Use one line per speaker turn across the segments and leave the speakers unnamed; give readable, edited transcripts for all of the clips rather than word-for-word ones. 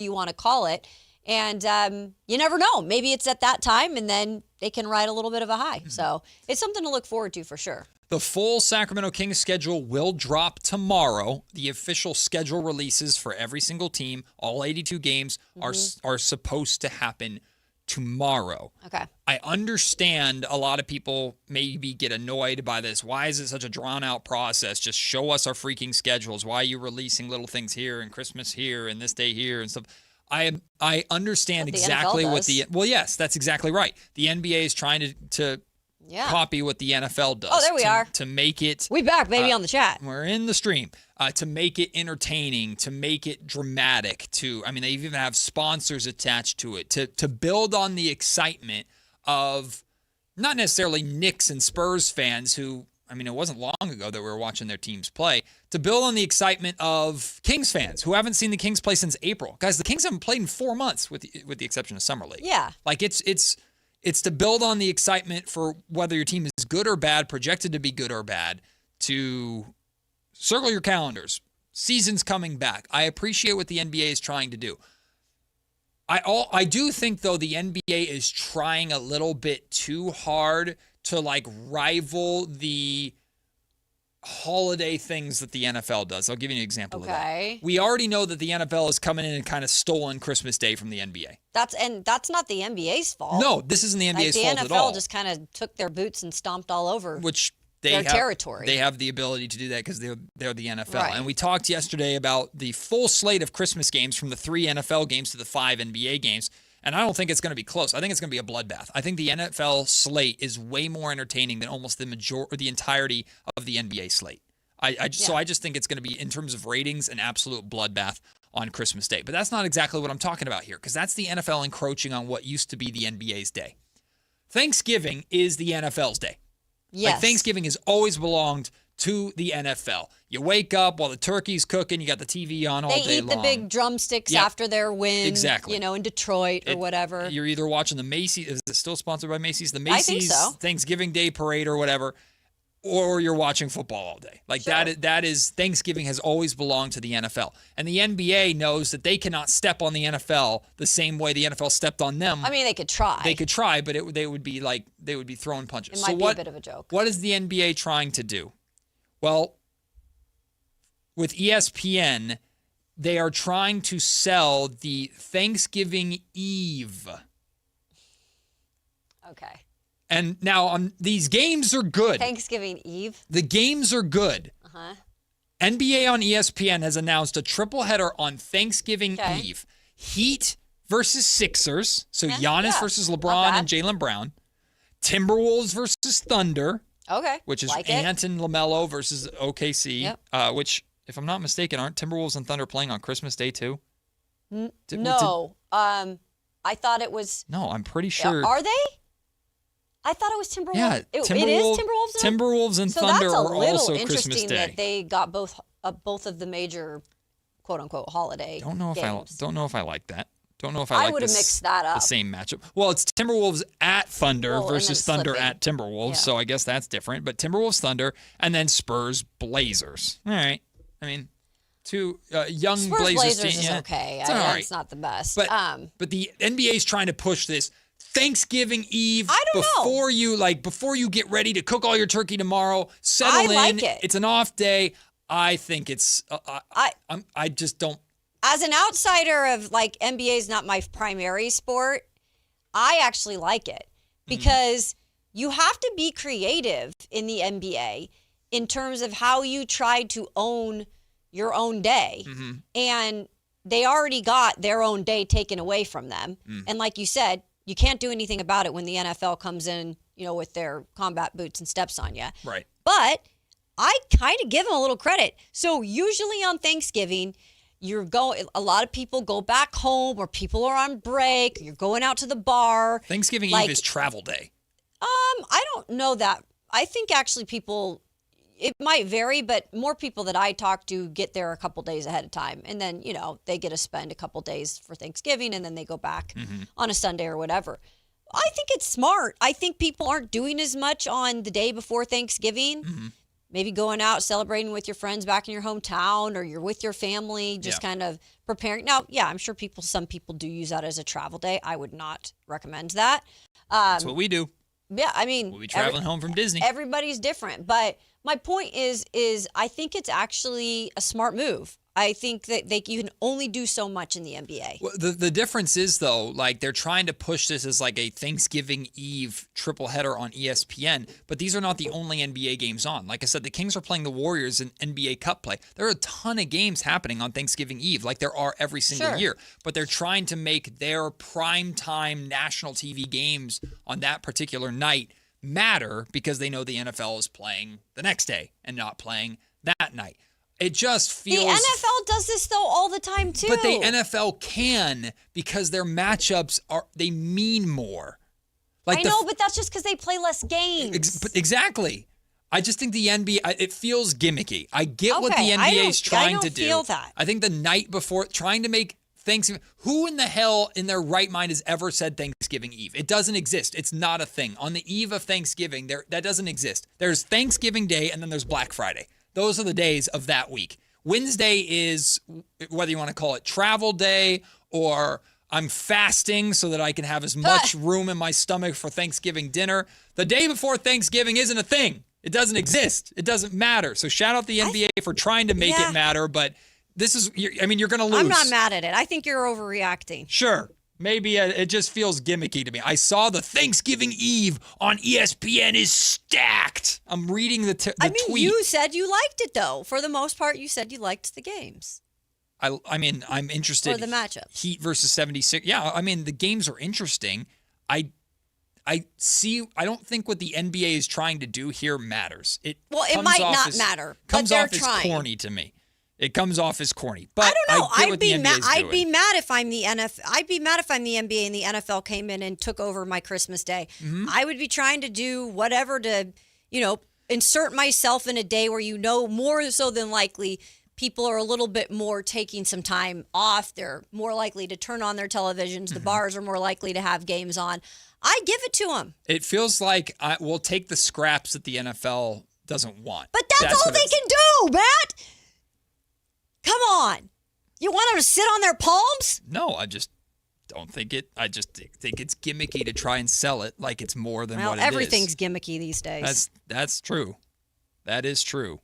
you want to call it. And you never know. Maybe it's at that time, and then they can ride a little bit of a high. So it's something to look forward to for sure.
The full Sacramento Kings schedule will drop tomorrow. The official schedule releases for every single team, all 82 games, are supposed to happen tomorrow.
Okay.
I understand a lot of people maybe get annoyed by this. Why is it such a drawn-out process? Just show us our freaking schedules. Why are you releasing little things here and Christmas here and this day here and stuff? I understand exactly what well, yes, that's exactly right. The NBA is trying to copy what the NFL does.
Oh, there we are.
To make it...
We back, baby, on the chat.
We're in the stream. To make it entertaining, to make it dramatic, they even have sponsors attached to it, to build on the excitement of not necessarily Knicks and Spurs fans who, it wasn't long ago that we were watching their teams play, to build on the excitement of Kings fans who haven't seen the Kings play since April. Guys, the Kings haven't played in 4 months with the exception of Summer League.
Yeah.
It's to build on the excitement for whether your team is good or bad, projected to be good or bad, to circle your calendars. Season's coming back. I appreciate what the NBA is trying to do. I do think, though, the NBA is trying a little bit too hard to, rival the holiday things that the NFL does. I'll give you an example of that. We already know that the NFL is coming in and kind of stolen Christmas Day from the NBA.
That's not the NBA's fault.
No, this isn't the NBA's fault at all.
The NFL just kind of took their boots and stomped all over
their
territory.
They have the ability to do that because they're the NFL.
Right.
And we talked yesterday about the full slate of Christmas games from the 3 NFL games to the 5 NBA games. And I don't think it's going to be close. I think it's going to be a bloodbath. I think the NFL slate is way more entertaining than almost the entirety of the NBA slate. So I just think it's going to be, in terms of ratings, an absolute bloodbath on Christmas Day. But that's not exactly what I'm talking about here, because that's the NFL encroaching on what used to be the NBA's day. Thanksgiving is the NFL's day.
Yes.
Thanksgiving has always belonged to the NFL. You wake up while the turkey's cooking, you got the TV on all day long. They eat
the big drumsticks after their win.
Exactly.
In Detroit or whatever.
You're either watching the Macy's, is it still sponsored by Macy's? The
I think
Macy's
so.
Thanksgiving Day Parade or whatever, or you're watching football all day.
Sure.
That is Thanksgiving has always belonged to the NFL. And the NBA knows that they cannot step on the NFL the same way the NFL stepped on them.
They could try.
They could try, but they would be throwing punches.
It might be a bit of a joke.
What is the NBA trying to do? Well, with ESPN, they are trying to sell the Thanksgiving Eve.
Okay.
And now these games are good.
Thanksgiving Eve?
The games are good.
Uh-huh.
NBA on ESPN has announced a triple header on Thanksgiving Eve. Heat versus Sixers. So Giannis versus LeBron and Jaylen Brown. Timberwolves versus Thunder.
Okay.
Which is Ant and LaMelo versus OKC.
Yep.
Which, if I'm not mistaken, aren't Timberwolves and Thunder playing on Christmas Day too?
No. I thought it was...
No, I'm pretty sure.
Are they? I thought it was Timberwolves.
Yeah,
it is Timberwolves.
Timberwolves and Thunder are also Christmas Day.
So that's a little interesting that they got both of the major, quote unquote, holiday.
Don't know if I like that. Don't know if
I would have mixed that up.
The same matchup. Well, it's Timberwolves at Thunder versus Thunder at Timberwolves. Yeah. So I guess that's different. But Timberwolves, Thunder, and then Spurs, Blazers. All right. Two young
Spurs,
Blazers
team. Is okay. It's not the best.
But the NBA is trying to push this Thanksgiving Eve before you get ready to cook all your turkey tomorrow. Settle in.
Like it.
It's an off day. I think it's. I just don't.
As an outsider of NBA is not my primary sport, I actually like it because you have to be creative in the NBA in terms of how you try to own your own day. Mm-hmm. And they already got their own day taken away from them. And like you said, you can't do anything about it when the NFL comes in, with their combat boots and steps on you.
Right.
But I kind of give them a little credit. So usually on Thanksgiving, a lot of people go back home or people are on break. You're going out to the bar.
Thanksgiving Eve is travel day.
I don't know that. I think actually it might vary, but more people that I talk to get there a couple days ahead of time. And then, they get to spend a couple days for Thanksgiving and then they go back on a Sunday or whatever. I think it's smart. I think people aren't doing as much on the day before Thanksgiving. maybe going out celebrating with your friends back in your hometown, or you're with your family, just kind of preparing. Now, yeah, I'm sure some people do use that as a travel day. I would not recommend that.
That's what we do.
Yeah, I mean,
We'll be traveling home from Disney.
Everybody's different, but my point is I think it's actually a smart move. I think that you can only do so much in the NBA.
Well, the difference is, though, like they're trying to push this as like a Thanksgiving Eve triple header on ESPN, but these are not the only NBA games on. Like I said, the Kings are playing the Warriors in NBA Cup play. There are a ton of games happening on Thanksgiving Eve, like there are every single year, but they're trying to make their primetime national TV games on that particular night matter because they know the NFL is playing the next day and not playing that night. It just feels...
The NFL does this, though, all the time, too.
But the NFL can because their matchups they mean more. Like
I know, but that's just because they play less games.
Exactly. I just think the NBA, it feels gimmicky. I get what the NBA is trying to do.
I don't feel that.
I think the night before, trying to make Thanksgiving... Who in the hell in their right mind has ever said Thanksgiving Eve? It doesn't exist. It's not a thing. On the eve of Thanksgiving, that doesn't exist. There's Thanksgiving Day, and then there's Black Friday. Those are the days of that week. Wednesday is, whether you want to call it travel day or I'm fasting so that I can have as much room in my stomach for Thanksgiving dinner. The day before Thanksgiving isn't a thing. It doesn't exist. It doesn't matter. So shout out the NBA for trying to make it matter, but this is, you're going to lose.
I'm not mad at it. I think you're overreacting.
Sure. Maybe it just feels gimmicky to me. I saw the Thanksgiving Eve on ESPN is stacked. I'm reading the tweet.
You said you liked it, though. For the most part, you said you liked the games.
I mean, I'm interested.
Or the matchups.
Heat versus 76. Yeah, I mean, the games are interesting. I don't think what the NBA is trying to do here matters. It
might not matter.
Comes
but they're
off as
trying.
corny to me. It comes off as corny. But
I don't know.
I'd be mad
if I'm the NFL. I'd be mad if I'm the NBA and the NFL came in and took over my Christmas day. Mm-hmm. I would be trying to do whatever to, insert myself in a day where more so than likely people are a little bit more taking some time off. They're more likely to turn on their televisions. The bars are more likely to have games on. I give it to them.
It feels like we'll take the scraps that the NFL doesn't want.
But that's all they can do, Matt. Come on. You want them to sit on their palms?
No, I just don't think it. I just think it's gimmicky to try and sell it like it's more than what it is.
Everything's gimmicky these days.
That's true. That is true.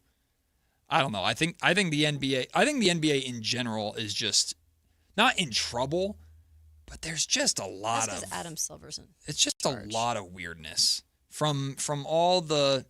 I don't know. I think the NBA in general is just not in trouble, but there's just a lot of
Adam Silver's in
It's just
charge.
A lot of weirdness from all the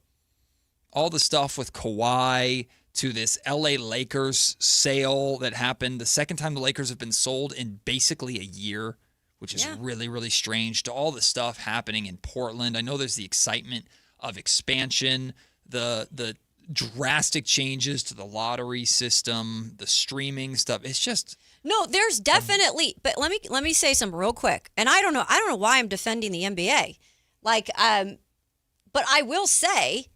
stuff with Kawhi to this LA Lakers sale that happened. The second time the Lakers have been sold in basically a year, which is really, really strange, to all the stuff happening in Portland. I know there's the excitement of expansion, the drastic changes to the lottery system, the streaming stuff. It's just...
No, there's definitely... But let me say something real quick. And I don't know why I'm defending the NBA. But I will say...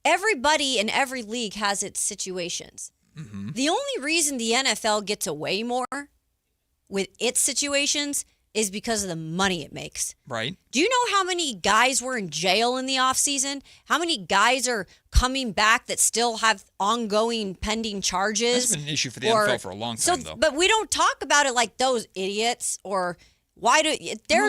Everybody in every league has its situations. Mm-hmm. The only reason the NFL gets away more with its situations is because of the money it makes.
Right.
Do you know how many guys were in jail in the offseason? How many guys are coming back that still have ongoing pending charges?
That's been an issue for the NFL for a long time, though.
But we don't talk about it like those idiots or... Why do they're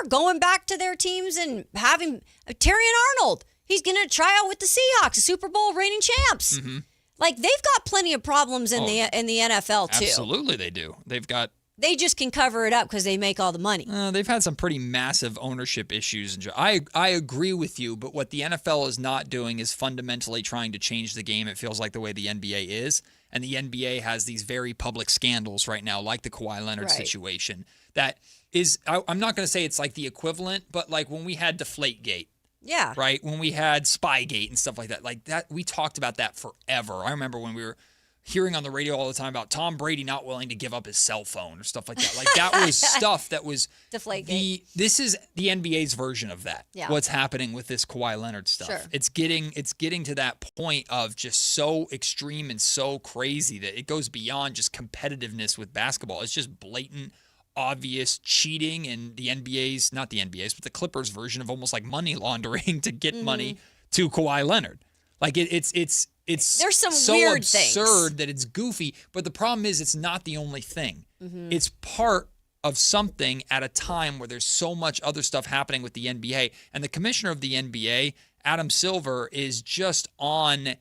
going back to their teams and having Terrion Arnold? He's going to try out with the Seahawks, the Super Bowl reigning champs. Mm-hmm. Like they've got plenty of problems in the NFL too.
Absolutely, they do.
They just can cover it up because they make all the money.
They've had some pretty massive ownership issues. I agree with you, but what the NFL is not doing is fundamentally trying to change the game. It feels like the way the NBA is, and the NBA has these very public scandals right now, like the Kawhi Leonard situation. That is, I'm not going to say it's like the equivalent, but like when we had Deflategate.
Yeah.
Right? When we had Spygate and stuff like that, we talked about that forever. I remember when we were hearing on the radio all the time about Tom Brady not willing to give up his cell phone or stuff like that. Like that was stuff that was
Deflategate.
This is the NBA's version of that.
Yeah.
What's happening with this Kawhi Leonard stuff.
Sure.
It's getting to that point of just so extreme and so crazy that it goes beyond just competitiveness with basketball. It's just blatant, obvious cheating, and not the NBA's, but the Clippers version of almost like money laundering to get money to Kawhi Leonard. Like it's
There's some
so
weird
absurd
things.
that it's goofy. But the problem is it's not the only thing.
Mm-hmm.
It's part of something at a time where there's so much other stuff happening with the NBA. And the commissioner of the NBA, Adam Silver, is just on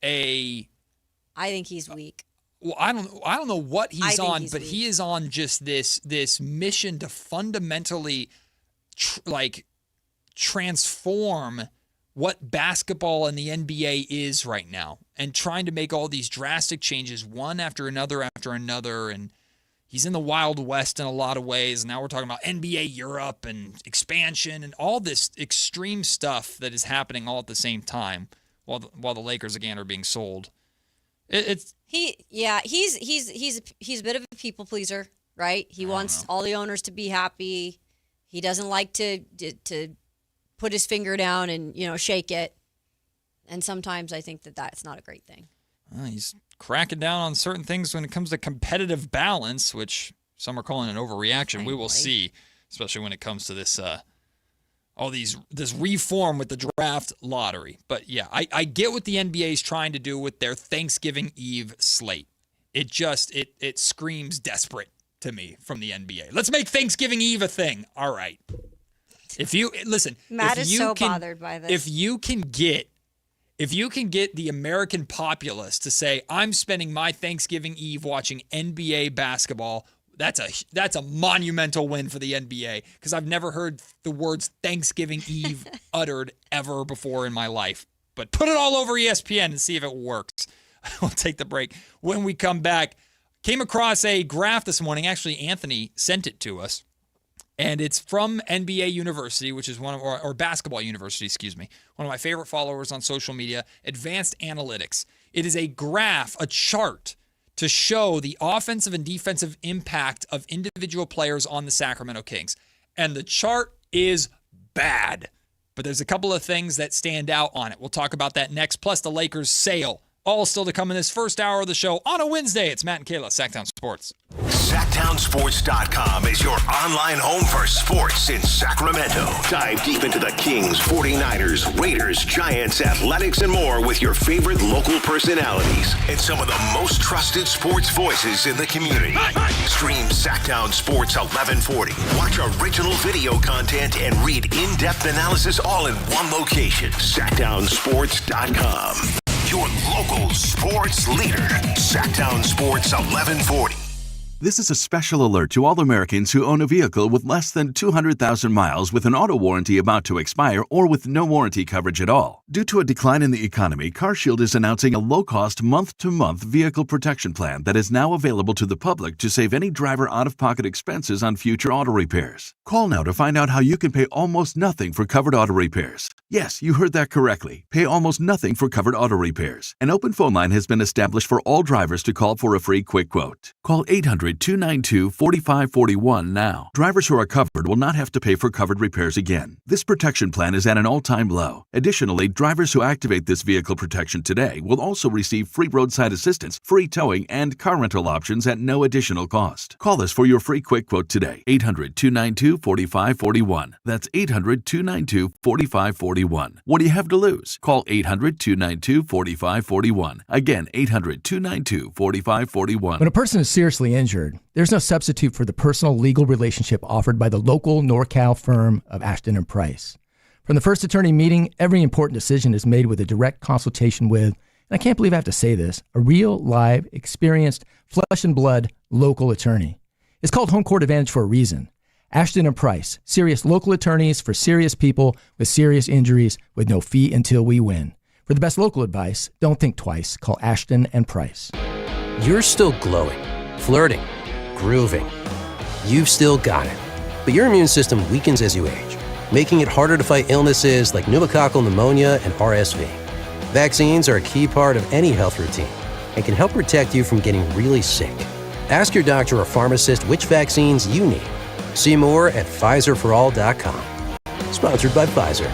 a...
I think he's weak.
Well, I don't know what he's on, but
weak.
he is on just this mission to fundamentally transform what basketball and the NBA is right now, and trying to make all these drastic changes one after another, and he's in the Wild West in a lot of ways. Now we're talking about NBA Europe and expansion and all this extreme stuff that is happening all at the same time while the Lakers again are being sold. He's a bit of a people pleaser, right? He wants all the owners to be happy. He doesn't like to put his finger down and shake it. And sometimes I think that's not a great thing. He's cracking down on certain things when it comes to competitive balance, which some are calling an overreaction. We will see, especially when it comes to this this reform with the draft lottery. But yeah, I get what the NBA is trying to do with their Thanksgiving Eve slate. It screams desperate to me from the NBA. Let's make Thanksgiving Eve a thing. All right.
Matt is so bothered by this.
If you can get the American populace to say, I'm spending my Thanksgiving Eve watching NBA basketball, that's a monumental win for the NBA, because I've never heard the words Thanksgiving Eve uttered ever before in my life. But put it all over ESPN and see if it works. We'll take the break. When we come back, came across a graph this morning. Actually, Anthony sent it to us. And it's from NBA University, which is or Basketball University, one of my favorite followers on social media, Advanced Analytics. It is a graph, a chart, to show the offensive and defensive impact of individual players on the Sacramento Kings. And the chart is bad, but there's a couple of things that stand out on it. We'll talk about that next, plus the Lakers' sale. All still to come in this first hour of the show on a Wednesday. It's Matt and Kayla, Sactown Sports.
SactownSports.com is your online home for sports in Sacramento. Dive deep into the Kings, 49ers, Raiders, Giants, Athletics, and more with your favorite local personalities and some of the most trusted sports voices in the community. Stream Sactown Sports 1140. Watch original video content and read in-depth analysis all in one location. SactownSports.com. Your local sports leader. Sactown Sports 1140.
This is a special alert to all Americans who own a vehicle with less than 200,000 miles with an auto warranty about to expire or with no warranty coverage at all. Due to a decline in the economy, CarShield is announcing a low-cost month-to-month vehicle protection plan that is now available to the public to save any driver out-of-pocket expenses on future auto repairs. Call now to find out how you can pay almost nothing for covered auto repairs. Yes, you heard that correctly. Pay almost nothing for covered auto repairs. An open phone line has been established for all drivers to call for a free quick quote. Call 800-292-4541 now. Drivers who are covered will not have to pay for covered repairs again. This protection plan is at an all-time low. Additionally, drivers who activate this vehicle protection today will also receive free roadside assistance, free towing, and car rental options at no additional cost. Call us for your free quick quote today. 800-292-4541. That's 800-292-4541. What do you have to lose? Call 800-292-4541. Again, 800-292-4541.
When a person is seriously injured, there's no substitute for the personal legal relationship offered by the local NorCal firm of Ashton and Price. From the first attorney meeting, every important decision is made with a direct consultation with, and I can't believe I have to say this, a real, live, experienced, flesh and blood local attorney. It's called Home Court Advantage for a reason. Ashton and Price, serious local attorneys for serious people with serious injuries with no fee until we win. For the best local advice, don't think twice. Call Ashton and Price.
You're still glowing, flirting, grooving. You've still got it. But your immune system weakens as you age, making it harder to fight illnesses like pneumococcal pneumonia and RSV. Vaccines are a key part of any health routine and can help protect you from getting really sick. Ask your doctor or pharmacist which vaccines you need. See more at PfizerForAll.com. Sponsored by Pfizer.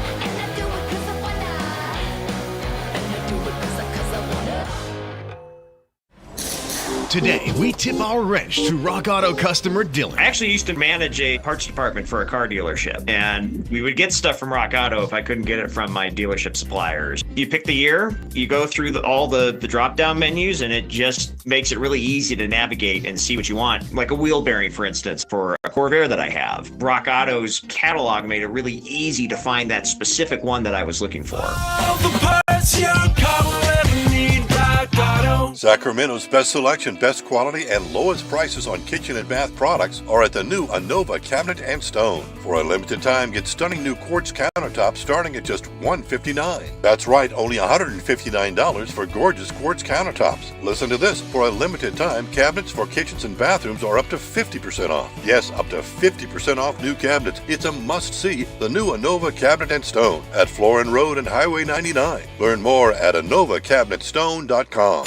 Today, we tip our wrench to Rock Auto customer Dylan.
I actually used to manage a parts department for a car dealership, and we would get stuff from Rock Auto if I couldn't get it from my dealership suppliers. You pick the year, you go through all the drop-down menus, and it just makes it really easy to navigate and see what you want. Like a wheel bearing, for instance, for a Corvair that I have. Rock Auto's catalog made it really easy to find that specific one that I was looking for.
All the parts your car will ever need, Rock Auto.
Sacramento's best selection, best quality, and lowest prices on kitchen and bath products are at the new Anova Cabinet and Stone. For a limited time, get stunning new quartz countertops starting at just $159. That's right, only $159 for gorgeous quartz countertops. Listen to this. For a limited time, cabinets for kitchens and bathrooms are up to 50% off. Yes, up to 50% off new cabinets. It's a must-see. The new Anova Cabinet and Stone at Florin Road and Highway 99. Learn more at AnovaCabinetStone.com.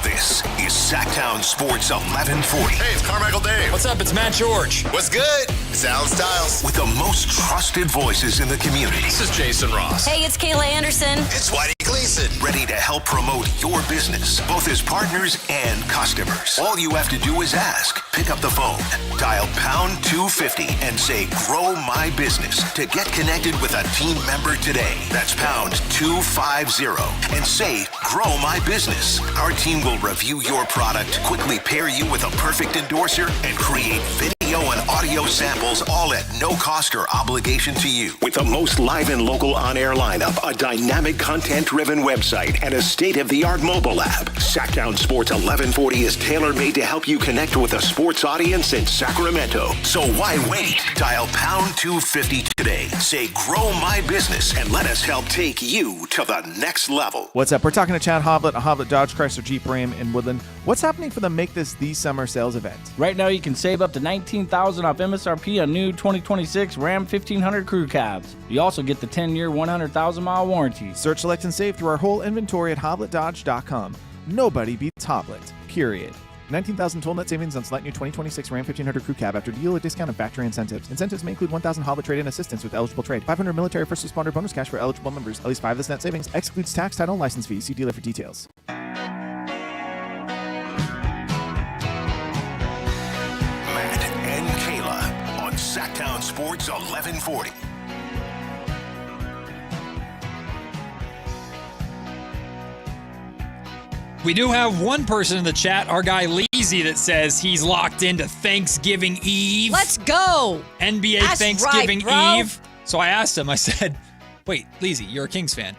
This is Sactown Sports 1140.
Hey, it's Carmichael Dave.
What's up? It's Matt George.
What's good? It's Alan Stiles.
With the most trusted voices in the community.
This is Jason Ross.
Hey, it's Kayla Anderson.
It's Whitey Gleason.
Ready to help promote your business, both as partners and customers. All you have to do is ask. Pick up the phone, dial pound 250 and say, grow my business to get connected with a team member today. That's pound 250 and say, grow my business. Our team will review your product, quickly pair you with a perfect endorser, and create video and audio samples, all at no cost or obligation to you. With the most live and local on-air lineup, a dynamic content-driven website, and a state-of-the-art mobile app, Sactown Sports 1140 is tailor-made to help you connect with a sports audience in Sacramento. So why wait? Dial pound 250 today. Say, grow my business, and let us help take you to the next level.
What's up? We're talking to Chad Hovlet of Hovlet Dodge Chrysler Jeep Ram in Woodland. What's happening for the Make This the Summer sales event?
Right now, you can save up to $19,000 off MSRP on new 2026 Ram 1500 crew cabs. You also get the 10-year, 100,000-mile warranty.
Search, select, and save through our whole inventory at HobletDodge.com. Nobody beats Hoblet, period. 19,000 total net savings on select new 2026 Ram 1500 crew cab after deal or discount and factory incentives. Incentives may include 1,000 Hoblet trade-in assistance with eligible trade. 500 military first responder bonus cash for eligible members. At least 5 of this net savings excludes tax, title, and license fees. See dealer for details.
Matt and Kayla on Sactown Sports 1140.
We do have one person in the chat, our guy Leezy, that says he's locked into Thanksgiving Eve.
Let's go.
NBA
That's
Thanksgiving
right,
Eve. So I asked him, I said, wait, Leezy, you're a Kings fan.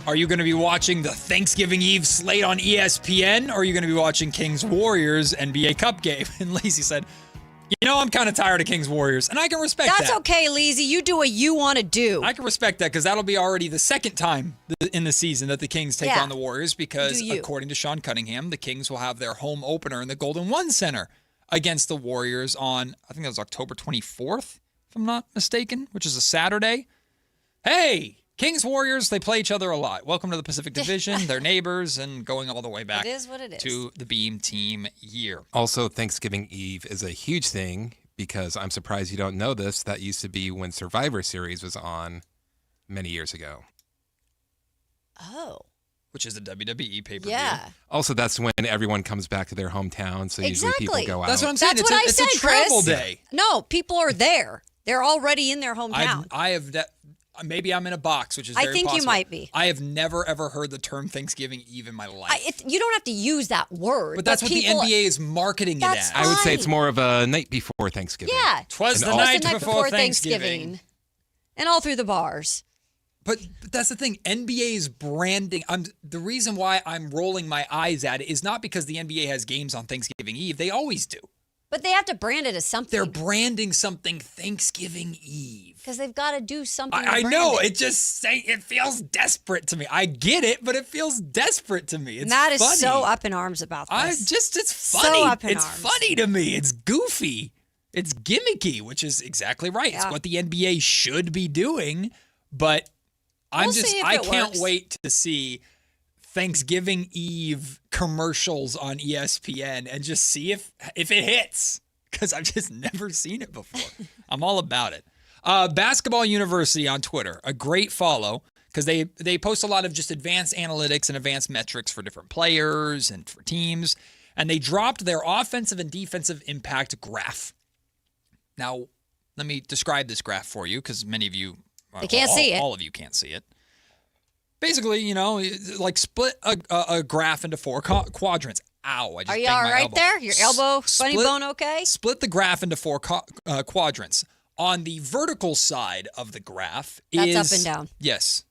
Are you going to be watching the Thanksgiving Eve slate on ESPN, or are you going to be watching Kings Warriors NBA Cup game? And Leezy said, you know, I'm kind of tired of Kings Warriors, and I can respect that.
That's okay, Leezy. You do what you want to do.
I can respect that because that'll be already the second time in the season that the Kings take on the Warriors because, according to Sean Cunningham, the Kings will have their home opener in the Golden One Center against the Warriors on, I think that was October 24th, if I'm not mistaken, which is a Saturday. Hey, Kings Warriors, they play each other a lot. Welcome to the Pacific Division. They're neighbors and going all the way back
it is what it is.
to the Beam Team year.
Also, Thanksgiving Eve is a huge thing because I'm surprised you don't know this. That used to be when Survivor Series was on many years ago.
Oh.
Which is the WWE pay-per-view.
Yeah.
Also, that's when everyone comes back to their hometown, so usually people go out.
That's what I'm saying.
That's what I said,
it's a travel
Chris.
day.
No, people are there. They're already in their hometown.
I have that. Maybe I'm in a box, which is
I
very
think
possible.
you might be.
I have never, ever heard the term Thanksgiving Eve in my life.
You don't have to use that word.
But that's what the NBA is marketing it as.
I would say it's more of a night before Thanksgiving.
Yeah.
Twas the night before Thanksgiving.
And all through the bars.
But that's the thing. NBA's branding, the reason why I'm rolling my eyes at it is not because the NBA has games on Thanksgiving Eve. They always do.
But they have to brand it as something.
They're branding something Thanksgiving Eve.
Because they've got to do something.
I know. It feels desperate to me. I get it, but it feels desperate to me. It's
Matt
funny.
is so up in arms about this.
It's funny.
So up in
it's
arms.
funny to me. It's goofy. It's gimmicky, which is exactly right.
Yeah.
It's what the NBA should be doing. But I can't wait to see Thanksgiving Eve commercials on ESPN and just see if it hits, because I've just never seen it before. I'm all about it. Basketball University on Twitter, a great follow, because they post a lot of just advanced analytics and advanced metrics for different players and for teams. and they dropped their offensive and defensive impact graph. Now, let me describe this graph for you because many of you,
they can't see it.
All of you can't see it. Basically, like split a graph into 4 quadrants. Ow, I just
Are you
banged
all
my
right
elbow.
there? Your elbow, funny bone okay?
Split the graph into 4 quadrants. On the vertical side of the graph
That's up and down.
Yes.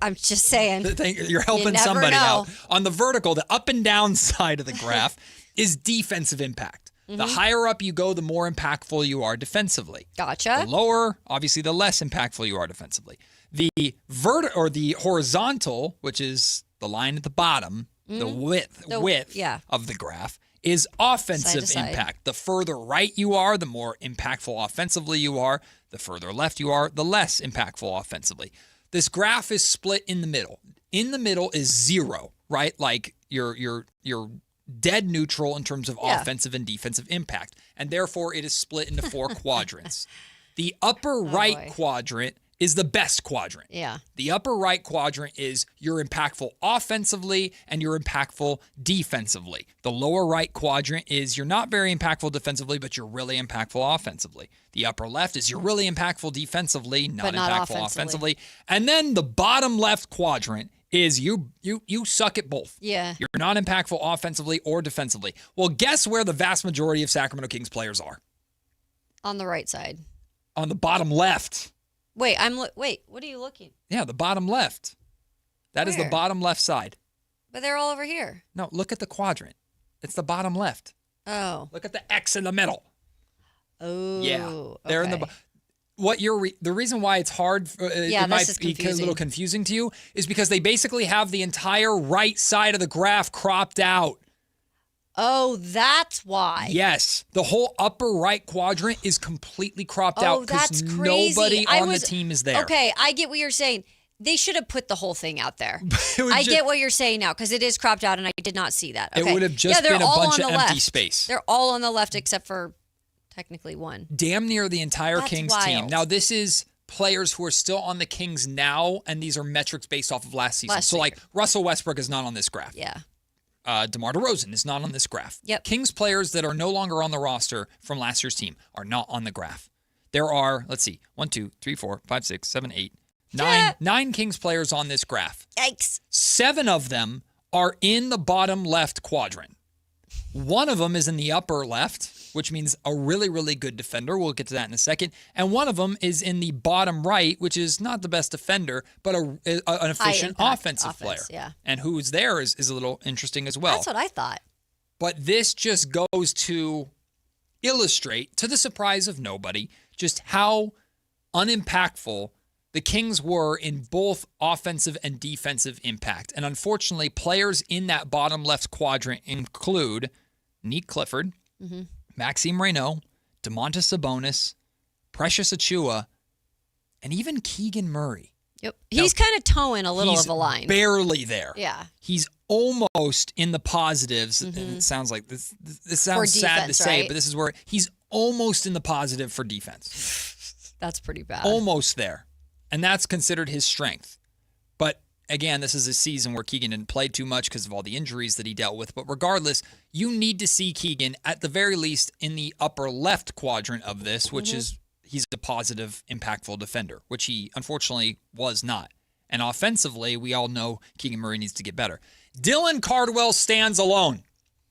I'm just saying.
You're helping somebody out. On the vertical, the up and down side of the graph is defensive impact. The higher up you go, the more impactful you are defensively.
Gotcha.
The lower, obviously, the less impactful you are defensively. The the horizontal, which is the line at the bottom, the width of the graph, is offensive
Side to side.
impact. The further right you are, the more impactful offensively you are. The further left you are, the less impactful offensively. This graph is split in the middle. In the middle is 0, right? Like you're dead neutral in terms of offensive and defensive impact. And therefore, it is split into 4 quadrants. The upper right quadrant is the best quadrant.
Yeah.
The upper right quadrant is you're impactful offensively and you're impactful defensively. The lower right quadrant is you're not very impactful defensively, but you're really impactful offensively. The upper left is you're really impactful defensively, not impactful offensively. And then the bottom left quadrant is you suck at both.
Yeah.
You're not impactful offensively or defensively. Well, guess where the vast majority of Sacramento Kings players are?
On the right side.
On the bottom left.
Wait, what are you looking?
Yeah, the bottom left. That is the
Where?
bottom left side.
But they're all over here.
No, look at the quadrant. It's the bottom left.
Oh.
Look at the X in the middle.
Oh.
Yeah. They're in the the reason why it's hard it might be a little confusing to you is because they basically have the entire right side of the graph cropped out.
Oh, that's why.
Yes. The whole upper right quadrant is completely cropped out because nobody on the team is there.
Okay, I get what you're saying. They should have put the whole thing out there. I get what you're saying now because it is cropped out and I did not see that. Okay.
It would have just been a bunch of empty space.
They're all on the left except for technically one.
Damn near the entire
That's
Kings team. Now, this is players who are still on the Kings now, and these are metrics based off of last season. So, like, Russell Westbrook is not on this graph.
Yeah.
DeMar DeRozan is not on this graph.
Yep.
Kings players that are no longer on the roster from last year's team are not on the graph. There are, let's see, 1, 2, 3, 4, 5, 6, 7, 8, 9 Kings players on this graph.
Yikes.
7 of them are in the bottom left quadrant. One of them is in the upper left, which means a really, really good defender. We'll get to that in a second. And one of them is in the bottom right, which is not the best defender, but an efficient offensive player.
Yeah.
And who's there is a little interesting as well.
That's what I thought.
But this just goes to illustrate, to the surprise of nobody, just how unimpactful the Kings were in both offensive and defensive impact. And unfortunately, players in that bottom left quadrant include Nick Clifford, Maxime Reynaud, Domantas Sabonis, Precious Achiuwa, and even Keegan Murray.
Yep. He's kind of towing a little of a line.
Barely there.
Yeah.
He's almost in the positives. And it sounds like this sounds sad to say, but this is where he's almost in the positive for defense.
That's pretty bad.
Almost there. And that's considered his strength. But again, this is a season where Keegan didn't play too much because of all the injuries that he dealt with. But regardless, you need to see Keegan at the very least in the upper left quadrant of this, which is he's a positive, impactful defender, which he unfortunately was not. And offensively, we all know Keegan Murray needs to get better. Dylan Cardwell stands alone.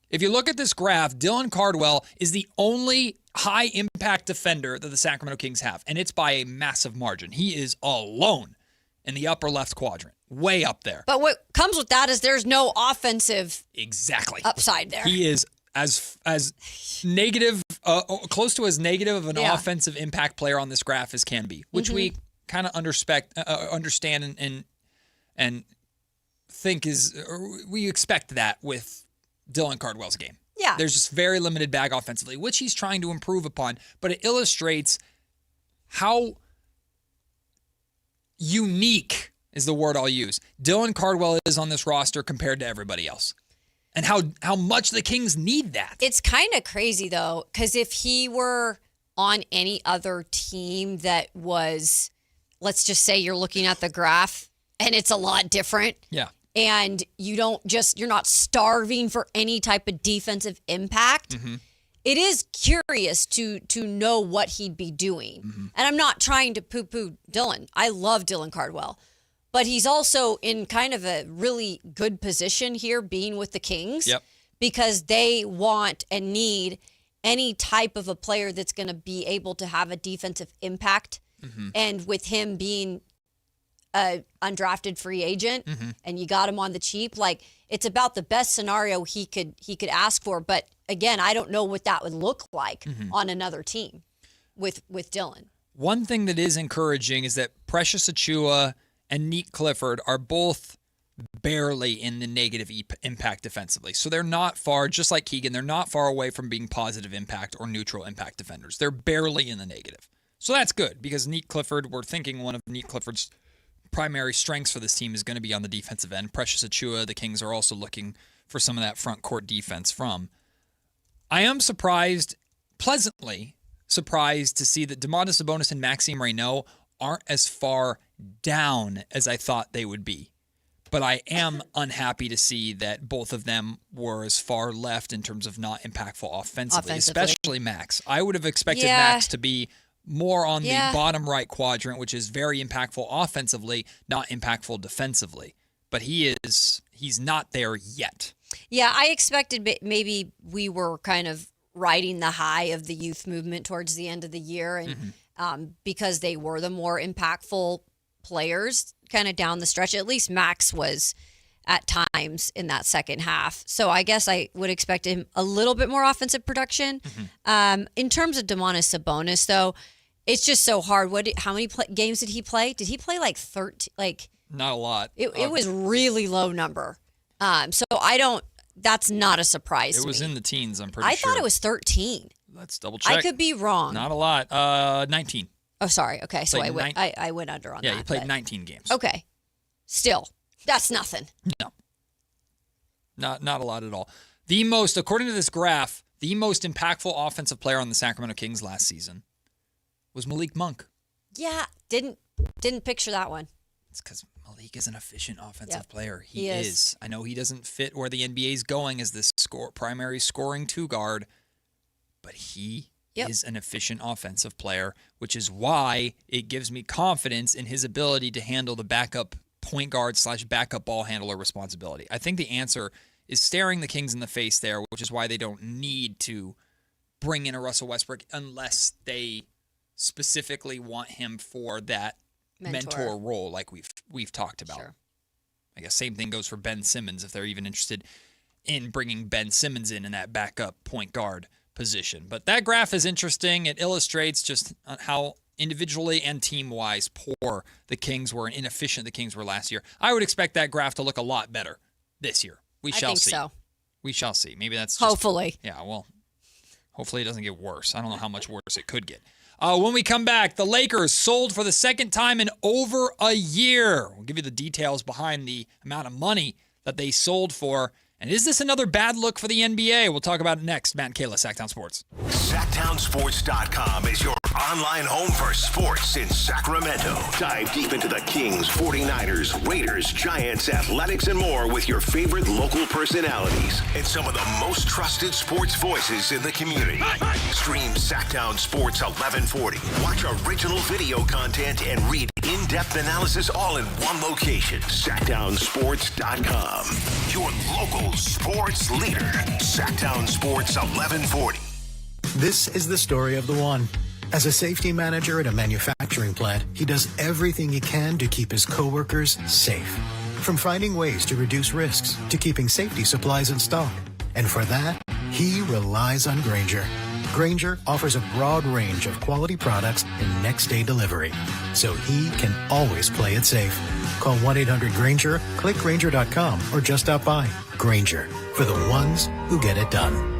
If you look at this graph, Dylan Cardwell is the only high-impact defender that the Sacramento Kings have, and it's by a massive margin. He is alone in the upper left quadrant, way up there.
But what comes with that is there's no offensive upside there.
He is as negative, close to as negative of an offensive impact player on this graph as can be, which we kind of understand and think we expect that with Dylan Cardwell's game.
Yeah.
There's just very limited bag offensively, which he's trying to improve upon, but it illustrates how unique is the word I'll use. Dylan Cardwell is on this roster compared to everybody else. And how much the Kings need that.
It's kind of crazy, though, because if he were on any other team that was, let's just say you're looking at the graph and it's a lot different.
Yeah.
and you're not starving for any type of defensive impact. It is curious to know what he'd be doing. And I'm not trying to poo-poo Dylan. I love Dylan Cardwell. But he's also in kind of a really good position here being with the Kings because they want and need any type of a player that's going to be able to have a defensive impact. And with him being a undrafted free agent and you got him on the cheap, like it's about the best scenario he could ask for. But again, I don't know what that would look like on another team with Dylan.
One thing that is encouraging is that Precious Achiuwa and Neek Clifford are both barely in the negative impact defensively. So they're not far, just like Keegan, they're not far away from being positive impact or neutral impact defenders. They're barely in the negative. So that's good because Neek Clifford, we're thinking one of Neek Clifford's primary strengths for this team is going to be on the defensive end. Precious Achiuwa, the Kings are also looking for some of that front court defense from. I am pleasantly surprised to see that Domantas Sabonis and Maxime Reynaud aren't as far down as I thought they would be. But I am unhappy to see that both of them were as far left in terms of not impactful offensively. Especially Max. I would have expected Max to be more on the bottom right quadrant, which is very impactful offensively, not impactful defensively. But he's not there yet.
Yeah, I expected maybe we were kind of riding the high of the youth movement towards the end of the year, and because they were the more impactful players kind of down the stretch. At least Max was at times in that second half. So I guess I would expect him a little bit more offensive production. In terms of Domantas Sabonis, though, it's just so hard. How many games did he play? Did he play like 13? Like
not a lot.
It was really low number. So that's not a surprise to me.
It was in the teens, I'm pretty sure.
I thought it was 13.
Let's double check.
I could be wrong.
Not a lot. 19.
Oh, sorry. Okay, so I went under on that.
Yeah, he played 19 games.
Okay. Still, that's nothing.
No. Not a lot at all. According to this graph, the most impactful offensive player on the Sacramento Kings last season was Malik Monk.
Yeah, didn't picture that one.
It's because Malik is an efficient offensive player. He is. I know he doesn't fit where the NBA is going as this primary scoring two guard, but he is an efficient offensive player, which is why it gives me confidence in his ability to handle the backup point guard / backup ball handler responsibility. I think the answer is staring the Kings in the face there, which is why they don't need to bring in a Russell Westbrook unless they specifically want him for that mentor role like we've talked about. Sure. I guess same thing goes for Ben Simmons if they're even interested in bringing Ben Simmons in that backup point guard position. But that graph is interesting. It illustrates just how individually and team-wise poor the Kings were and inefficient the Kings were last year. I would expect that graph to look a lot better this year. We shall see. So. We shall see. Maybe that's just,
hopefully.
Yeah, well, hopefully it doesn't get worse. I don't know how much worse it could get. When we come back, the Lakers sold for the second time in over a year. We'll give you the details behind the amount of money that they sold for. And is this another bad look for the NBA? We'll talk about it next. Matt and Kayla, Sactown Sports.
SactownSports.com is your online home for sports in Sacramento. Dive deep into the Kings, 49ers, Raiders, Giants, Athletics, and more with your favorite local personalities and some of the most trusted sports voices in the community. Stream Sactown Sports 1140. Watch original video content and read in-depth analysis all in one location. SactownSports.com. Your local sports leader. Sactown Sports 1140.
This is the story of the one. As a safety manager at a manufacturing plant, he does everything he can to keep his coworkers safe. From finding ways to reduce risks to keeping safety supplies in stock. And for that, he relies on Grainger. Grainger offers a broad range of quality products and next-day delivery, so he can always play it safe. Call 1-800-GRAINGER, click Grainger.com, or just stop by. Grainger, for the ones who get it done.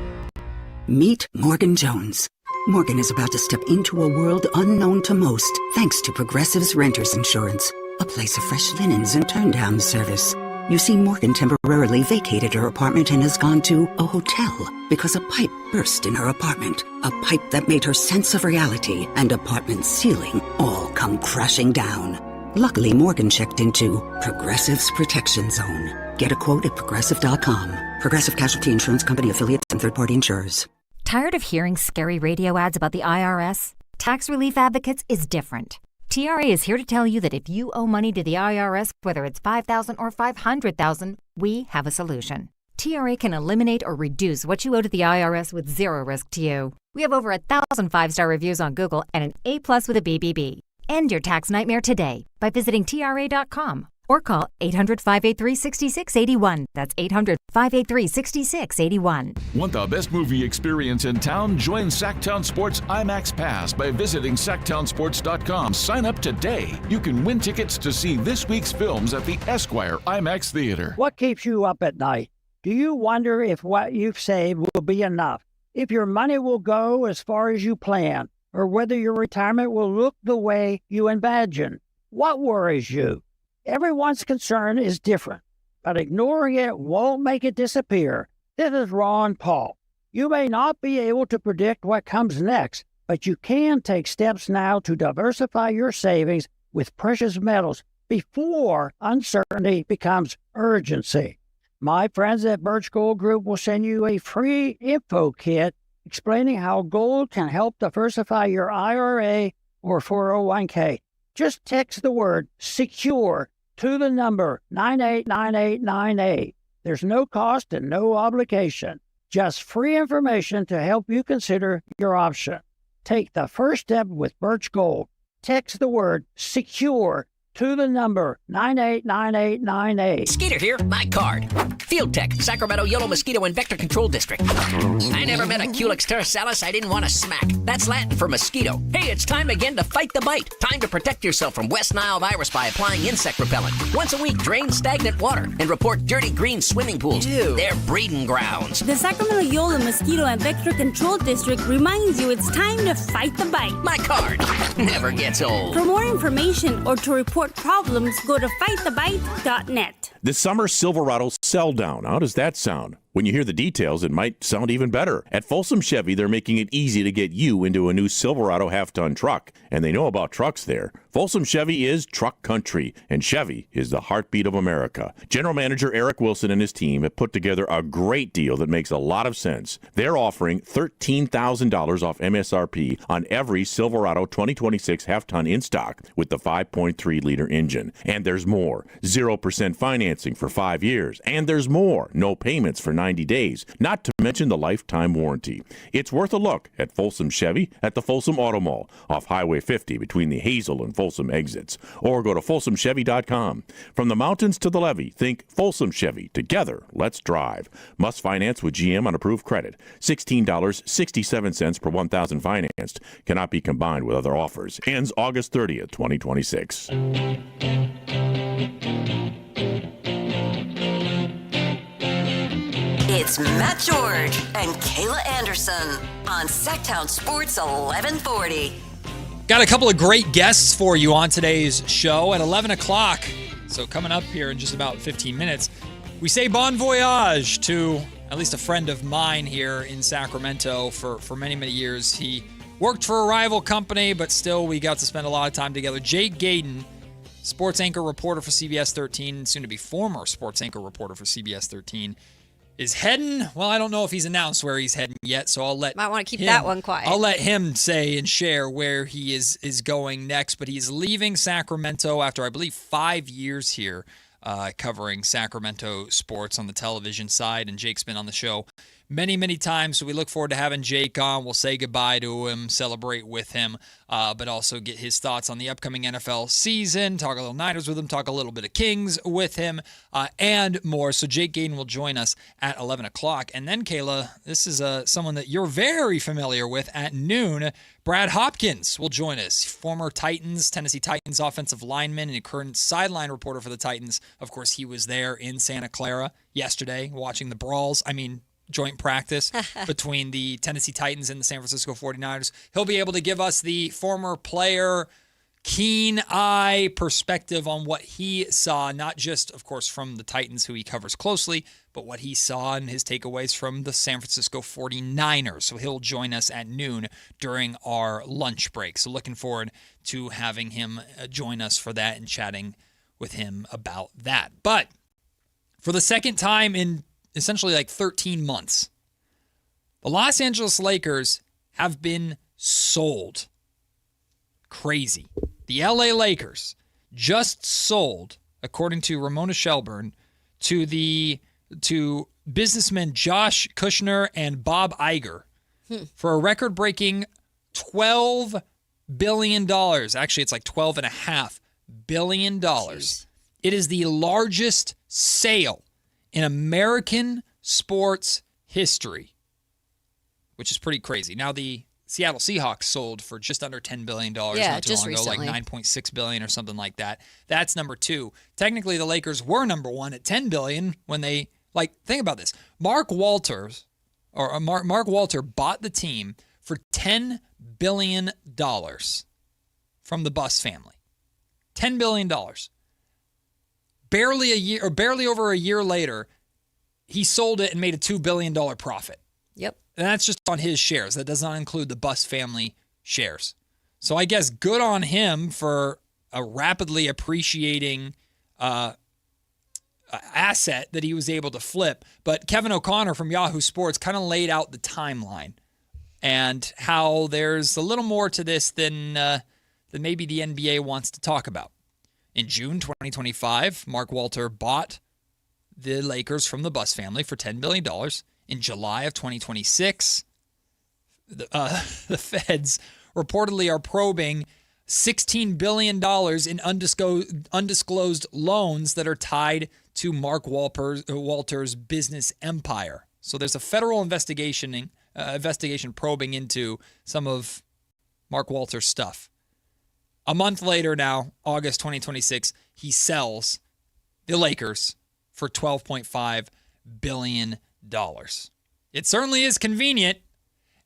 Meet Morgan Jones. Morgan is about to step into a world unknown to most, thanks to Progressive's Renters Insurance, a place of fresh linens and turn-down service. You see, Morgan temporarily vacated her apartment and has gone to a hotel because a pipe burst in her apartment. A pipe that made her sense of reality and apartment ceiling all come crashing down. Luckily, Morgan checked into Progressive's Protection Zone. Get a quote at Progressive.com. Progressive Casualty Insurance Company affiliates and third-party insurers.
Tired of hearing scary radio ads about the IRS? Tax Relief Advocates is different. TRA is here to tell you that if you owe money to the IRS, whether it's $5,000 or $500,000, we have a solution. TRA can eliminate or reduce what you owe to the IRS with zero risk to you. We have over 1,000 5-star reviews on Google and an A+ with a BBB. End your tax nightmare today by visiting TRA.com or call 800-583-6681. That's 800-583-6681.
Want the best movie experience in town? Join Sactown Sports IMAX Pass by visiting SactownSports.com. Sign up today. You can win tickets to see this week's films at the Esquire IMAX Theater.
What keeps you up at night? Do you wonder if what you've saved will be enough? If your money will go as far as you plan? Or whether your retirement will look the way you imagine? What worries you? Everyone's concern is different, but ignoring it won't make it disappear. This is Ron Paul. You may not be able to predict what comes next, but you can take steps now to diversify your savings with precious metals before uncertainty becomes urgency. My friends at Birch Gold Group will send you a free info kit explaining how gold can help diversify your IRA or 401k. Just text the word SECURE to the number 989898. There's no cost and no obligation. Just free information to help you consider your option. Take the first step with Birch Gold. Text the word SECURE to the number 989898.
Skeeter here, my card. Field Tech, Sacramento Yellow Mosquito and Vector Control District. I never met a Culex terrasalis I didn't want to smack. That's Latin for mosquito. Hey, it's time again to fight the bite. Time to protect yourself from West Nile virus by applying insect repellent. Once a week, drain stagnant water and report dirty green swimming pools. Ew. They're breeding grounds.
The Sacramento Yellow Mosquito and Vector Control District reminds you it's time to fight the bite.
My card never gets old.
For more information or to report problems, go to fightthebite.net.
This summer Silverado sell down. How does that sound? When you hear the details, it might sound even better. At Folsom Chevy, they're making it easy to get you into a new Silverado half-ton truck. And they know about trucks there. Folsom Chevy is truck country, and Chevy is the heartbeat of America. General Manager Eric Wilson and his team have put together a great deal that makes a lot of sense. They're offering $13,000 off MSRP on every Silverado 2026 half-ton in stock with the 5.3-liter engine. And there's more. 0% financing for 5 years. And there's more. No payments for 90 days, not to mention the lifetime warranty. It's worth a look at Folsom Chevy at the Folsom Auto Mall off Highway 50 between the Hazel and Folsom exits, or go to folsomchevy.com. From the mountains to the levee, think Folsom Chevy. Together, let's drive. Must finance with GM on approved credit. $16.67 per 1,000 financed. Cannot be combined with other offers. Ends August 30th, 2026.
It's Matt George and Kayla Anderson on Sactown Sports 1140.
Got a couple of great guests for you on today's show at 11 o'clock. So coming up here in just about 15 minutes, we say bon voyage to at least a friend of mine here in Sacramento for many, many years. He worked for a rival company, but still we got to spend a lot of time together. Jake Gayden, sports anchor reporter for CBS 13, soon to be former sports anchor reporter for CBS 13, is heading, well, I don't know if he's announced where he's heading yet, so I'll let
might want to keep that one quiet.
I'll let him say and share where he is going next, but he's leaving Sacramento after, I believe, 5 years here covering Sacramento sports on the television side, and Jake's been on the show many, many times, so we look forward to having Jake on. We'll say goodbye to him, celebrate with him, but also get his thoughts on the upcoming NFL season, talk a little Niners with him, talk a little bit of Kings with him, and more. So Jake Gayden will join us at 11 o'clock. And then, Kayla, this is someone that you're very familiar with at noon. Brad Hopkins will join us, former Tennessee Titans offensive lineman and current sideline reporter for the Titans. Of course, he was there in Santa Clara yesterday watching the brawls. Joint practice between the Tennessee Titans and the San Francisco 49ers. He'll be able to give us the former player, keen eye perspective on what he saw, not just, of course, from the Titans, who he covers closely, but what he saw and his takeaways from the San Francisco 49ers. So he'll join us at noon during our lunch break. So looking forward to having him join us for that and chatting with him about that. But for the second time in essentially like 13 months, the Los Angeles Lakers have been sold. Crazy. The LA Lakers just sold, according to Ramona Shelburne, to businessmen Josh Kushner and Bob Iger for a record-breaking $12 billion. Actually, it's like $12.5 billion.
Jeez.
It is the largest sale in American sports history, which is pretty crazy. Now, the Seattle Seahawks sold for just under $10 billion not too long ago, like $9.6 billion or something like that. That's number two. Technically, the Lakers were number one at $10 billion when they, think about this. Mark Walter bought the team for $10 billion from the Buss family. $10 billion. Barely over a year later, he sold it and made a $2 billion profit.
Yep.
And that's just on his shares. That does not include the Buss family shares. So I guess good on him for a rapidly appreciating asset that he was able to flip. But Kevin O'Connor from Yahoo Sports kind of laid out the timeline and how there's a little more to this than maybe the NBA wants to talk about. In June 2025, Mark Walter bought the Lakers from the Buss family for $10 billion. In July of 2026, the feds reportedly are probing $16 billion in undisclosed loans that are tied to Mark Walter's business empire. So there's a federal investigation probing into some of Mark Walter's stuff. A month later now, August 2026, he sells the Lakers for $12.5 billion. It certainly is convenient,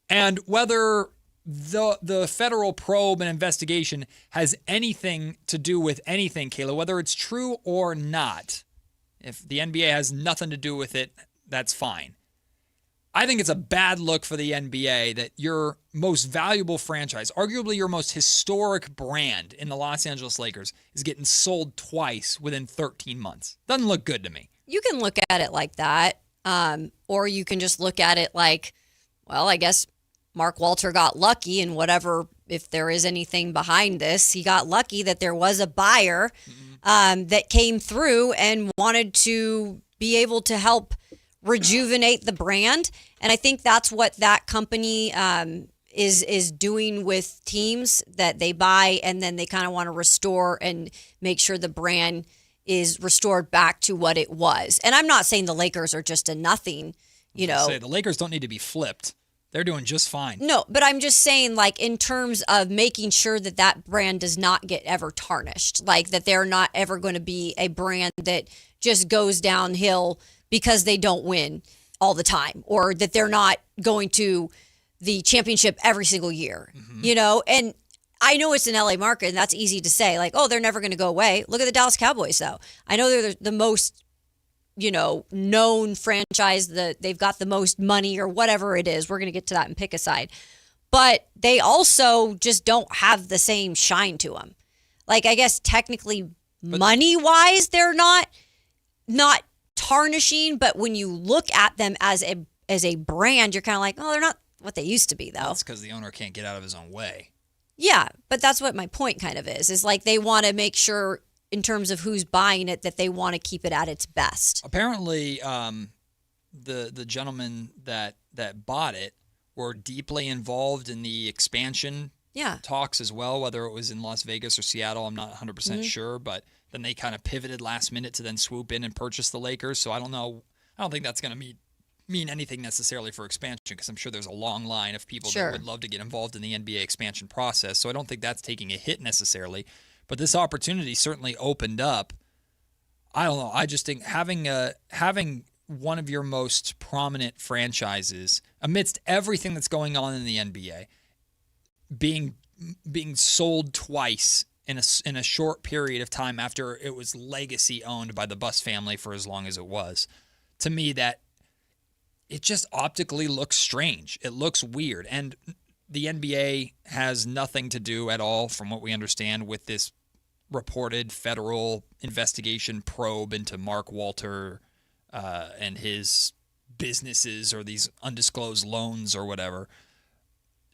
and whether the federal probe and investigation has anything to do with anything, Kayla, whether it's true or not, if the NBA has nothing to do with it, that's fine. I think it's a bad look for the NBA that your most valuable franchise, arguably your most historic brand in the Los Angeles Lakers, is getting sold twice within 13 months. Doesn't look good to me.
You can look at it like that. Or you can just look at it like, well, I guess Mark Walter got lucky and whatever, if there is anything behind this, he got lucky that there was a buyer that came through and wanted to be able to help rejuvenate the brand. And I think that's what that company is doing with teams that they buy, and then they kind of want to restore and make sure the brand is restored back to what it was. And I'm not saying the Lakers are just a nothing,
The Lakers don't need to be flipped. They're doing just fine.
No, but I'm just saying, in terms of making sure that that brand does not get ever tarnished, that they're not ever going to be a brand that just goes downhill because they don't win all the time, or that they're not going to the championship every single year, And I know it's an LA market, and that's easy to say, they're never going to go away. Look at the Dallas Cowboys, though. I know they're the most, known franchise, they've got the most money or whatever it is. We're going to get to that and pick a side. But they also just don't have the same shine to them. I guess technically money-wise, they're not tarnishing, but when you look at them as a brand, you're kind of like, oh, they're not what they used to be, though.
That's because the owner can't get out of his own way.
Yeah, but that's what my point kind of is they want to make sure in terms of who's buying it that they want to keep it at its best.
Apparently, the gentlemen that bought it were deeply involved in the expansion talks as well, whether it was in Las Vegas or Seattle. I'm not 100% sure, but then they kind of pivoted last minute to then swoop in and purchase the Lakers. So I don't know. I don't think that's going to mean anything necessarily for expansion, because I'm sure there's a long line of people that would love to get involved in the NBA expansion process. So I don't think that's taking a hit necessarily. But this opportunity certainly opened up. I don't know. I just think having one of your most prominent franchises amidst everything that's going on in the NBA being sold twice in a short period of time after it was legacy owned by the Buss family for as long as it was. To me, that it just optically looks strange. It looks weird. And the NBA has nothing to do at all, from what we understand, with this reported federal investigation probe into Mark Walter and his businesses or these undisclosed loans or whatever.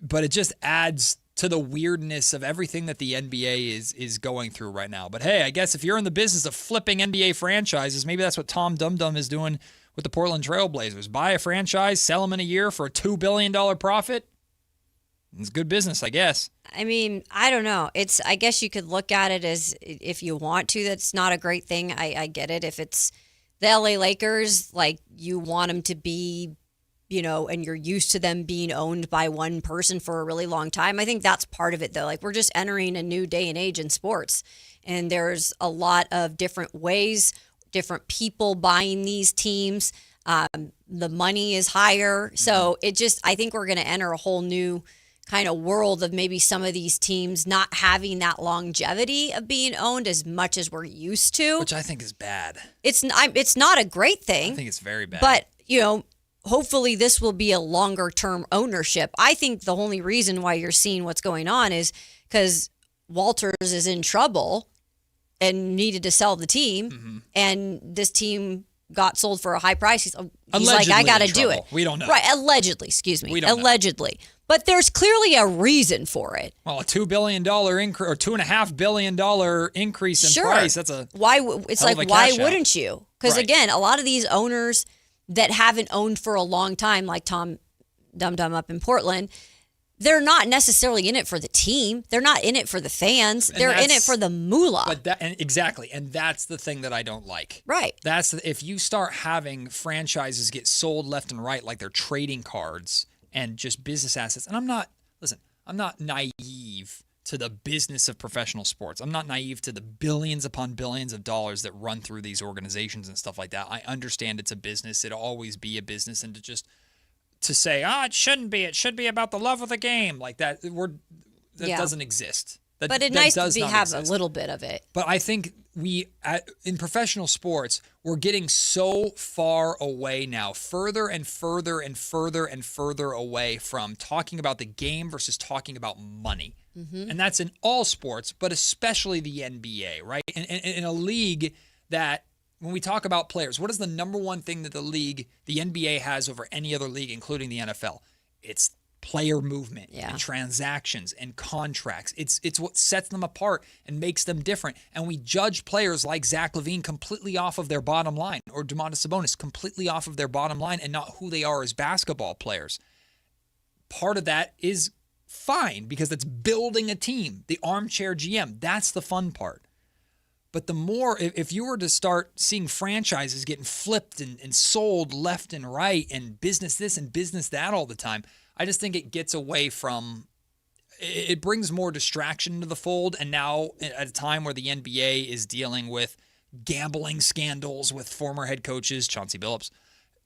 But it just adds to the weirdness of everything that the NBA is going through right now. But hey, I guess if you're in the business of flipping NBA franchises, maybe that's what Tom Dum-Dum is doing with the Portland Trail Blazers. Buy a franchise, sell them in a year for a $2 billion profit. It's good business, I guess.
I mean, I don't know. I guess you could look at it as, if you want to, that's not a great thing. I get it. If it's the LA Lakers, like, you want them to be, and you're used to them being owned by one person for a really long time. I think that's part of it, though. Like, we're just entering a new day and age in sports, and there's a lot of different ways, different people buying these teams. The money is higher. So I think we're going to enter a whole new kind of world of maybe some of these teams not having that longevity of being owned as much as we're used to.
Which I think is bad.
It's not a great thing.
I think it's very bad.
But, hopefully this will be a longer term ownership. I think the only reason why you're seeing what's going on is because Walters is in trouble and needed to sell the team, and this team got sold for a high price. He's like, I got to do it.
We don't know.
Right. Allegedly, excuse me.
We don't
Allegedly. Know. But there's clearly a reason for it.
Well, a $2 billion increase or $2.5 billion increase in price. That's
why wouldn't you? Because again, a lot of these owners that haven't owned for a long time, like Tom Dum-Dum up in Portland, they're not necessarily in it for the team. They're not in it for the fans. They're in it for the moolah.
Exactly. And that's the thing that I don't like.
Right.
If you start having franchises get sold left and right like they're trading cards and just business assets. And I'm not naive to the business of professional sports. I'm not naive to the billions upon billions of dollars that run through these organizations and stuff like that. I understand it's a business. It'll always be a business. And to say, it shouldn't be. It should be about the love of the game. Like that, doesn't exist.
But it's nice to have a little bit of it.
But I think in professional sports, we're getting so far away now, further and further and further and further away from talking about the game versus talking about money. Mm-hmm. And that's in all sports, but especially the NBA, right? And in a league that, when we talk about players, what is the number one thing that the NBA has over any other league, including the NFL? It's player movement and transactions and contracts. It's what sets them apart and makes them different. And we judge players like Zach LaVine completely off of their bottom line, or Domantas Sabonis completely off of their bottom line, and not who they are as basketball players. Part of that is fine because it's building a team. The armchair GM, that's the fun part. But the more, if you were to start seeing franchises getting flipped and sold left and right and business this and business that all the time, I just think it gets away from, it brings more distraction into the fold. And now at a time where the NBA is dealing with gambling scandals with former head coaches, Chauncey Billups,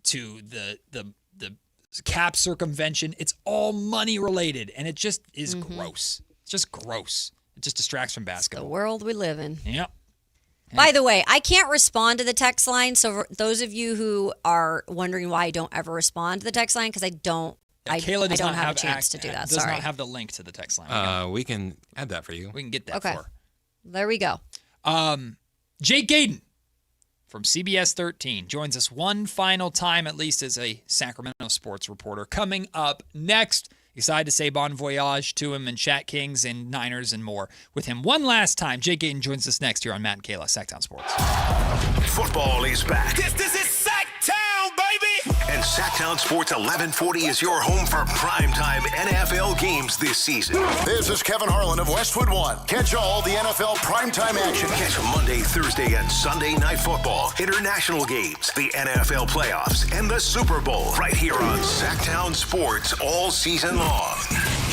to the cap circumvention, it's all money related. And it just is gross. It's just gross. It just distracts from basketball.
It's the world we live in.
Yep.
By the way, I can't respond to the text line. So for those of you who are wondering why I don't ever respond to the text line, because I don't have a chance to do that.
Does not have the link to the text line.
We can add that for you.
We can get that
for her. There we go.
Jake Gayden from CBS 13 joins us one final time, at least as a Sacramento sports reporter. Coming up next, excited to say bon voyage to him and chat Kings and Niners and more with him one last time. Jake Gayden joins us next here on Matt and Kayla, Sactown Sports.
Football is back.
This is Sactown, baby!
And Sactown Sports 1140 is your home for primetime NFL games this season.
This is Kevin Harlan of Westwood One. Catch all the NFL primetime action.
Catch Monday, Thursday, and Sunday night football, international games, the NFL playoffs, and the Super Bowl right here on Sactown Sports all season long.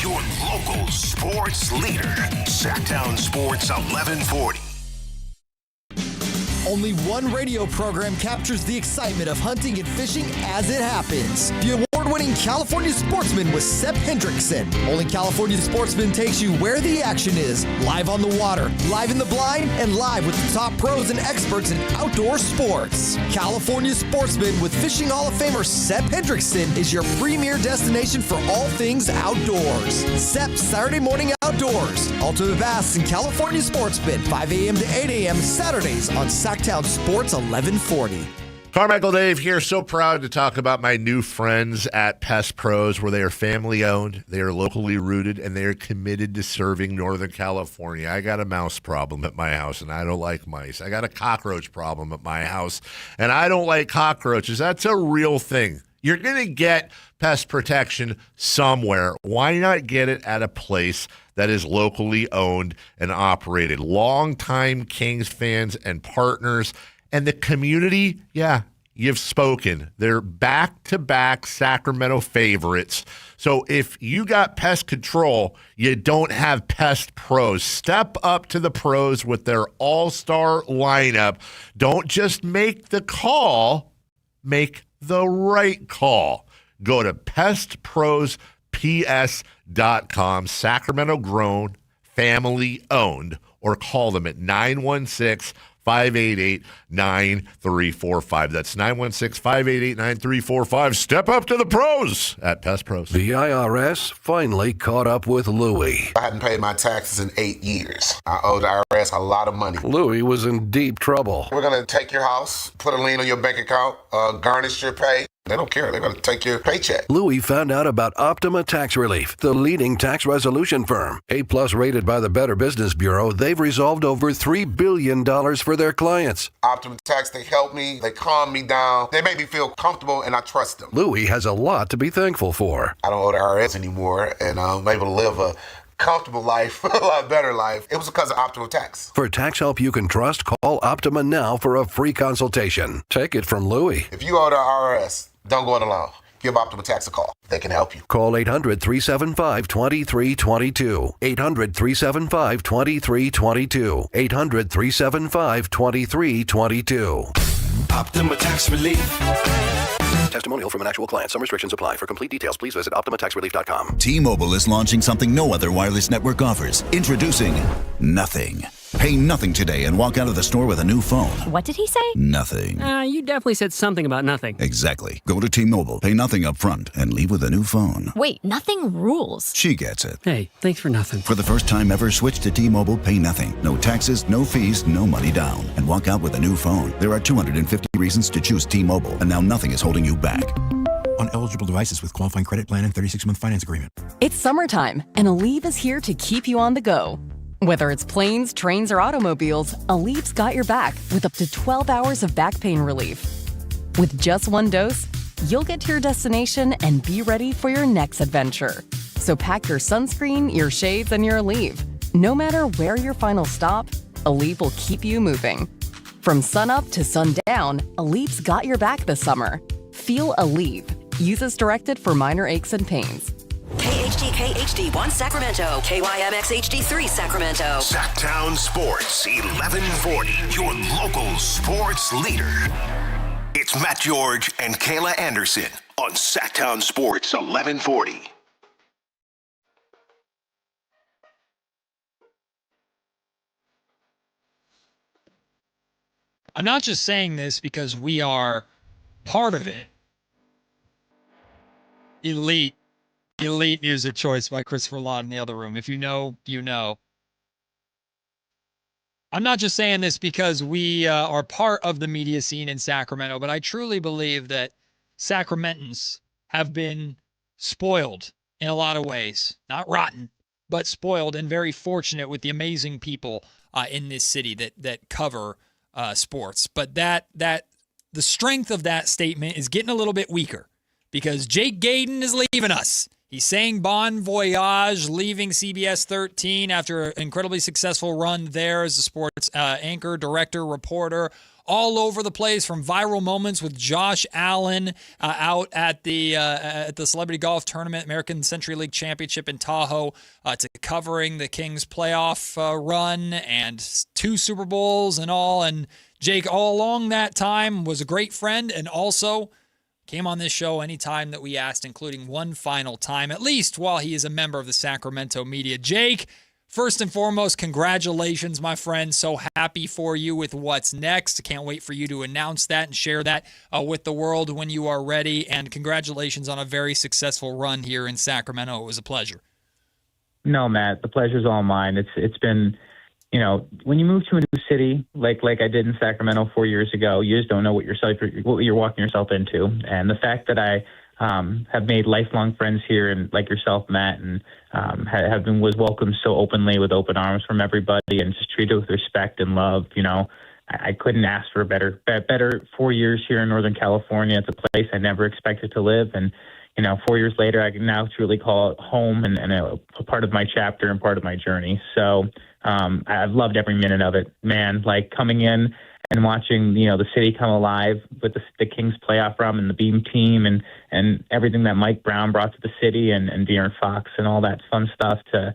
Your local sports leader, Sactown Sports 1140.
Only one radio program captures the excitement of hunting and fishing as it happens. The award-winning California Sportsman with Sep Hendrickson. Only California Sportsman takes you where the action is. Live on the water, live in the blind, and live with the top pros and experts in outdoor sports. California Sportsman with Fishing Hall of Famer Sep Hendrickson is your premier destination for all things outdoors. Sep Saturday Morning Outdoors. Ultimate Bass and California Sportsman, 5 a.m. to 8 a.m. Saturdays on Sactown Sports 1140.
Carmichael Dave here. So proud to talk about my new friends at Pest Pros, where they are family owned, they are locally rooted, and they are committed to serving Northern California. I got a mouse problem at my house, and I don't like mice. I got a cockroach problem at my house, and I don't like cockroaches. That's a real thing. You're going to get pest protection somewhere. Why not get it at a place that is locally owned and operated? Longtime Kings fans and partners. And the community, yeah, you've spoken. They're back-to-back Sacramento favorites. So if you got pest control, you don't have Pest Pros. Step up to the pros with their all-star lineup. Don't just make the call, make the right call. Go to pestprosps.com, Sacramento grown, family owned, or call them at 916-588-9345. That's 916-588-9345. Step up to the pros at Pest Pros.
The IRS finally caught up with Louie.
I hadn't paid my taxes in 8 years. I owed the IRS a lot of money.
Louie was in deep trouble.
We're going to take your house, put a lien on your bank account, garnish your pay. They don't care. They're going to take your paycheck.
Louie found out about Optima Tax Relief, the leading tax resolution firm. A-plus rated by the Better Business Bureau, they've resolved over $3 billion for their clients.
Optima Tax, they help me. They calm me down. They make me feel comfortable, and I trust them.
Louie has a lot to be thankful for.
I don't owe the IRS anymore, and I'm able to live a comfortable life, a lot better life. It was because of Optima Tax.
For tax help you can trust, call Optima now for a free consultation. Take it from Louie.
If you owe the IRS, don't go it alone. Give Optima Tax a call. They can help you.
Call 800-375-2322. 800-375-2322. 800-375-2322.
Optima Tax Relief.
Testimonial from an actual client. Some restrictions apply. For complete details, please visit OptimaTaxRelief.com.
T-Mobile is launching something no other wireless network offers. Introducing Nothing. Pay nothing today and walk out of the store with a new phone.
What did he say?
Nothing.
You definitely said something about nothing.
Exactly. Go to T-Mobile, pay nothing up front, and leave with a new phone.
Wait, nothing rules.
She gets it.
Hey, thanks for nothing.
For the first time ever, switch to T-Mobile, pay nothing. No taxes, no fees, no money down. And walk out with a new phone. There are 250 reasons to choose T-Mobile, and now nothing is holding you back.
On eligible devices with qualifying credit plan and 36-month finance agreement.
It's summertime, and Aleve is here to keep you on the go. Whether it's planes, trains, or automobiles, Aleve's got your back with up to 12 hours of back pain relief. With just one dose, you'll get to your destination and be ready for your next adventure. So pack your sunscreen, your shades, and your Aleve. No matter where your final stop, Aleve will keep you moving. From sunup to sundown, Aleve's got your back this summer. Feel Aleve. Use as directed for minor aches and pains.
KHD HD1 Sacramento, KYMX HD3 Sacramento.
Sactown Sports 1140, your local sports leader. It's Matt George and Kayla Anderson on Sactown Sports 1140.
I'm not just saying this because we are part of it. Elite Music Choice by Christopher Lott in the other room. If you know, you know. I'm not just saying this because we are part of the media scene in Sacramento, but I truly believe that Sacramentans have been spoiled in a lot of ways. Not rotten, but spoiled and very fortunate with the amazing people in this city that cover sports. But that the strength of that statement is getting a little bit weaker because Jake Gaden is leaving us. He's saying bon voyage, leaving CBS 13 after an incredibly successful run there as a sports anchor, director, reporter, all over the place, from viral moments with Josh Allen out at the Celebrity Golf Tournament, American Century League Championship in Tahoe, to covering the Kings playoff run and 2 Super Bowls and all. And Jake, all along that time, was a great friend and also came on this show anytime that we asked, including one final time, at least while he is a member of the Sacramento media. Jake, first and foremost, congratulations, my friend. So happy for you with what's next. Can't wait for you to announce that and share that with the world when you are ready. And congratulations on a very successful run here in Sacramento. It was a pleasure.
No, Matt, the pleasure's all mine. It's been, when you move to a new city, like I did in Sacramento 4 years ago, you just don't know what you're walking yourself into. And the fact that I have made lifelong friends here, and like yourself, Matt, and was welcomed so openly with open arms from everybody, and just treated with respect and love. I couldn't ask for a better 4 years here in Northern California. It's a place I never expected to live, and 4 years later, I can now truly call it home and a part of my chapter and part of my journey. So I've loved every minute of it, man. Like coming in and watching, the city come alive with the Kings playoff run and the Beam team and everything that Mike Brown brought to the city and Duren Fox and all that fun stuff to,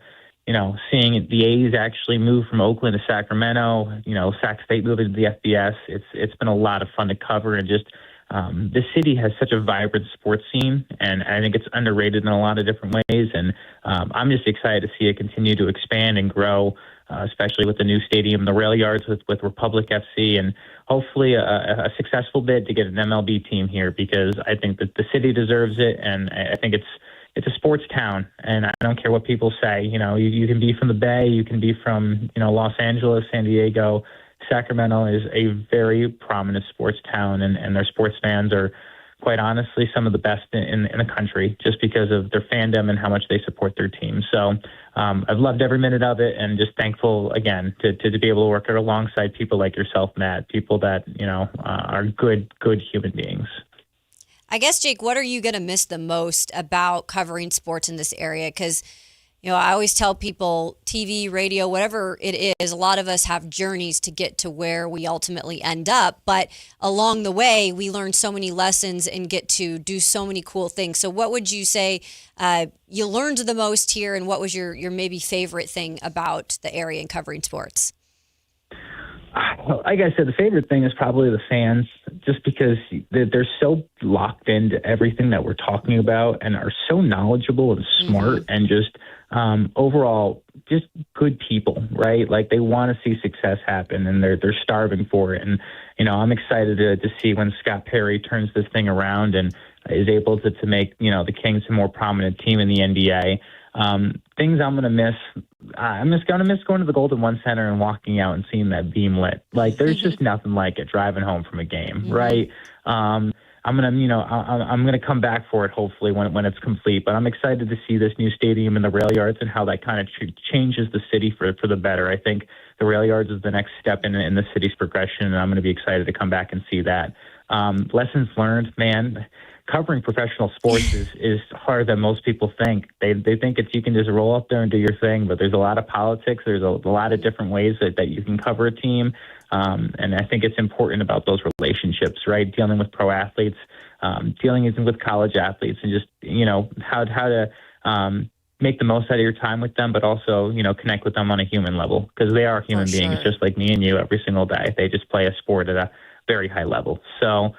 seeing the A's actually move from Oakland to Sacramento, Sac State moving to the FBS. It's been a lot of fun to cover, and just the city has such a vibrant sports scene, and I think it's underrated in a lot of different ways. And I'm just excited to see it continue to expand and grow, especially with the new stadium, the rail yards with Republic FC, and hopefully a successful bid to get an MLB team here, because I think that the city deserves it, and I think it's a sports town, and I don't care what people say. You can be from the Bay, you can be from Los Angeles, San Diego. Sacramento is a very prominent sports town, and their sports fans are, quite honestly, some of the best in the country, just because of their fandom and how much they support their team. So I've loved every minute of it, and just thankful, again, to be able to work alongside people like yourself, Matt, people that, are good human beings.
I guess, Jake, what are you going to miss the most about covering sports in this area? Because I always tell people TV, radio, whatever it is, a lot of us have journeys to get to where we ultimately end up. But along the way, we learn so many lessons and get to do so many cool things. So what would you say you learned the most here, and what was your maybe favorite thing about the area and covering sports?
Like I said, the favorite thing is probably the fans, just because they're so locked into everything that we're talking about and are so knowledgeable and smart and just overall just good people, right? Like they want to see success happen, and they're starving for it. And, I'm excited to see when Scott Perry turns this thing around and is able to make, the Kings a more prominent team in the NBA. Things I'm going to miss. I'm just going to miss going to the Golden One Center and walking out and seeing that beam lit. Like there's just nothing like it driving home from a game, right? I'm gonna come back for it hopefully when it's complete. But I'm excited to see this new stadium and the rail yards and how that kind of changes the city for the better. I think the rail yards is the next step in the city's progression, and I'm going to be excited to come back and see that. Lessons learned, man. Covering professional sports is harder than most people think. They think you can just roll up there and do your thing, but there's a lot of politics. There's a lot of different ways that you can cover a team. And I think it's important about those relationships, right? Dealing with pro athletes, dealing with college athletes, and just, how to make the most out of your time with them, but also, connect with them on a human level, because they are human beings just like me and you every single day. They just play a sport at a very high level. So,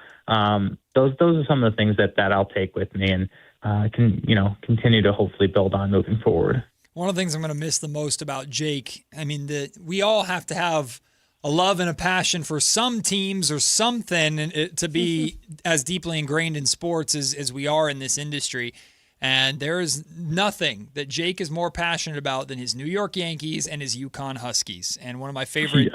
those are some of the things that I'll take with me and continue to hopefully build on moving forward.
One of the things I'm going to miss the most about Jake, we all have to have a love and a passion for some teams or something to be as deeply ingrained in sports as we are in this industry. And there is nothing that Jake is more passionate about than his New York Yankees and his UConn Huskies. And one of my favorite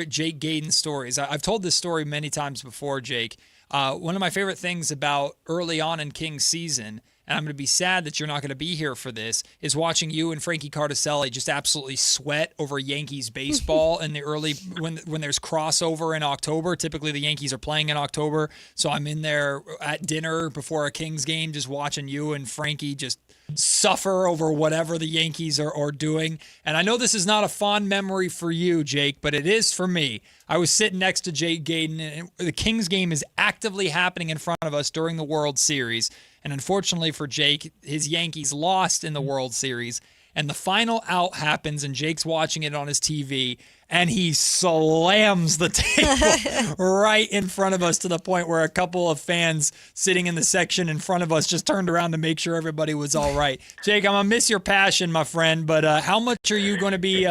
Jake Gayden stories. I've told this story many times before, Jake. One of my favorite things about early on in Kings season, and I'm going to be sad that you're not going to be here for this, is watching you and Frankie Cardicelli just absolutely sweat over Yankees baseball in the early, when there's crossover in October. Typically the Yankees are playing in October, so I'm in there at dinner before a Kings game just watching you and Frankie just suffer over whatever the Yankees are doing. And I know this is not a fond memory for you, Jake, but it is for me. I was sitting next to Jake Gayden, and the Kings game is actively happening in front of us during the World Series. And unfortunately for Jake, his Yankees lost in the World Series. and the final out happens, and Jake's watching it on his TV, and he slams the table right in front of us to the point where a couple of fans sitting in the section in front of us just turned around to make sure everybody was all right. Jake, I'm going to miss your passion, my friend, but how much are you going to be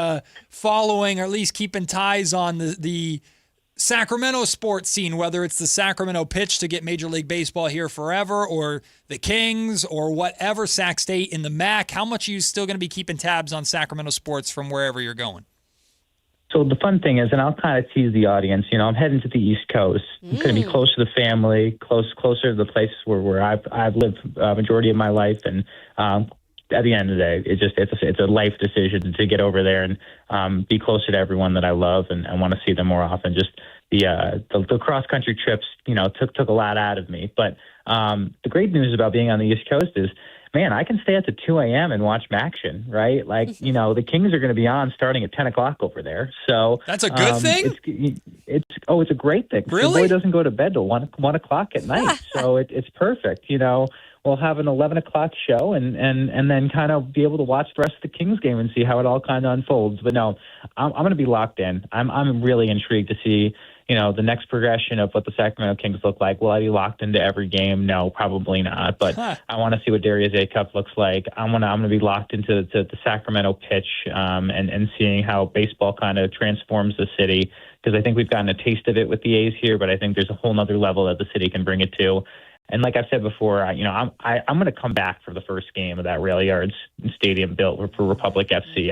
following or at least keeping ties on the Sacramento sports scene, whether it's the Sacramento pitch to get Major League Baseball here forever or the Kings or whatever, Sac State in the MAC? How much are you still going to be keeping tabs on Sacramento sports from wherever you're going?
So the fun thing is, and I'll kind of tease the audience, I'm heading to the East Coast. I'm going to be close to the family, closer to the places where I've lived majority of my life. And at the end of the day, it's a life decision to get over there and be closer to everyone that I love and want to see them more often. Just the cross country trips, took a lot out of me. But the great news about being on the East Coast is, man, I can stay up to 2 a.m. and watch action, right? Like, the Kings are going to be on starting at 10 o'clock over there. So
that's a good thing?
It's a great thing.
Really?
The boy doesn't go to bed till 1 o'clock at night. So it's perfect. We'll have an 11 o'clock show and then kind of be able to watch the rest of the Kings game and see how it all kind of unfolds. But no, I'm going to be locked in. I'm really intrigued to see, the next progression of what the Sacramento Kings look like. Will I be locked into every game? No, probably not. But I want to see what Darius Acuff looks like. I'm going to be locked into the Sacramento pitch and seeing how baseball kind of transforms the city, because I think we've gotten a taste of it with the A's here, but I think there's a whole nother level that the city can bring it to. And like I've said before, I'm going to come back for the first game of that Rail Yards Stadium built for Republic FC.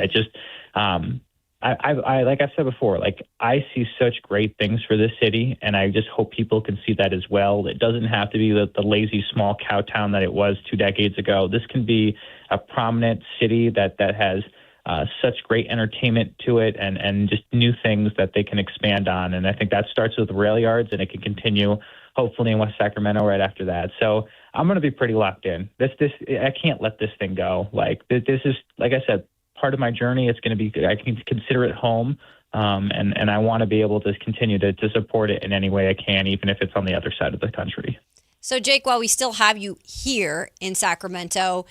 I like I've said before, I see such great things for this city, and I just hope people can see that as well. It doesn't have to be the lazy small cow town that it was 2 decades ago. This can be a prominent city that has such great entertainment to it and just new things that they can expand on. And I think that starts with the Rail Yards, and it can continue hopefully in West Sacramento right after that. So I'm going to be pretty locked in. I can't let this thing go. This is, like I said, part of my journey. It's going to be, I can consider it home. And I want to be able to continue to support it in any way I can, even if it's on the other side of the country.
So, Jake, while we still have you here in Sacramento,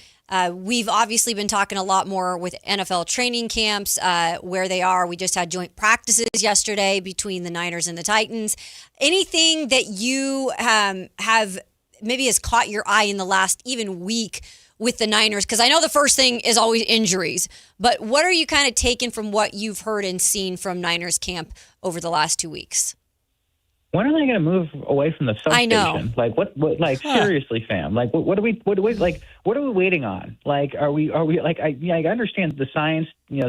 we've obviously been talking a lot more with NFL training camps, where they are. We just had joint practices yesterday between the Niners and the Titans. Anything that you have maybe has caught your eye in the last even week with the Niners? Because I know the first thing is always injuries, but what are you kind of taking from what you've heard and seen from Niners camp over the last 2 weeks?
When are they going to move away from the substation?
I know.
Seriously, fam. What are we waiting on? Are we I understand the science,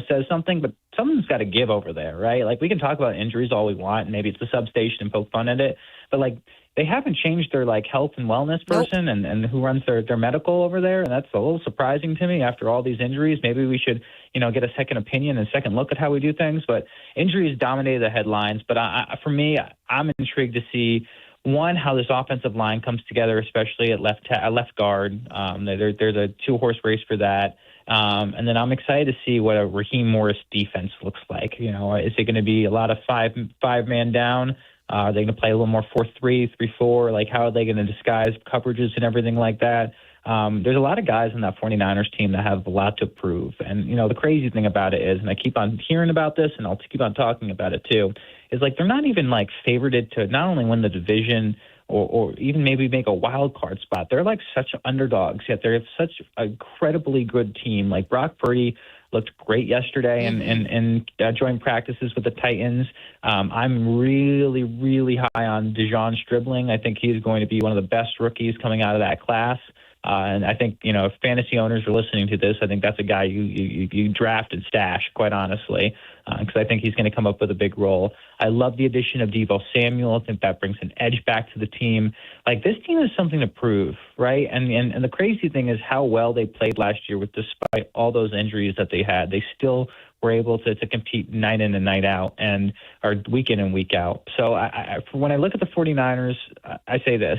says something, but something's got to give over there, right? We can talk about injuries all we want, and maybe it's the substation and poke fun at it, but they haven't changed their health and wellness person and who runs their medical over there. And that's a little surprising to me after all these injuries. Maybe we should, get a second opinion and second look at how we do things. But injuries dominated the headlines. But for me, I'm intrigued to see, one, how this offensive line comes together, especially at left guard. There's a 2-horse race for that. And then I'm excited to see what a Raheem Morris defense looks like. Is it going to be a lot of five-man down? Are they going to play a little more 4-3, 3-4? How are they going to disguise coverages and everything like that? There's a lot of guys in that 49ers team that have a lot to prove. And, the crazy thing about it is, and I keep on hearing about this and I'll keep on talking about it too, is they're not even favorited to not only win the division or even maybe make a wild card spot. They're such underdogs, yet they're such an incredibly good team. Brock Purdy looked great yesterday in joint practices with the Titans. I'm really, really high on Dejon Stribling. I think he's going to be one of the best rookies coming out of that class. And I think, if fantasy owners are listening to this, I think that's a guy you draft and stash, quite honestly, because I think he's going to come up with a big role. I love the addition of Deebo Samuel. I think that brings an edge back to the team. This team has something to prove, right? And the crazy thing is how well they played last year despite all those injuries that they had. They still were able to compete night in and night out and or week in and week out. So when I look at the 49ers, I say this.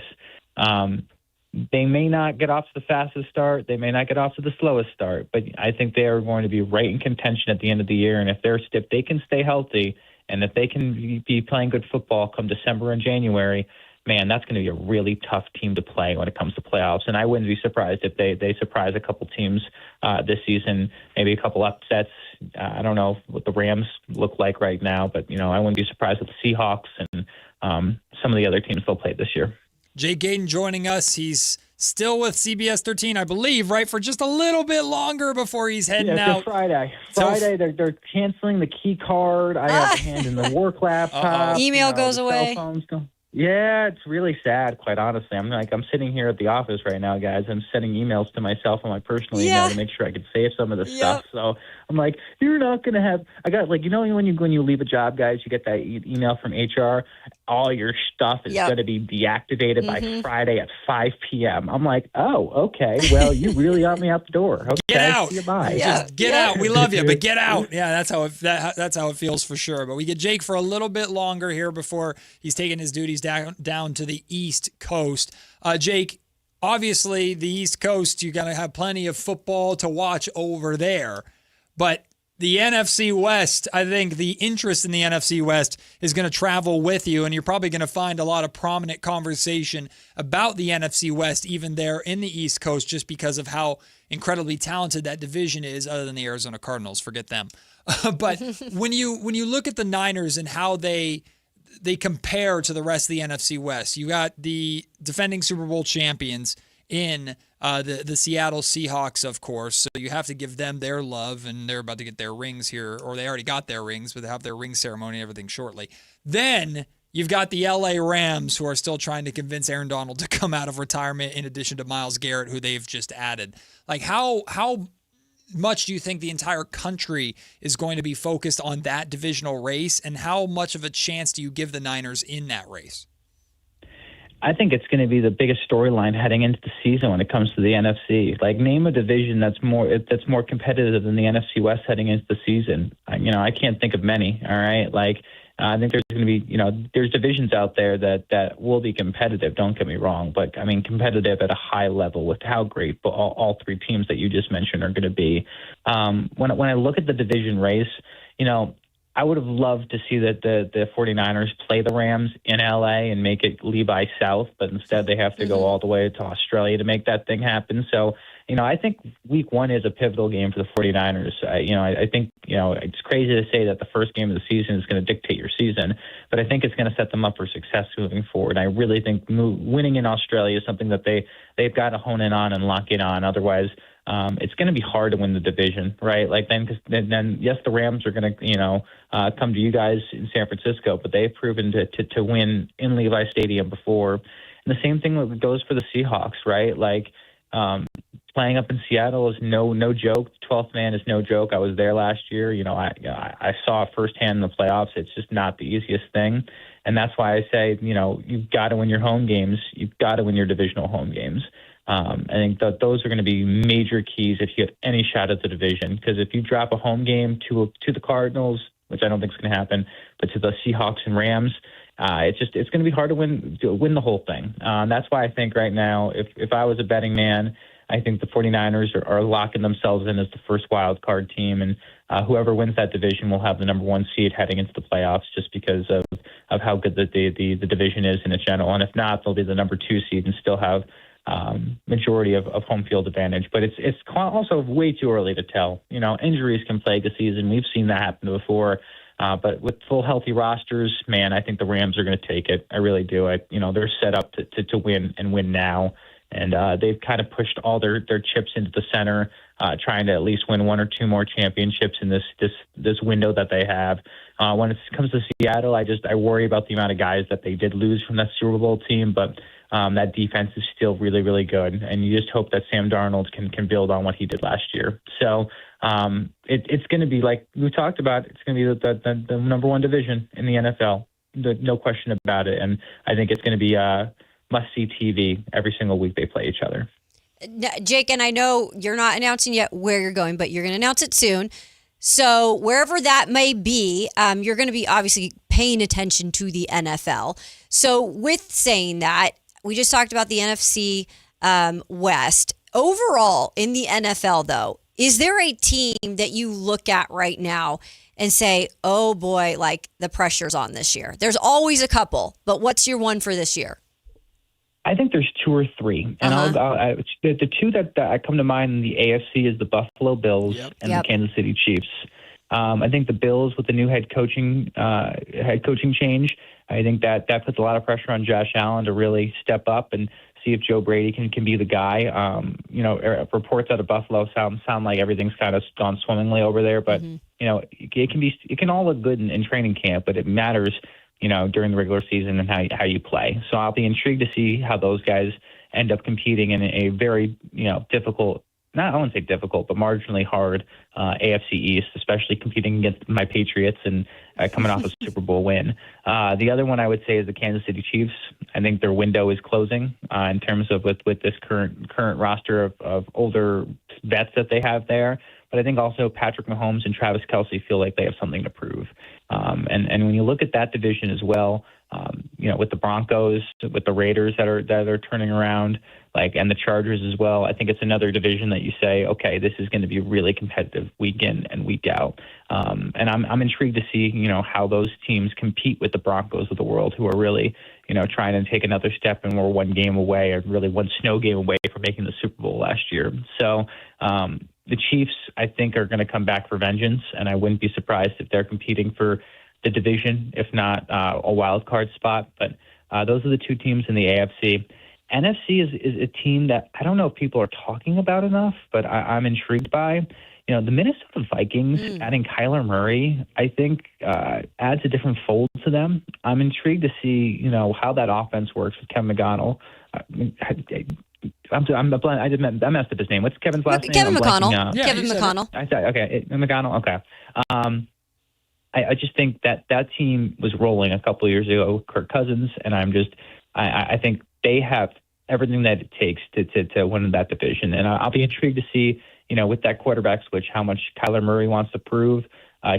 They may not get off to the fastest start. They may not get off to the slowest start, but I think they are going to be right in contention at the end of the year. And if they can stay healthy and if they can be playing good football come December and January, man, that's going to be a really tough team to play when it comes to playoffs. And I wouldn't be surprised if they surprise a couple teams this season, maybe a couple upsets. I don't know what the Rams look like right now, but, I wouldn't be surprised with the Seahawks and some of the other teams they'll play this year.
Jake Gayden joining us. He's still with CBS 13, I believe, right, for just a little bit longer before he's heading out.
Friday, they're canceling the key card. I have to hand in the work laptop.
Email goes away.
Yeah, it's really sad, quite honestly. I'm sitting here at the office right now, guys. I'm sending emails to myself on my personal email to make sure I could save some of the stuff. So I'm like, you're not going to have – I got, when you leave a job, guys, you get that email from HR. All your stuff is going to be deactivated by Friday at 5 p.m. I'm like, oh, okay. Well, you really got me out the door. Okay,
get out.
See you, bye.
Just get out. We love you, but get out. Yeah, that's how it feels for sure. But we get Jake for a little bit longer here before he's taking his duties down to the East Coast. Jake, obviously the East Coast, you're going to have plenty of football to watch over there. But the NFC West, I think the interest in the NFC West is going to travel with you, and you're probably going to find a lot of prominent conversation about the NFC West even there in the East Coast just because of how incredibly talented that division is, other than the Arizona Cardinals. Forget them. But when you look at the Niners and how they compare to the rest of the NFC West, you got the defending Super Bowl champions in the Seattle Seahawks, of course. So you have to give them their love, and they're about to get their rings here, or they already got their rings, but they have their ring ceremony and everything shortly. Then you've got the LA Rams, who are still trying to convince Aaron Donald to come out of retirement, in addition to Myles Garrett, who they've just added. Like, how much do you think the entire country is going to be focused on that divisional race, and how much of a chance do you give the Niners in that race?
I think it's going to be the biggest storyline heading into the season when it comes to the NFC. Like, name a division that's more competitive than the NFC West heading into the season. I can't think of many. All right, I think there's going to be, there's divisions out there that will be competitive. Don't get me wrong, but competitive at a high level with how great all three teams that you just mentioned are going to be. When I look at the division race, I would have loved to see that the 49ers play the Rams in LA and make it Levi South, but instead they have to go all the way to Australia to make that thing happen. So, I think week one is a pivotal game for the 49ers. I think, it's crazy to say that the first game of the season is going to dictate your season, but I think it's going to set them up for success moving forward. I really think winning in Australia is something that they've got to hone in on and lock in on. Otherwise, it's going to be hard to win the division, right? Then yes, the Rams are going to, come to you guys in San Francisco, but they've proven to win in Levi Stadium before. And the same thing goes for the Seahawks, right? Playing up in Seattle is no joke. 12th man is no joke. I was there last year. I saw it firsthand in the playoffs. It's just not the easiest thing. And that's why I say, you've got to win your home games. You've got to win your divisional home games. I think that those are going to be major keys if you have any shot at the division. Because if you drop a home game to the Cardinals, which I don't think is going to happen, but to the Seahawks and Rams, it's going to be hard to win the whole thing. That's why I think right now, if I was a betting man, I think the 49ers are locking themselves in as the first wild card team, and whoever wins that division will have the number one seed heading into the playoffs, just because of how good the division is in general. And if not, they'll be the number two seed and still have majority of home field advantage. But it's also way too early to tell. Injuries can plague a season. We've seen that happen before. But with full healthy rosters, man, I think the Rams are going to take it. I really do. They're set up to win and win now. And they've kind of pushed all their chips into the center, trying to at least win one or two more championships in this window that they have. When it comes to Seattle, I worry about the amount of guys that they did lose from that Super Bowl team, but that defense is still really, really good. And you just hope that Sam Darnold can build on what he did last year. So it's going to be, like we talked about, it's going to be the number one division in the NFL. No question about it. And I think it's going to be must-see TV every single week they play each other.
Jake, and I know you're not announcing yet where you're going, but you're going to announce it soon. So wherever that may be, you're going to be obviously paying attention to the NFL. So with saying that, we just talked about the NFC West. Overall, in the NFL, though, is there a team that you look at right now and say, oh boy, like the pressure's on this year? There's always a couple, but what's your one for this year?
I think there's 2 or 3, and the 2 that I come to mind in the AFC is the Buffalo Bills and the Kansas City Chiefs. I think the Bills with the new head coaching change, I think that puts a lot of pressure on Josh Allen to really step up and see if Joe Brady can be the guy. Reports out of Buffalo sound like everything's kind of gone swimmingly over there, but it can all look good in training camp, but it matters during the regular season and how you play. So I'll be intrigued to see how those guys end up competing in a very, difficult, not I wouldn't say difficult, but marginally hard AFC East, especially competing against my Patriots and coming off a Super Bowl win. The other one I would say is the Kansas City Chiefs. I think their window is closing in terms of with this current roster of older vets that they have there. But I think also Patrick Mahomes and Travis Kelce feel like they have something to prove. And when you look at that division as well, with the Broncos, with the Raiders that are turning around, and the Chargers as well, I think it's another division that you say, okay, this is going to be really competitive week in and week out. And I'm intrigued to see, how those teams compete with the Broncos of the world, who are really, trying to take another step, and we're one game away, or really one snow game away from making the Super Bowl last year. So the Chiefs, I think, are going to come back for vengeance, and I wouldn't be surprised if they're competing for the division, if not a wild card spot. But those are the 2 teams in the AFC. NFC is a team that I don't know if people are talking about enough, but I'm intrigued by. The Minnesota Vikings adding Kyler Murray, I think, adds a different fold to them. I'm intrigued to see, how that offense works with Kevin McConnell. I messed up his name. What's Kevin's last name?
Kevin McConnell. Kevin McConnell.
I said, okay, McConnell. Okay. I just think that team was rolling a couple of years ago with Kirk Cousins, and I think they have everything that it takes to win that division. And I'll be intrigued to see, with that quarterback switch, how much Kyler Murray wants to prove.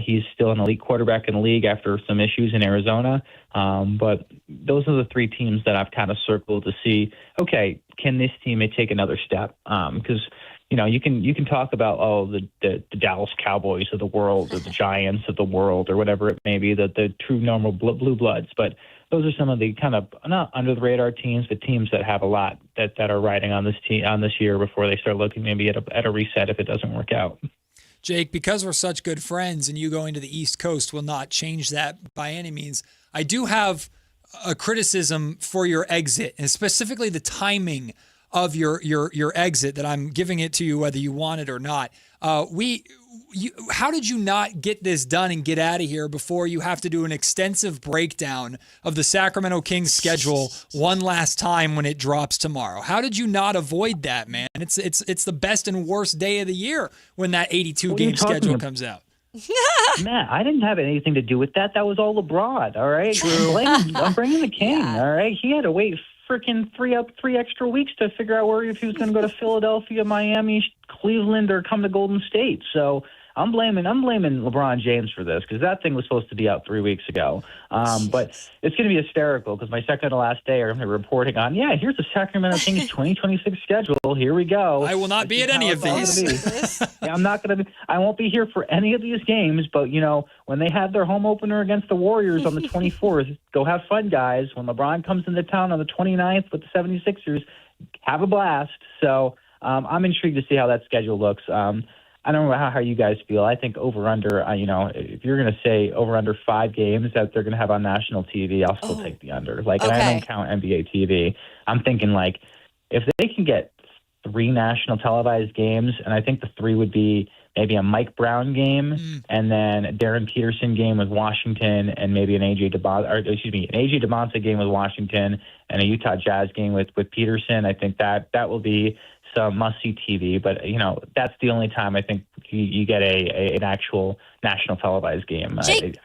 He's still an elite quarterback in the league after some issues in Arizona. But those are the 3 teams that I've kind of circled to see, okay, can this team take another step? Because, you can talk about, the Dallas Cowboys of the world, or the Giants of the world, or whatever it may be, the true normal blue bloods. But those are some of the kind of not under the radar teams, but teams that have a lot that are riding on this year before they start looking maybe at a reset if it doesn't work out.
Jake, because we're such good friends and you going to the East Coast will not change that by any means, I do have a criticism for your exit, and specifically the timing of your exit, that I'm giving it to you whether you want it or not. How did you not get this done and get out of here before you have to do an extensive breakdown of the Sacramento Kings schedule one last time when it drops tomorrow? How did you not avoid that, man? It's the best and worst day of the year when that 82-game schedule comes out.
Matt, I didn't have anything to do with that. That was all LeBron, all right?
True.
I'm bringing the king, all right? He had to wait freaking 3 extra weeks to figure out if he was going to go to Philadelphia, Miami, Cleveland, or come to Golden State. So I'm blaming LeBron James for this, because that thing was supposed to be out 3 weeks ago. But it's going to be hysterical, because my second to last day are going to be reporting on, here's the Sacramento Kings 2026 schedule. Here we go.
I will not be at any of these.
I won't be here for any of these games, but when they have their home opener against the Warriors on the 24th, go have fun, guys. When LeBron comes into town on the 29th with the 76ers, have a blast. So I'm intrigued to see how that schedule looks. I don't know how you guys feel. I think over-under, if you're going to say over-under 5 games that they're going to have on national TV, I'll still take the under. And I don't count NBA TV. I'm thinking, if they can get 3 national televised games, and I think the 3 would be maybe a Mike Brown game, and then a Darren Peterson game with Washington, and maybe an AJ DeMonte game with Washington, and a Utah Jazz game with Peterson. I think that will be some must-see TV, but that's the only time I think you get an actual national televised game.
Jake,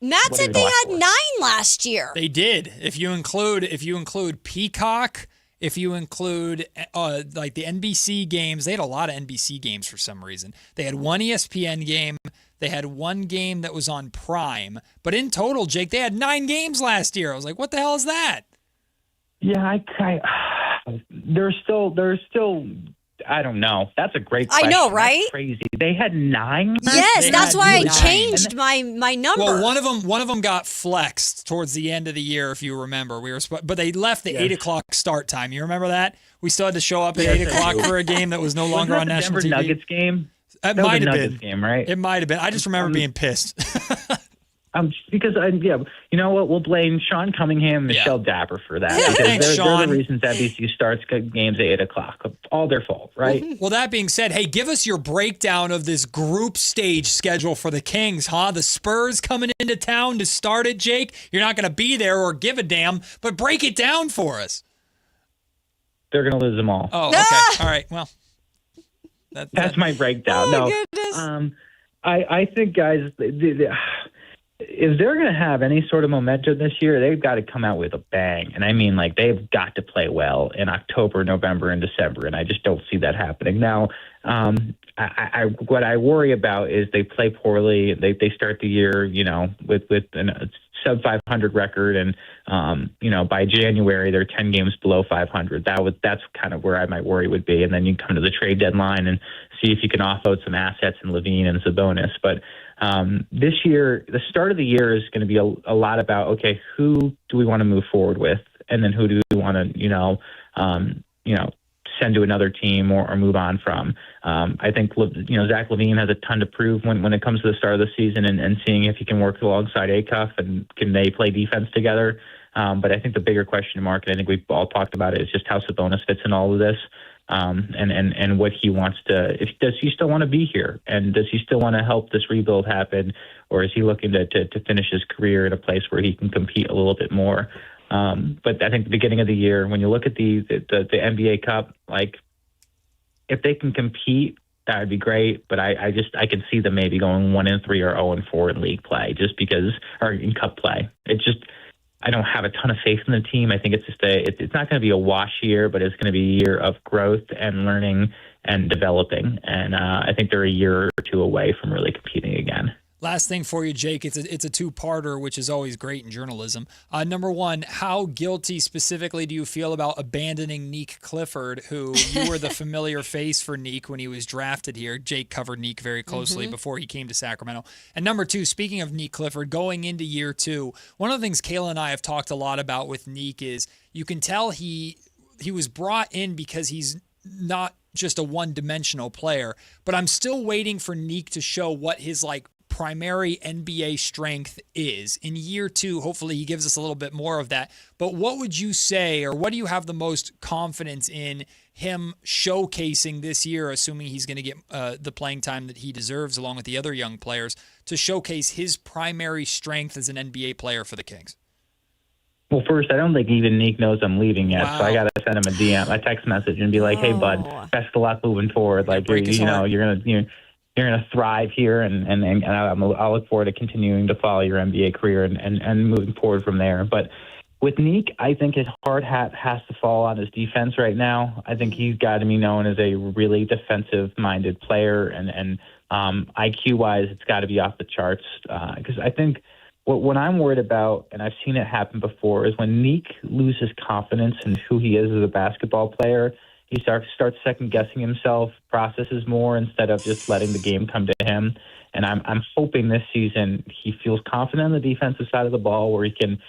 Matt said they had 9 last year.
They did. If you include Peacock, if you include the NBC games, they had a lot of NBC games for some reason. They had 1 ESPN game. They had 1 game that was on Prime. But in total, Jake, they had 9 games last year. I was like, what the hell is that?
Yeah, there's still I don't know. That's a great question.
I know, right?
That's crazy. They had 9?
Yes, that's why I
9.
changed my number.
Well, one of them got flexed towards the end of the year, if you remember. But they left the 8 o'clock start time. You remember that? We still had to show up at 8 o'clock for a game that was no longer on national TV.
Denver Nuggets game?
It might have been.
Game, right?
It might have been. I just remember being pissed.
Because you know what? We'll blame Sean Cunningham and Michelle Dapper for that. Because
Thanks,
they're
Sean.
the reasons NBC starts games at 8 o'clock. All their fault, right?
Well, that being said, hey, give us your breakdown of this group stage schedule for the Kings, huh? The Spurs coming into town to start it, Jake. You're not going to be there or give a damn, but break it down for us.
They're going to lose them all.
Oh, okay. All right. Well,
that's my breakdown.
Goodness.
I think, guys, if they're going to have any sort of momentum this year, they've got to come out with a bang. And I mean, like, they've got to play well in October, November, and December, and I just don't see that happening. Now, what I worry about is they play poorly. They start the year, with a sub-500 record, and, by January, they're 10 games below 500. That's kind of where I might worry would be. And then you come to the trade deadline and see if you can offload some assets in Levine and Sabonis. But this year, the start of the year is going to be a lot about, okay, who do we want to move forward with? And then who do we want to, send to another team or move on from? I think, Zach LaVine has a ton to prove when it comes to the start of the season and seeing if he can work alongside Acuff and can they play defense together. But I think the bigger question mark, and I think we've all talked about it, is just how Sabonis fits in all of this. And what he wants to, does he still want to be here? And does he still want to help this rebuild happen? Or is he looking to finish his career in a place where he can compete a little bit more? But I think the beginning of the year, when you look at the NBA Cup, like, if they can compete, that would be great. But I can see them maybe going 1-3 or 0-4 in league play, or in cup play. I don't have a ton of faith in the team. I think it's not going to be a wash year, but it's going to be a year of growth and learning and developing. And I think they're a year or two away from really competing again.
Last thing for you, Jake. It's a two-parter, which is always great in journalism. Number one, how guilty specifically do you feel about abandoning Neek Clifford, who you were the familiar face for Neek when he was drafted here? Jake covered Neek very closely before he came to Sacramento. And number two, speaking of Neek Clifford, going into year 2, one of the things Kayla and I have talked a lot about with Neek is you can tell he was brought in because he's not just a one-dimensional player, but I'm still waiting for Neek to show what his primary NBA strength is. In year 2, hopefully he gives us a little bit more of that. But what would you say, or what do you have the most confidence in him showcasing this year, assuming he's going to get the playing time that he deserves along with the other young players, to showcase his primary strength as an NBA player for the Kings?
Well, first, I don't think even Neek knows I'm leaving yet,
Wow.
so I got to send him a text message and be like, "Hey, bud, best of luck moving forward. Like, you're gonna thrive here, and I'll look forward to continuing to follow your NBA career and moving forward from there." But with Neek, I think his hard hat has to fall on his defense right now. I think he's got to be known as a really defensive-minded player, and IQ-wise, it's got to be off the charts. Because I think what I'm worried about, and I've seen it happen before, is when Neek loses confidence in who he is as a basketball player, he starts second-guessing himself, processes more instead of just letting the game come to him. And I'm hoping this season he feels confident on the defensive side of the ball, where he can,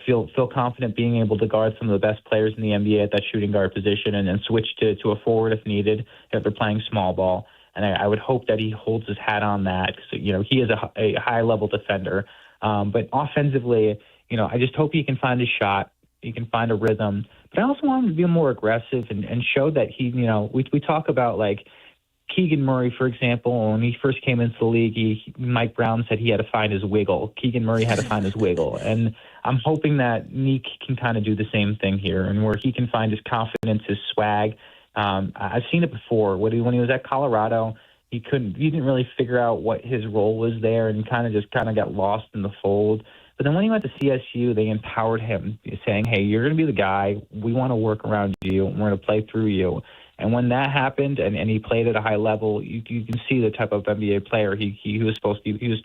feel confident being able to guard some of the best players in the NBA at that shooting guard position, and then switch to a forward if needed if they're playing small ball. And I would hope that he holds his hat on that, because he is a high-level defender. But offensively, I just hope he can find a shot, he can find a rhythm. But I also want him to be more aggressive and show that he, we talk about like Keegan Murray, for example. When he first came into the league, Mike Brown said he had to find his wiggle. Keegan Murray had to find his wiggle. And I'm hoping that Neek can kind of do the same thing here, and where he can find his confidence, his swag. I've seen it before. When he was at Colorado, he didn't really figure out what his role was there, and kind of got lost in the fold. But then when he went to CSU, they empowered him, saying, "Hey, you're going to be the guy. We want to work around you, and we're going to play through you." And when that happened, and he played at a high level, you can see the type of NBA player he was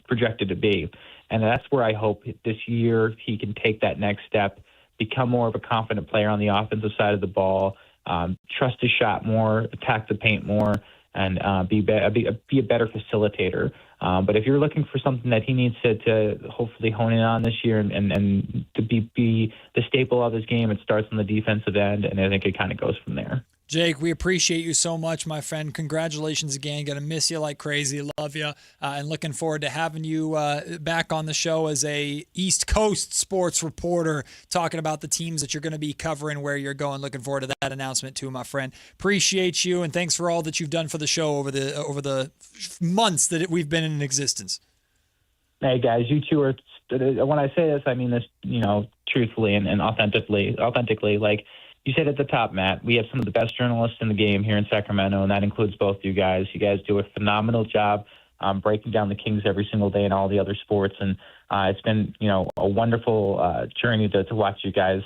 projected to be. And that's where I hope this year he can take that next step, become more of a confident player on the offensive side of the ball, trust his shot more, attack the paint more, and be a better facilitator. But if you're looking for something that he needs to hopefully hone in on this year and to be the staple of his game, it starts on the defensive end, and I think it kind of goes from there.
Jake, we appreciate you so much, my friend. Congratulations again. Going to miss you like crazy. Love you. And looking forward to having you back on the show as a East Coast sports reporter, talking about the teams that you're going to be covering, where you're going. Looking forward to that announcement too, my friend. Appreciate you, and thanks for all that you've done for the show over the months that we've been in existence.
Hey, guys, you two are, when I say this, I mean this, truthfully and authentically. Like you said at the top, Matt, we have some of the best journalists in the game here in Sacramento, and that includes both you guys. You guys do a phenomenal job breaking down the Kings every single day and all the other sports, and it's been, a wonderful journey to watch you guys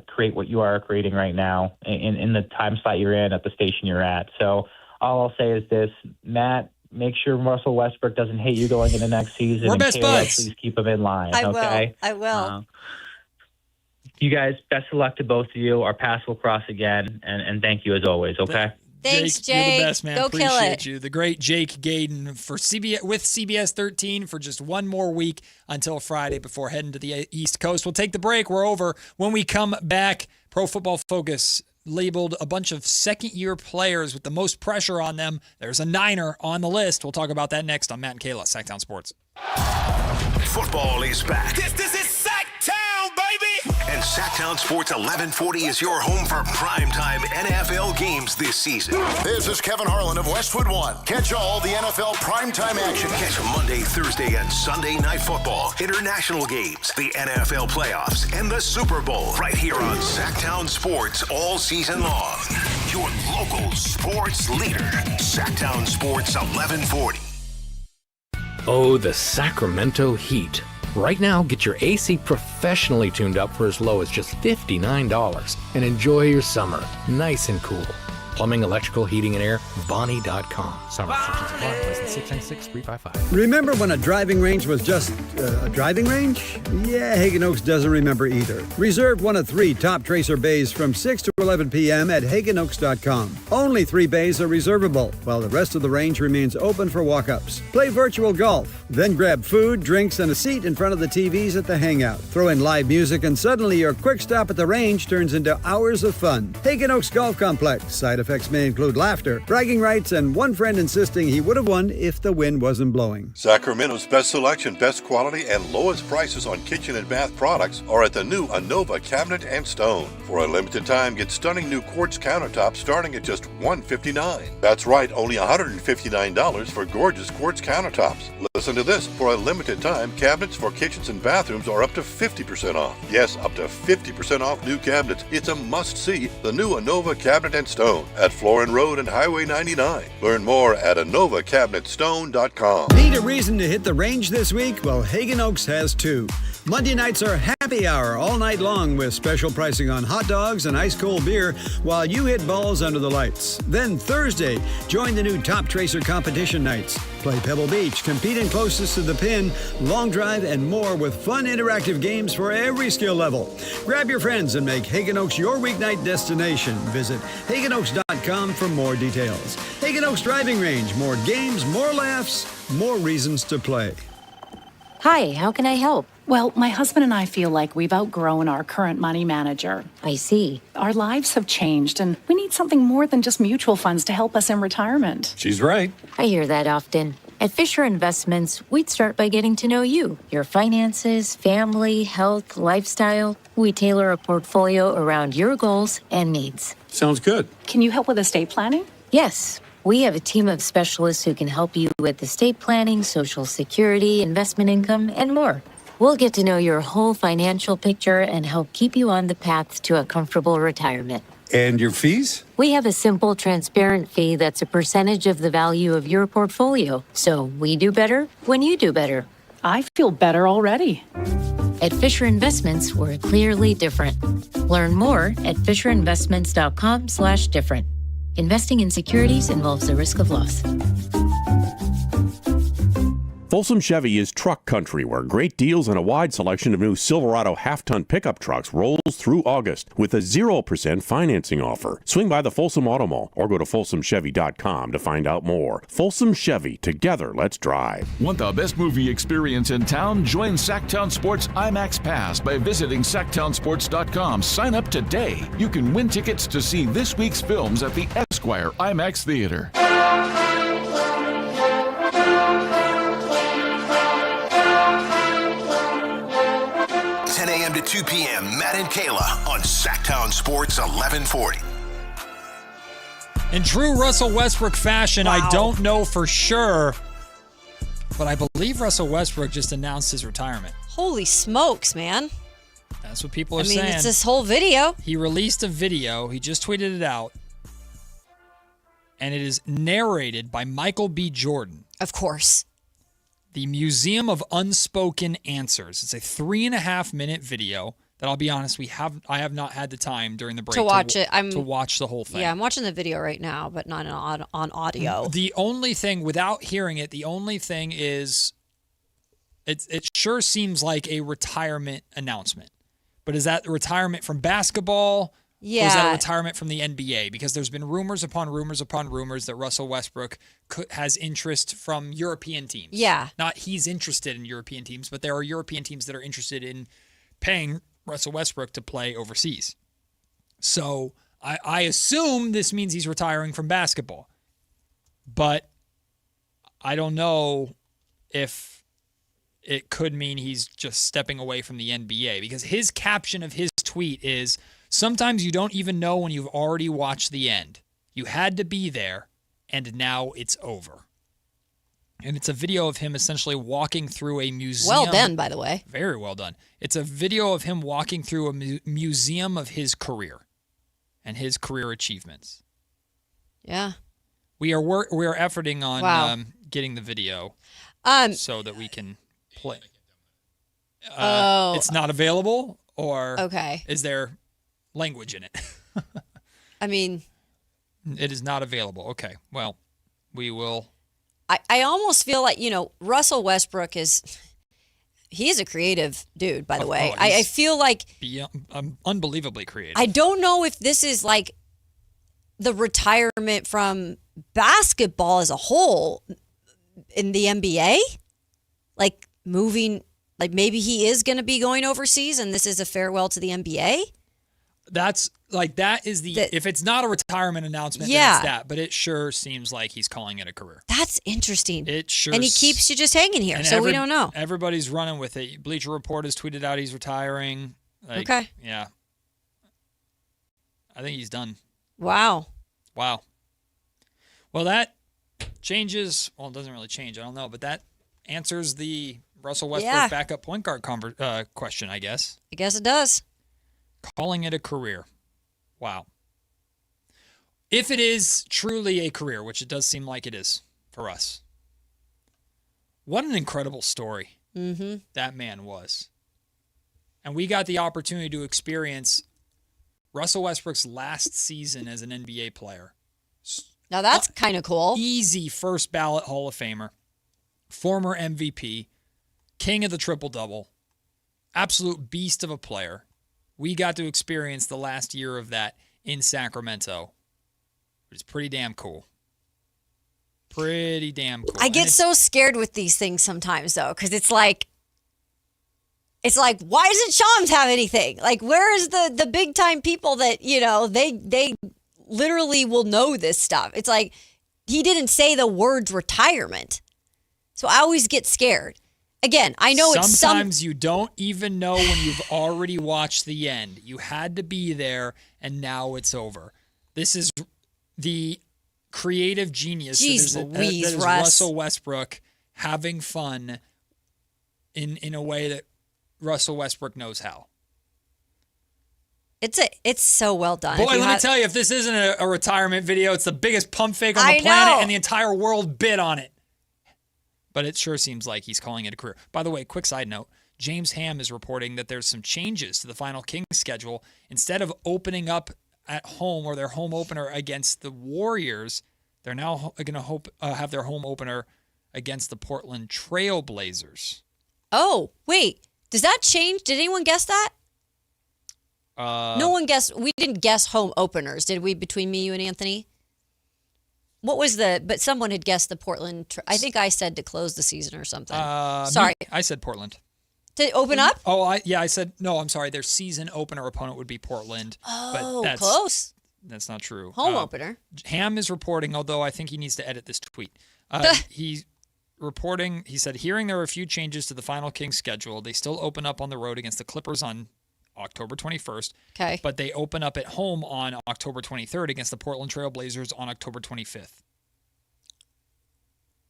create what you are creating right now in the time slot you're in at the station you're at. So all I'll say is this, Matt, make sure Russell Westbrook doesn't hate you going into next season.
We're
and
best
Kayla,
buds.
Please keep him in line.
I will.
You guys, best of luck to both of you. Our paths will cross again, and thank you as always, okay?
Thanks,
Jake. You're the
Jake.
best, man.
Go
Appreciate
kill it.
you. The great Jake Gaden with CBS 13 for just one more week until Friday before heading to the East Coast. We'll take the break. We're over. When we come back, Pro Football Focus labeled a bunch of second-year players with the most pressure on them. There's a Niner on the list. We'll talk about that next on Matt and Kayla, Sactown Sports.
Football is back.
This is Sactown, baby!
And Sactown Sports 1140 is your home for primetime NFL games this season.
This is Kevin Harlan of Westwood One. Catch all the NFL primetime action.
Catch Monday, Thursday, and Sunday night football, international games, the NFL playoffs, and the Super Bowl right here on Sactown Sports all season long. Your local sports leader, Sactown Sports 1140.
Oh, the Sacramento heat. Right now, get your AC professionally tuned up for as low as just $59 and enjoy your summer nice and cool. Plumbing, electrical, heating, and air, Bonnie.com. Summer restrictions apply. License 696-355.
Remember when a driving range was just a driving range? Yeah, Hagen Oaks doesn't remember either. Reserve one of 3 top Tracer bays from 6 to 11 p.m. at HagenOaks.com. Only 3 bays are reservable, while the rest of the range remains open for walk-ups. Play virtual golf, then grab food, drinks, and a seat in front of the TVs at the hangout. Throw in live music, and suddenly your quick stop at the range turns into hours of fun. Hagen Oaks Golf Complex. Side effects may include laughter, bragging rights, and one friend insisting he would have won if the wind wasn't blowing.
Sacramento's best selection, best quality, and lowest prices on kitchen and bath products are at the new Anova Cabinet and Stone. For a limited time, get stunning new quartz countertops starting at just $159. That's right, only $159 for gorgeous quartz countertops. Listen to this. For a limited time, cabinets for kitchens and bathrooms are up to 50% off. Yes, up to 50% off new cabinets. It's a must-see. The new Anova Cabinet and Stone at Florin Road and Highway 99. Learn more at AnovaCabinetStone.com.
Need a reason to hit the range this week? Well, Hagen Oaks has 2. Monday nights are happy hour all night long with special pricing on hot dogs and ice cold beer while you hit balls under the lights. Then Thursday, join the new Top Tracer competition nights. Play Pebble Beach, compete in closest to the pin, long drive, and more with fun interactive games for every skill level. Grab your friends and make Hagen Oaks your weeknight destination. Visit HagenOaks.com for more details. Hagen Oaks Driving Range, more games, more laughs, more reasons to play.
Hi, how can I help? Well, my husband and I feel like we've outgrown our current money manager. I see. Our lives have changed, and we need something more than just mutual funds to help us in retirement.
She's right.
I hear that often. At Fisher Investments, we'd start by getting to know you, your finances, family, health, lifestyle. We tailor a portfolio around your goals and needs.
Sounds good.
Can you help with estate planning? Yes. We have a team of specialists who can help you with estate planning, Social Security, investment income, and more. We'll get to know your whole financial picture and help keep you on the path to a comfortable retirement.
And your fees?
We have a simple, transparent fee that's a percentage of the value of your portfolio. So we do better when you do better. I feel better already. At Fisher Investments, we're clearly different. Learn more at FisherInvestments.com/different. Investing in securities involves the risk of loss.
Folsom Chevy is truck country, where great deals and a wide selection of new Silverado half-ton pickup trucks rolls through August with a 0% financing offer. Swing by the Folsom Auto Mall or go to folsomchevy.com to find out more. Folsom Chevy, together, let's drive.
Want the best movie experience in town? Join Sactown Sports IMAX Pass by visiting SactownSports.com. Sign up today. You can win tickets to see this week's films at the Esquire IMAX Theater.
10 a.m. to 2 p.m. Matt and Kayla on Sactown Sports 1140.
In true Russell Westbrook fashion, I don't know for sure, but I believe Russell Westbrook just announced his retirement.
Holy smokes, man.
That's what people are saying.
It's this whole video.
He released a video. He just tweeted it out. And it is narrated by Michael B. Jordan.
Of course.
The Museum of Unspoken Answers. It's a 3.5-minute video that, I'll be honest, I have not had the time during the break
to watch it.
To watch the whole thing.
Yeah, I'm watching the video right now, but not on audio.
The only thing, without hearing it, the only thing is it sure seems like a retirement announcement. But is that retirement from basketball?
Yeah.
Or is that a retirement from the NBA? Because there's been rumors upon rumors upon rumors that Russell Westbrook has interest from European teams.
Yeah.
Not he's interested in European teams, but there are European teams that are interested in paying Russell Westbrook to play overseas. So I assume this means he's retiring from basketball. But I don't know if it could mean he's just stepping away from the NBA, because his caption of his tweet is, "Sometimes you don't even know when you've already watched the end. You had to be there, and now it's over." And it's a video of him essentially walking through a museum.
Well done, by the way.
Very well done. It's a video of him walking through a museum of his career and his career achievements.
Yeah.
We are efforting on getting the video so that we can play. It's not available, or
okay.
Is there language in it?
I mean,
it is not available. Okay. Well, we will.
I almost feel like, Russell Westbrook he's a creative dude, by the way. I feel like
unbelievably creative.
I don't know if this is like the retirement from basketball as a whole in the NBA, like moving, like maybe he is going to be going overseas and this is a farewell to the NBA.
That is if it's not a retirement announcement,
yeah,
then it's that. But it sure seems like he's calling it a career.
That's interesting.
It sure.
And he keeps you just hanging here, so we don't know.
Everybody's running with it. Bleacher Report has tweeted out he's retiring.
Okay.
Yeah. I think he's done.
Wow.
Well, that changes. Well, it doesn't really change. I don't know, but that answers the Russell Westbrook backup point guard question, I guess.
I guess it does.
Calling it a career. Wow. If it is truly a career, which it does seem like it is for us, what an incredible story that man was. And we got the opportunity to experience Russell Westbrook's last season as an NBA player.
Now that's kind of cool.
Easy first ballot Hall of Famer, former MVP, king of the triple-double, absolute beast of a player. We got to experience the last year of that in Sacramento. It's pretty damn cool. Pretty damn cool.
I get so scared with these things sometimes, though, because it's like, why doesn't Shams have anything? Like, where is the big time people that, they literally will know this stuff? It's like, he didn't say the words retirement. So I always get scared. Again, I know
sometimes you don't even know when you've already watched the end. You had to be there, and now it's over. This is the creative genius that is Russell Westbrook having fun in a way that Russell Westbrook knows how.
It's so well done.
Boy, let me tell you, if this isn't a retirement video, it's the biggest pump fake on the planet, and the entire world bid on it. But it sure seems like he's calling it a career. By the way, quick side note, James Ham is reporting that there's some changes to the final Kings schedule. Instead of opening up at home or their home opener against the Warriors, they're now going to have their home opener against the Portland Trail Blazers.
Oh, wait. Does that change? Did anyone guess that? No one guessed. We didn't guess home openers, did we, between me, you, and Anthony? What was but someone had guessed the Portland. I think I said to close the season or something. Sorry.
I said Portland.
To open up?
Oh, I said, no, I'm sorry. Their season opener opponent would be Portland.
Oh,
but
close.
That's not true.
Home opener.
Ham is reporting, although I think he needs to edit this tweet. He's reporting, he said, hearing there are a few changes to the final Kings schedule, they still open up on the road against the Clippers on October 21st.
Okay.
But they open up at home on October 23rd against the Portland Trail Blazers on October 25th.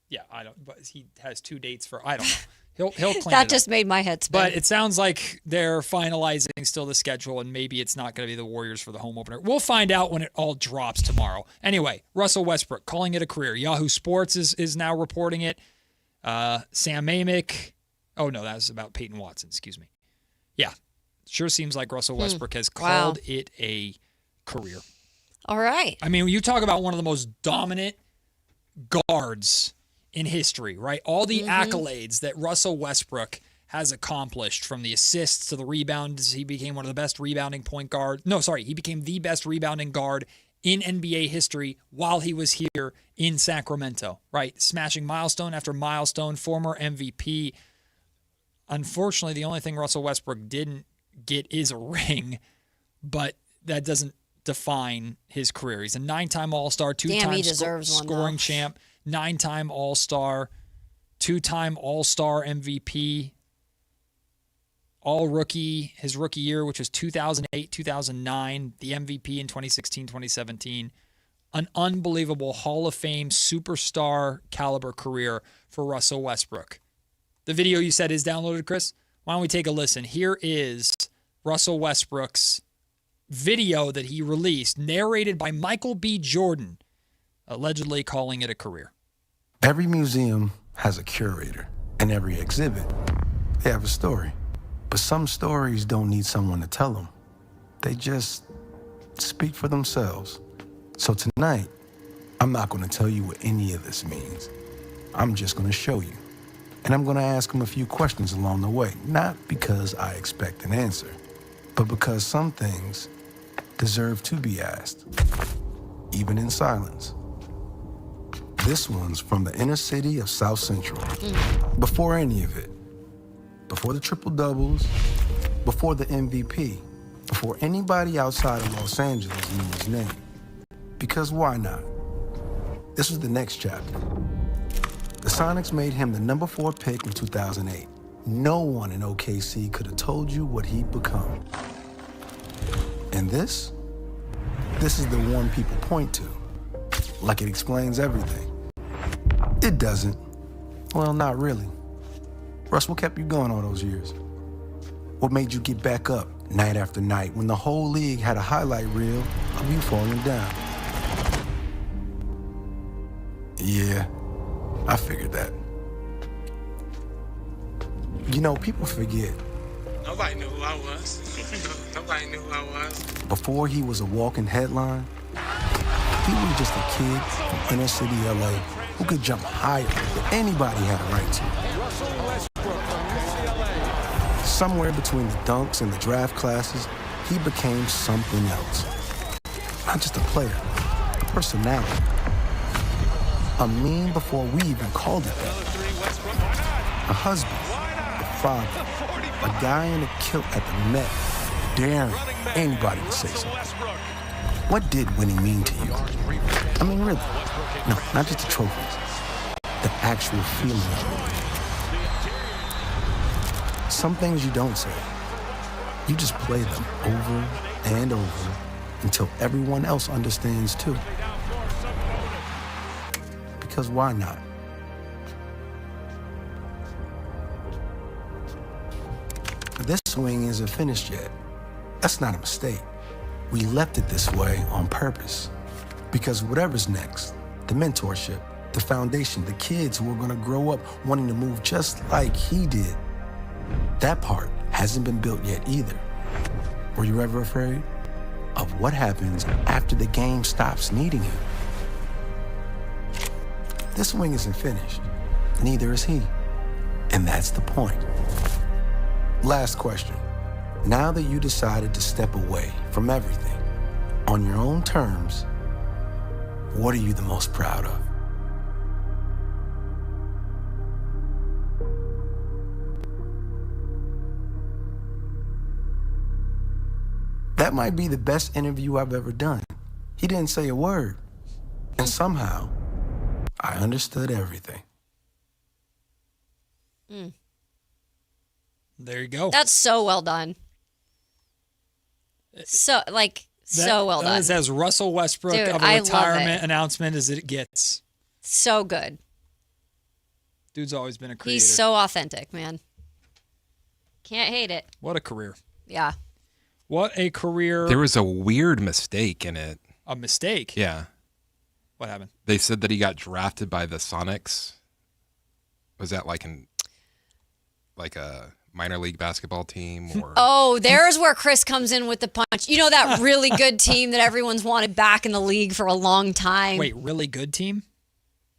Yeah, but he has 2 dates for, I don't know. He'll clean
That
it
just
up.
made my head spin.
But it sounds like they're finalizing still the schedule, and maybe it's not going to be the Warriors for the home opener. We'll find out when it all drops tomorrow. Anyway, Russell Westbrook calling it a career. Yahoo Sports is now reporting it. Sam Amick. Oh, no, that was about Peyton Watson. Excuse me. Yeah, sure seems like Russell Westbrook has called it a career.
All right.
I mean, when you talk about one of the most dominant guards in history, right? All the accolades that Russell Westbrook has accomplished, from the assists to the rebounds. He became one of the best rebounding point guard. No, sorry. He became the best rebounding guard in NBA history while he was here in Sacramento, right? Smashing milestone after milestone, former MVP. Unfortunately, the only thing Russell Westbrook didn't get is a ring, but that doesn't define his career. He's a 9-time All-Star, 2-time scoring champ, 9-time All-Star, 2-time All-Star MVP, All-Rookie his rookie year, which was 2008, 2009, the MVP in 2016, 2017. An unbelievable Hall of Fame superstar caliber career for Russell Westbrook. The video you said is downloaded, Chris? Why don't we take a listen? Here is Russell Westbrook's video that he released, narrated by Michael B. Jordan, allegedly calling it a career.
Every museum has a curator, and every exhibit, they have a story. But some stories don't need someone to tell them. They just speak for themselves. So tonight, I'm not going to tell you what any of this means. I'm just going to show you. And I'm going to ask him a few questions along the way, not because I expect an answer, but because some things deserve to be asked, even in silence. This one's from the inner city of South Central. Before any of it, before the triple doubles, before the MVP, before anybody outside of Los Angeles knew his name. Because why not? This was the next chapter. The Sonics made him the number 4 pick in 2008. No one in OKC could have told you what he'd become. And this is the one people point to, like it explains everything. It doesn't. Well, not really. Russ, what kept you going all those years? What made you get back up night after night when the whole league had a highlight reel of you falling down? Yeah, I figured that. You know, people forget.
Nobody knew who I was. Nobody knew who I was.
Before he was a walking headline, he was just a kid from inner city LA who could jump higher than anybody had a right to.
Russell Westbrook from UCLA.
Somewhere between the dunks and the draft classes, he became something else. Not just a player, a personality. A meme before we even called it that. A husband, a father, a guy in a kilt at the Met, daring anybody to say something. What did winning mean to you? I mean, really? No, not just the trophies. The actual feeling of it. Some things you don't say. You just play them over and over until everyone else understands too. Because why not? This swing isn't finished yet. That's not a mistake. We left it this way on purpose. Because whatever's next, the mentorship, the foundation, the kids who are gonna grow up wanting to move just like he did, that part hasn't been built yet either. Were you ever afraid of what happens after the game stops needing him? This swing isn't finished. Neither is he. And that's the point. Last question. Now that you decided to step away from everything on your own terms, what are you the most proud of? That might be the best interview I've ever done. He didn't say a word. And somehow, I understood everything.
There you go.
That's so well done. So well done.
That is as Russell Westbrook
Dude,
of
I
a
love
retirement
it.
announcement as it gets.
So good.
Dude's always been a creator.
He's so authentic, man. Can't hate it.
What a career.
Yeah.
What a career.
There was a weird mistake in it.
A mistake?
Yeah.
What happened?
They said that he got drafted by the Sonics. Was that like a minor league basketball team? Or
Oh, there's where Chris comes in with the punch. You know that really good team that everyone's wanted back in the league for a long time?
Wait, really good team?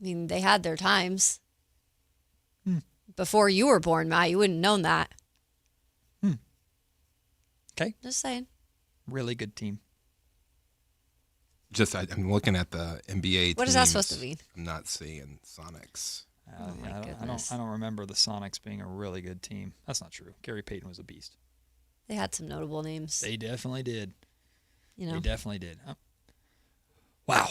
I mean, they had their times. Before you were born, Matt, you wouldn't have known that.
Okay.
Just saying.
Really good team.
I'm looking at the NBA
What is that supposed to mean?
I'm not seeing Sonics.
Oh my goodness.
I don't remember the Sonics being a really good team. That's not true. Gary Payton was a beast.
They had some notable names.
They definitely did.
You know.
They definitely did. Wow.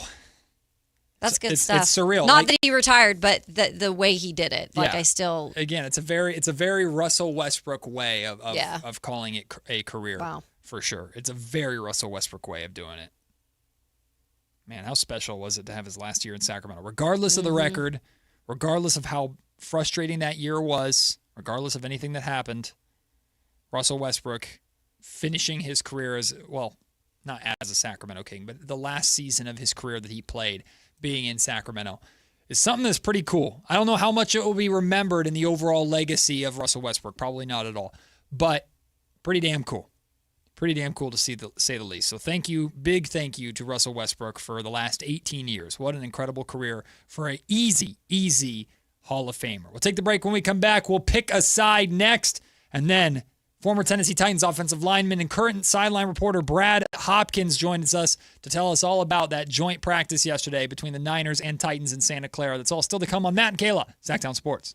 That's good
it's
stuff.
It's surreal.
Not that he retired, but the way he did it. Like,
Yeah.
I still...
Again, it's a very Russell Westbrook way of
Yeah.
calling it a career.
Wow.
For sure. It's a very Russell Westbrook way of doing it. Man, how special was it to have his last year in Sacramento? Regardless of the record, regardless of how frustrating that year was, regardless of anything that happened, Russell Westbrook finishing his career as, well, not as a Sacramento King, but the last season of his career that he played being in Sacramento is something that's pretty cool. I don't know how much it will be remembered in the overall legacy of Russell Westbrook. Probably not at all. But pretty damn cool. Pretty damn cool to say the least. So big thank you to Russell Westbrook for the last 18 years. What an incredible career for an easy Hall of Famer. We'll take the break. When we come back, we'll pick a side next. And then former Tennessee Titans offensive lineman and current sideline reporter Brad Hopkins joins us to tell us all about that joint practice yesterday between the Niners and Titans in Santa Clara. That's all still to come on Matt and Kayla, Sactown Sports.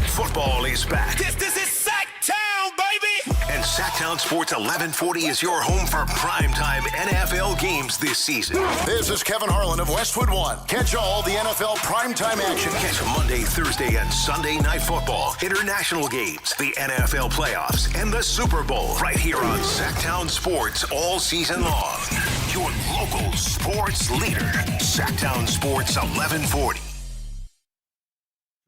Football is back.
This is Sactown, baby!
And Sactown Sports 1140 is your home for primetime NFL games this season.
This is Kevin Harlan of Westwood One. Catch all the NFL primetime action.
Catch Monday, Thursday, and Sunday night football, international games, the NFL playoffs, and the Super Bowl right here on Sactown Sports all season long. Your local sports leader, Sactown Sports 1140.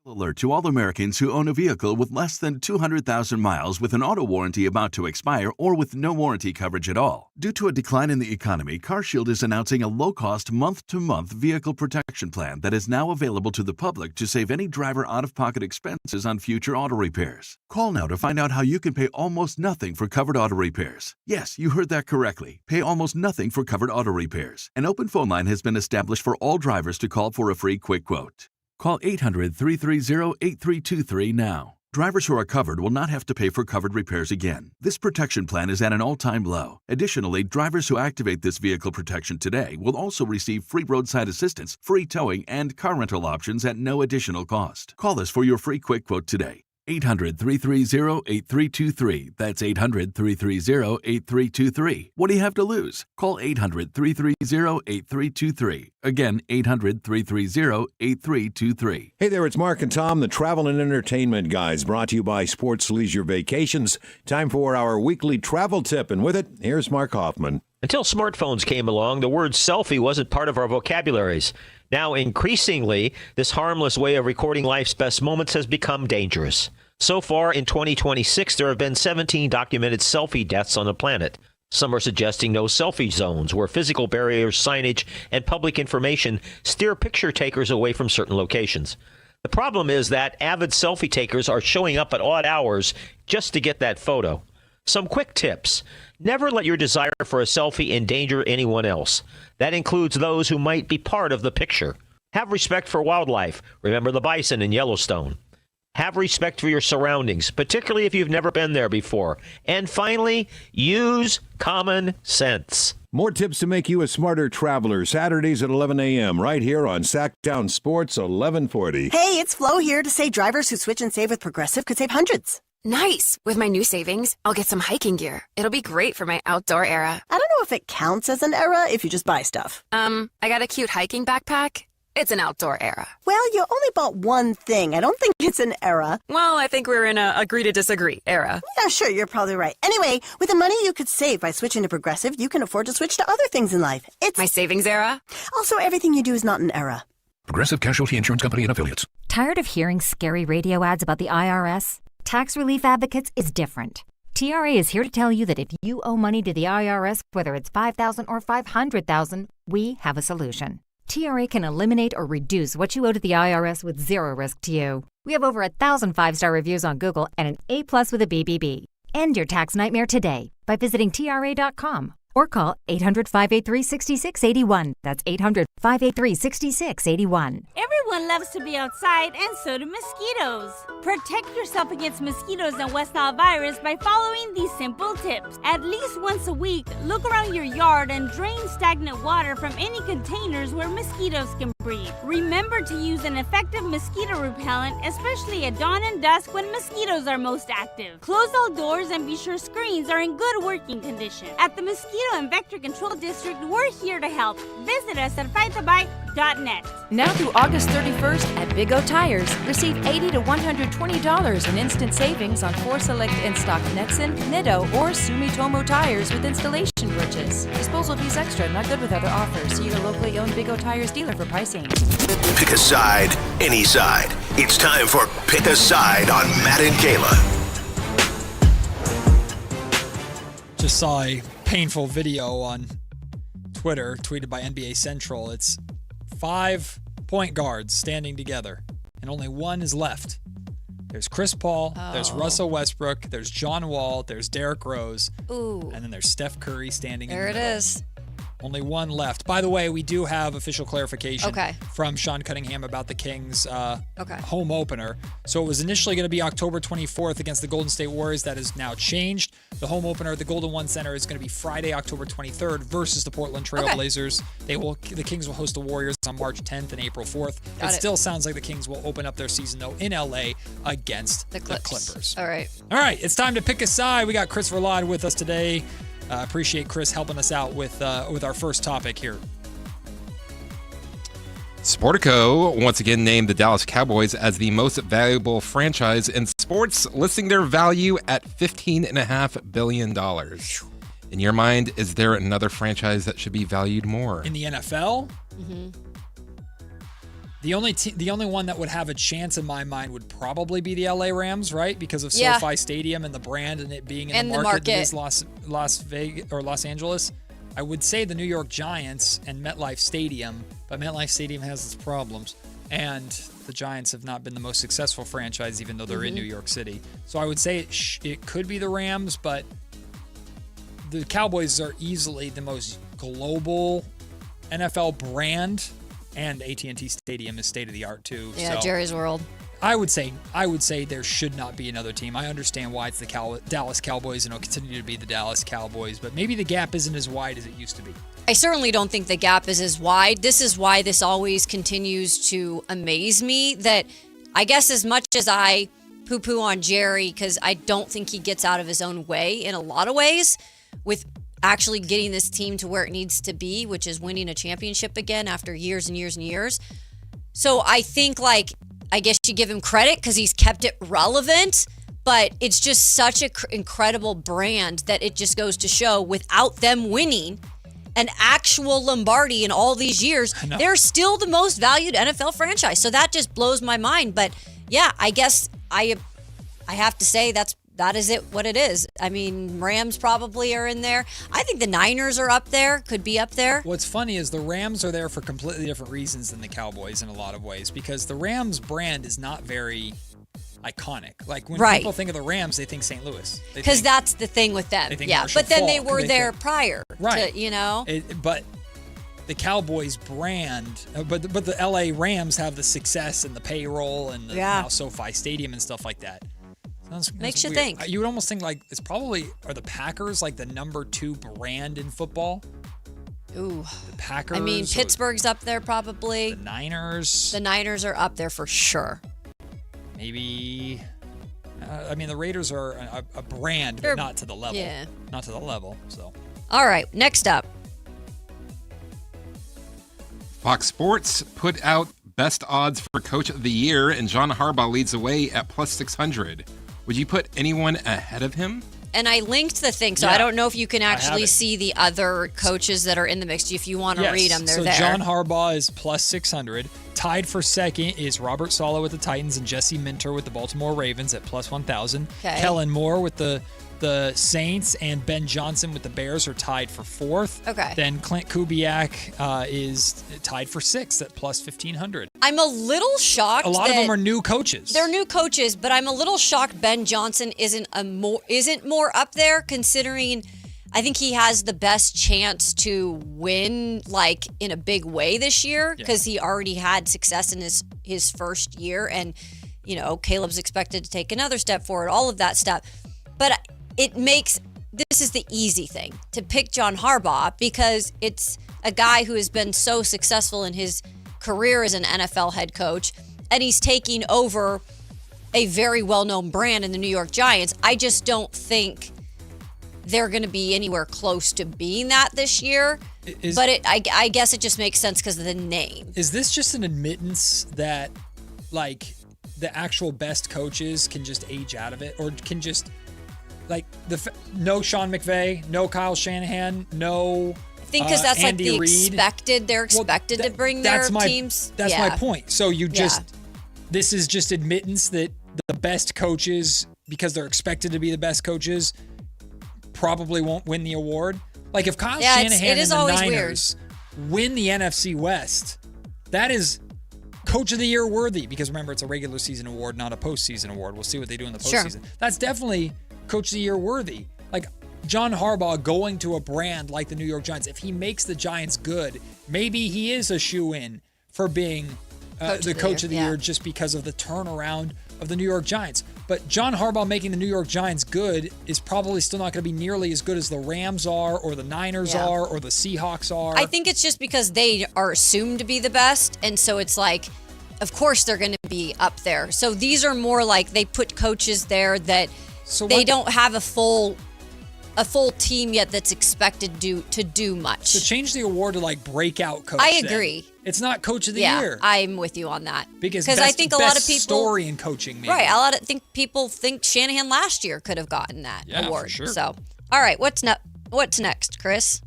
Alert to all Americans who own a vehicle with less than 200,000 miles with an auto warranty about to expire or with no warranty coverage at all. Due to a decline in the economy, CarShield is announcing a low-cost month-to-month vehicle protection plan that is now available to the public to save any driver out-of-pocket expenses on future auto repairs. Call now to find out how you can pay almost nothing for covered auto repairs. Yes, you heard that correctly. Pay almost nothing for covered auto repairs. An open phone line has been established for all drivers to call for a free quick quote. Call 800-330-8323 now. Drivers who are covered will not have to pay for covered repairs again. This protection plan is at an all-time low. Additionally, drivers who activate this vehicle protection today will also receive free roadside assistance, free towing, and car rental options at no additional cost. Call us for your free quick quote today. 800-330-8323. That's 800-330-8323. What do you have to lose? Call 800-330-8323. Again, 800-330-8323.
Hey there, it's Mark and Tom, the travel and entertainment guys, brought to you by Sports Leisure Vacations. Time for our weekly travel tip, and with it, here's Mark Hoffman.
Until smartphones came along, the word selfie wasn't part of our vocabularies. Now, increasingly, this harmless way of recording life's best moments has become dangerous. So far, in 2026, there have been 17 documented selfie deaths on the planet. Some are suggesting no selfie zones, where physical barriers, signage, and public information steer picture takers away from certain locations. The problem is that avid selfie takers are showing up at odd hours just to get that photo. Some quick tips. Never let your desire for a selfie endanger anyone else. That includes those who might be part of the picture. Have respect for wildlife. Remember the bison in Yellowstone. Have respect for your surroundings, particularly if you've never been there before. And finally, use common sense.
More tips to make you a smarter traveler. Saturdays at 11 a.m. right here on Sactown Sports 1140.
Hey, it's Flo here to say drivers who switch and save with Progressive could save hundreds.
Nice. With my new savings, I'll get some hiking gear. It'll be great for my outdoor era.
I don't know if it counts as an era if you just buy stuff.
I got a cute hiking backpack. It's an outdoor era.
Well, you only bought one thing. I don't think it's an era.
Well, I think we're in a agree to disagree era.
Yeah, sure, you're probably right. Anyway, with the money you could save by switching to Progressive, you can afford to switch to other things in life. It's
my savings era.
Also, everything you do is not an era.
Progressive Casualty Insurance Company and Affiliates.
Tired of hearing scary radio ads about the IRS? Tax Relief Advocates is different. TRA is here to tell you that if you owe money to the IRS, whether it's $5,000 or $500,000, we have a solution. TRA can eliminate or reduce what you owe to the IRS with zero risk to you. We have over 1,000 5-star reviews on Google and an A+ with a BBB. End your tax nightmare today by visiting TRA.com or call 800-583-6681. That's 800-583-6681.
Everyone loves to be outside, and so do mosquitoes. Protect yourself against mosquitoes and West Nile virus by following these simple tips. At least once a week, look around your yard and drain stagnant water from any containers where mosquitoes can breed. Remember to use an effective mosquito repellent, especially at dawn and dusk when mosquitoes are most active. Close all doors and be sure screens are in good working condition. At the Mosquito and Vector Control District, we're here to help. Visit us at fightthebite.net.
Now through August 31st at Big O Tires, receive $80 to $120 in instant savings on 4 select in-stock Nexen, Nitto, or Sumitomo tires with installation purchase. Disposal fees extra, not good with other offers. See your locally owned Big O Tires dealer for pricing.
Pick a side, any side. It's time for Pick a Side on Matt and Kayla.
Just saw a painful video on Twitter tweeted by NBA Central. It's 5 point guards standing together, and only one is left. There's Chris Paul, there's Russell Westbrook, there's John Wall, there's Derrick Rose, and then there's Steph Curry standing in the middle.
There it is.
Only one left. By the way, we do have official clarification from Sean Cunningham about the Kings' home opener. So it was initially going to be October 24th against the Golden State Warriors. That has now changed. The home opener at the Golden One Center is going to be Friday, October 23rd versus the Portland Trail Blazers. The Kings will host the Warriors on March 10th and April 4th. It still sounds like the Kings will open up their season, though, in LA against the Clippers.
All right.
All right, it's time to pick a side. We got Chris Verlade with us today. Appreciate Chris helping us out with our first topic here.
Sportico once again named the Dallas Cowboys as the most valuable franchise in sports, listing their value at $15.5 billion. In your mind, is there another franchise that should be valued more?
In the NFL?
Mm-hmm.
The only one that would have a chance in my mind would probably be the LA Rams, right? Because of SoFi Stadium and the brand and it being in the market that is Las Vegas or Los Angeles. I would say the New York Giants and MetLife Stadium, but MetLife Stadium has its problems. And the Giants have not been the most successful franchise, even though they're in New York City. So I would say it could be the Rams, but the Cowboys are easily the most global NFL brand. And AT&T Stadium is state-of-the-art, too.
Yeah,
so
Jerry's World.
I would say there should not be another team. I understand why it's the Dallas Cowboys and it'll continue to be the Dallas Cowboys, but maybe the gap isn't as wide as it used to be.
I certainly don't think the gap is as wide. This is why this always continues to amaze me, that I guess as much as I poo-poo on Jerry, because I don't think he gets out of his own way in a lot of ways with actually getting this team to where it needs to be, which is winning a championship again after years and years and years. So I think, I guess you give him credit because he's kept it relevant, but it's just such an incredible brand that it just goes to show without them winning an actual Lombardi in all these years, they're still the most valued NFL franchise. So that just blows my mind. But yeah, I guess I have to say that is what it is. I mean, Rams probably are in there. I think the Niners are up there, could be up there.
What's funny is the Rams are there for completely different reasons than the Cowboys in a lot of ways, because the Rams brand is not very iconic. Like when people think of the Rams, they think St. Louis.
Because that's the thing with them. Yeah,
Marshall
but then
Faulk,
they were there prior to,
but the Cowboys brand, but the LA Rams have the success and the payroll and the now SoFi Stadium and stuff like that.
Makes you
weird.
think.
You would almost think like it's probably are the Packers like the number 2 brand in football.
Ooh.
The Packers.
I mean, Pittsburgh's up there probably.
The Niners.
The Niners are up there for sure.
Maybe. I mean, the Raiders are a brand, but not to the level.
Yeah.
Not to the level. So.
All right. Next up.
Fox Sports put out best odds for Coach of the Year, and John Harbaugh leads the way at plus 600. Would you put anyone ahead of him?
And I linked the thing, so I don't know if you can actually see the other coaches that are in the mix. If you want to read them, they're there.
So John Harbaugh is plus 600. Tied for second is Robert Saleh with the Titans and Jesse Minter with the Baltimore Ravens at plus 1,000.
Okay.
Kellen Moore with the Saints and Ben Johnson with the Bears are tied for fourth.
Okay.
Then Clint Kubiak is tied for sixth at plus 1,500.
I'm a little shocked.
A lot of them are new coaches.
They're new coaches, but I'm a little shocked Ben Johnson isn't more up there, considering I think he has the best chance to win like in a big way this year because he already had success in his first year, and Caleb's expected to take another step forward, all of that stuff. But this is the easy thing to pick John Harbaugh because it's a guy who has been so successful in his career as an NFL head coach, and he's taking over a very well-known brand in the New York Giants. I just don't think they're going to be anywhere close to being that this year. I guess it just makes sense because of the name.
Is this just an admittance that, like, the actual best coaches can just age out of it, or can just, like, no Sean McVay, no Kyle Shanahan, no
I think because that's
Andy
like the
Reid.
expected. They're expected to bring their teams.
That's my point. So this is just admittance that the best coaches, because they're expected to be the best coaches, probably won't win the award. Like if Kyle Shanahan and the Niners win the NFC West, that is Coach of the Year worthy, because remember, it's a regular season award, not a postseason award. We'll see what they do in the postseason. Sure. That's definitely Coach of the Year worthy. Like John Harbaugh going to a brand like the New York Giants, if he makes the Giants good, maybe he is a shoe-in for being the Coach of the Year just because of the turnaround of the New York Giants. But John Harbaugh making the New York Giants good is probably still not going to be nearly as good as the Rams are, or the Niners are, or the Seahawks are.
I think it's just because they are assumed to be the best, and so it's like, of course they're going to be up there. So these are more like they put coaches there that they don't have a full team yet that's expected to do much.
So change the award to like breakout coach.
I agree.
It's not Coach of the Year.
I'm with you on that.
Because
I think a lot of people
story in coaching, maybe.
Right. People think Shanahan last year could have gotten that award.
For sure.
So, all right, what's next, Chris?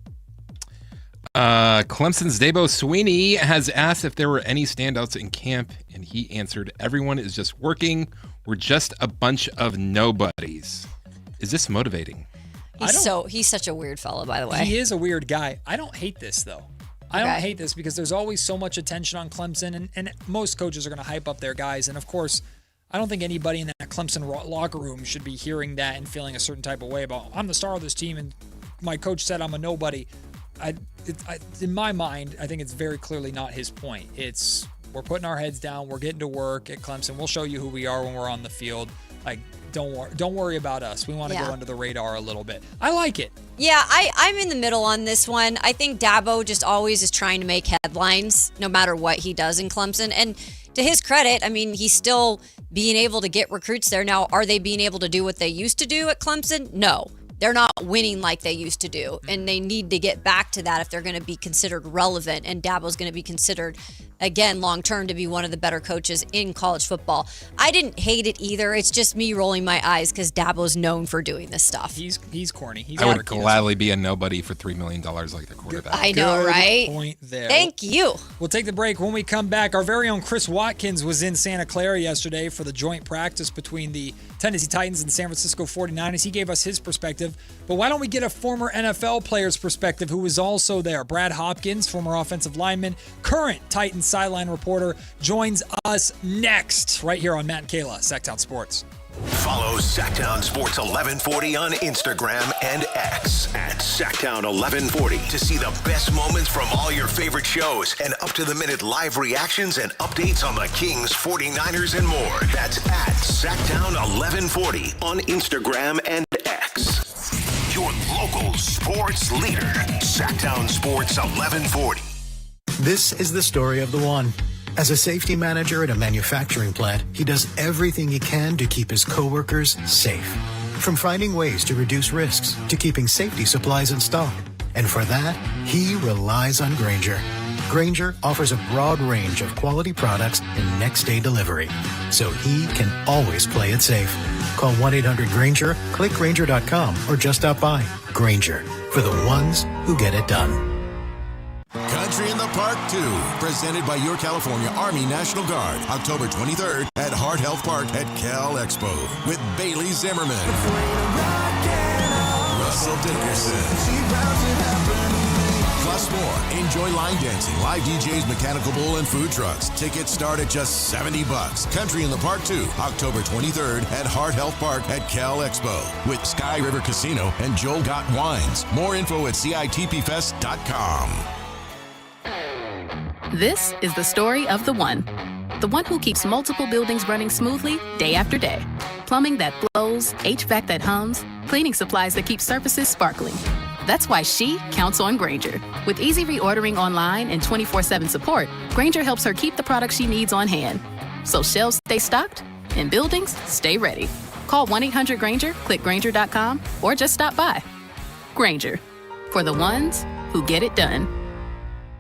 Clemson's Dabo Swinney has asked if there were any standouts in camp, and he answered, "Everyone is just working. We're just a bunch of nobodies." Is this motivating?
He's such a weird fellow, by the way.
He is a weird guy. I don't hate this, though. I don't hate this because there's always so much attention on Clemson, and most coaches are going to hype up their guys. And, of course, I don't think anybody in that Clemson locker room should be hearing that and feeling a certain type of way about, I'm the star of this team, and my coach said I'm a nobody. In my mind, I think it's very clearly not his point. It's we're putting our heads down. We're getting to work at Clemson. We'll show you who we are when we're on the field. Like, don't worry about us. We want to go under the radar a little bit. I like it.
Yeah, I'm in the middle on this one. I think Dabo just always is trying to make headlines no matter what he does in Clemson. And to his credit, I mean, he's still being able to get recruits there. Now, are they being able to do what they used to do at Clemson? No. They're not winning like they used to do, and they need to get back to that if they're going to be considered relevant, and Dabo's going to be considered, again, long-term to be one of the better coaches in college football. I didn't hate it either. It's just me rolling my eyes because Dabo's known for doing this stuff.
He's corny.
I would gladly be a nobody for $3 million like the quarterback.
I know, right?
Good point there.
Thank you.
We'll take the break. When we come back, our very own Chris Watkins was in Santa Clara yesterday for the joint practice between the Tennessee Titans and the San Francisco 49ers. He gave us his perspective. But why don't we get a former NFL player's perspective who was also there? Brad Hopkins, former offensive lineman, current Titans sideline reporter, joins us next right here on Matt and Kayla, Sactown Sports.
Follow Sactown Sports 1140 on Instagram and X at Sactown 1140 to see the best moments from all your favorite shows and up-to-the-minute live reactions and updates on the Kings, 49ers, and more. That's at Sactown 1140 on Instagram and X. Your local sports leader, Sactown Sports 1140.
This is the story of the one. As a safety manager at a manufacturing plant, he does everything he can to keep his coworkers safe. From finding ways to reduce risks to keeping safety supplies in stock. And for that, he relies on Grainger. Grainger offers a broad range of quality products and next-day delivery, so he can always play it safe. Call 1-800-GRAINGER, click Grainger.com, or just stop by. Grainger, for the ones who get it done.
Country in the Park 2, presented by your California Army National Guard, October 23rd at Heart Health Park at Cal Expo with Bailey Zimmerman, Russell Dickerson, plus more. Enjoy line dancing, live DJs, mechanical bull, and food trucks. Tickets start at just $70. Country in the Park 2, October 23rd at Heart Health Park at Cal Expo with Sky River Casino and Joel Gott Wines. More info at CITPFest.com.
This is the story of the one who keeps multiple buildings running smoothly day after day. Plumbing that blows, HVAC that hums, cleaning supplies that keep surfaces sparkling. That's why she counts on Grainger. With easy reordering online and 24/7 support, Grainger helps her keep the products she needs on hand. So shelves stay stocked and buildings stay ready. Call 1-800-GRAINGER, click Grainger.com, or just stop by. Grainger, for the ones who get it done.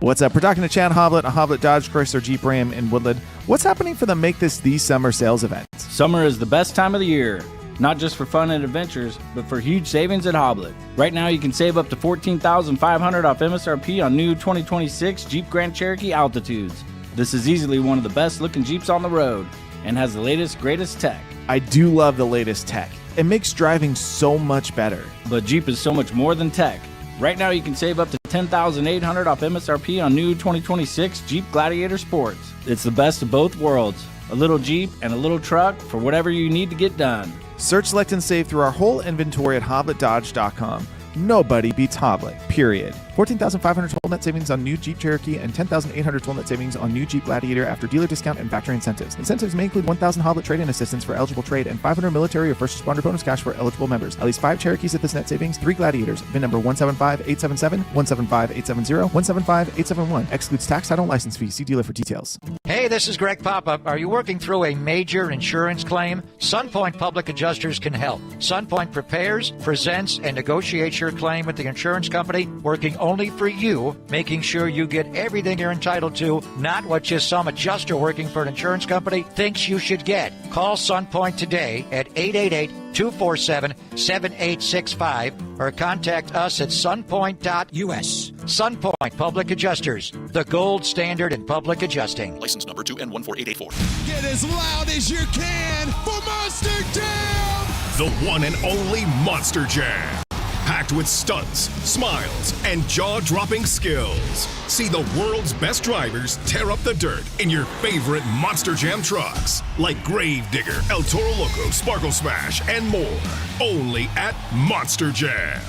What's up? We're talking to Chad Hoblet, a Hoblet Dodge Chrysler Jeep Ram in Woodland. What's happening for the Make This the Summer sales event?
Summer is the best time of the year, not just for fun and adventures, but for huge savings at Hoblet. Right now, you can save up to $14,500 off MSRP on new 2026 Jeep Grand Cherokee Altitudes. This is easily one of the best looking Jeeps on the road and has the latest, greatest tech.
I do love the latest tech. It makes driving so much better.
But Jeep is so much more than tech. Right now, you can save up to $10,800 off MSRP on new 2026 Jeep Gladiator Sports. It's the best of both worlds. A little Jeep and a little truck for whatever you need to get done.
Search, select, and save through our whole inventory at HobletDodge.com. Nobody beats Hoblet, period. $14,500 total net savings on new Jeep Cherokee and $10,800 total net savings on new Jeep Gladiator after dealer discount and factory incentives. Incentives may include $1,000 Hoblet trade-in assistance for eligible trade and $500 military or first responder bonus cash for eligible members. At least 5 Cherokees at this net savings, 3 Gladiators. VIN number 175877, 175870, 175871. Excludes tax, title, and license fees. See dealer for details.
Hey, this is Greg Papa. Are you working through a major insurance claim? SunPoint Public Adjusters can help. SunPoint prepares, presents, and negotiates your claim with the insurance company, working only for you, making sure you get everything you're entitled to, not what just some adjuster working for an insurance company thinks you should get. Call SunPoint today at 888-247-7865 or contact us at sunpoint.us. SunPoint Public Adjusters, the gold standard in public adjusting.
License number 2N14884.
Get as loud as you can for Monster Jam!
The one and only Monster Jam. Packed with stunts, smiles, and jaw-dropping skills. See the world's best drivers tear up the dirt in your favorite Monster Jam trucks, like Gravedigger, El Toro Loco, Sparkle Smash, and more. Only at Monster Jam.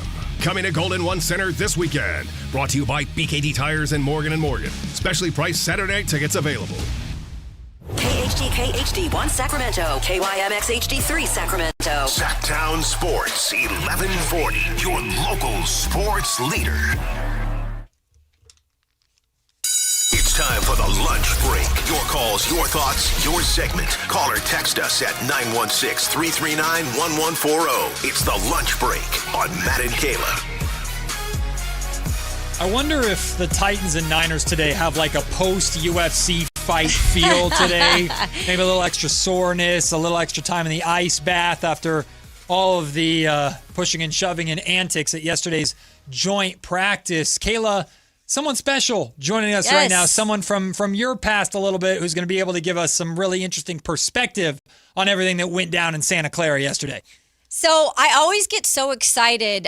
Coming to Golden One Center this weekend. Brought to you by BKD Tires and Morgan & Morgan. Specially priced Saturday tickets available.
KHD HD1 Sacramento, KYMX HD3 Sacramento.
Sactown Sports 1140, your local sports leader. It's time for the lunch break. Your calls, your thoughts, your segment. Call or text us at 916-339-1140. It's the lunch break on Matt and Kayla.
I wonder if the Titans and Niners today have like a post-UFC fight feel today. Maybe a little extra soreness, a little extra time in the ice bath after all of the pushing and shoving and antics at yesterday's joint practice. Kayla, someone special joining us right now, someone from your past a little bit who's going to be able to give us some really interesting perspective on everything that went down in Santa Clara yesterday.
So I always get so excited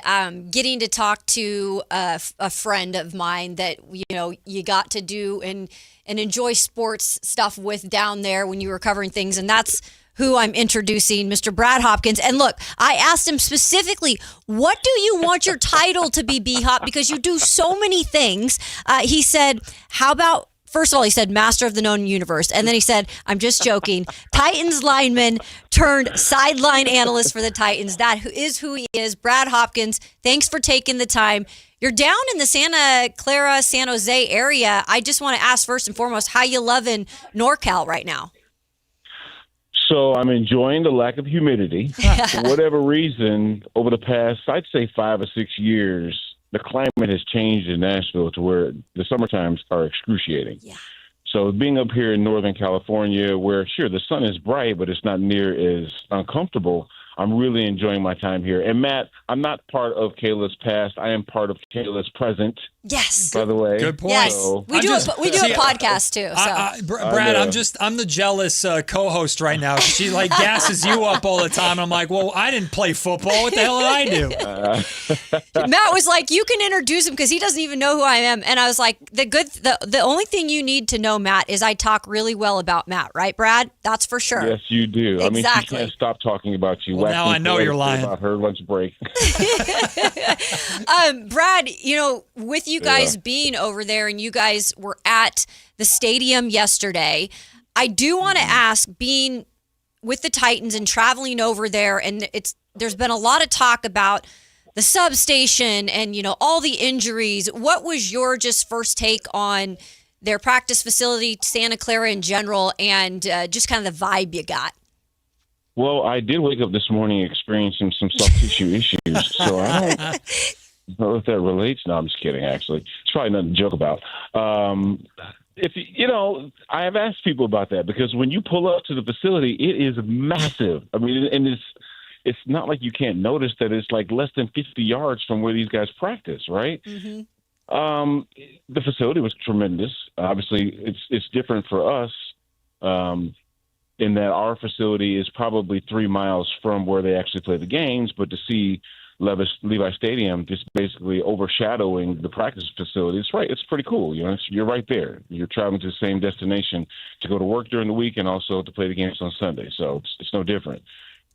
getting to talk to a friend of mine that, you know, you got to do and enjoy sports stuff with down there when you were covering things. And that's who I'm introducing, Mr. Brad Hopkins. And look, I asked him specifically, what do you want your title to be, B-Hop? Because you do so many things. He said, how about, first of all, he said master of the known universe. And then he said, I'm just joking, Titans lineman turned sideline analyst for the Titans. That is who he is. Brad Hopkins, thanks for taking the time. You're down in the Santa Clara, San Jose area. I just want to ask first and foremost, how you loving NorCal right now?
So I'm enjoying the lack of humidity. For whatever reason, over the past, I'd say 5 or 6 years, the climate has changed in Nashville to where the summer times are excruciating.
Yeah.
So being up here in Northern California, where sure the sun is bright, but it's not near as uncomfortable, I'm really enjoying my time here. And Matt, I'm not part of Kayla's past. I am part of Kayla's present.
Yes.
By the way.
Good point.
Yes.
So,
We do a podcast too. So.
Brad, I'm the jealous co-host right now. She like gasses you up all the time. I'm like, well, I didn't play football. What the hell did I
do? Matt was like, you can introduce him because he doesn't even know who I am. And I was like, the only thing you need to know, Matt, is I talk really well about Matt, right, Brad? That's for sure.
Yes, you do.
Exactly.
I mean, she can't stop talking about you.
Well, now I know you're lying.
About her lunch break.
Brad, with you guys being over there and you guys were at the stadium yesterday, I do want to ask, being with the Titans and traveling over there, and there's been a lot of talk about the substation and, all the injuries. What was your just first take on their practice facility, Santa Clara in general, and just kind of the vibe you got?
Well, I did wake up this morning experiencing some soft tissue issues, so I don't know if that relates. No, I'm just kidding, actually. It's probably nothing to joke about. I have asked people about that because when you pull up to the facility, it is massive. I mean, and it's not like you can't notice that it's like less than 50 yards from where these guys practice, right?
Mm-hmm.
The facility was tremendous. Obviously, it's different for us. In that our facility is probably 3 miles from where they actually play the games, but to see Levi Stadium just basically overshadowing the practice facility, it's pretty cool. You're right there. You're traveling to the same destination to go to work during the week and also to play the games on Sunday. So it's no different.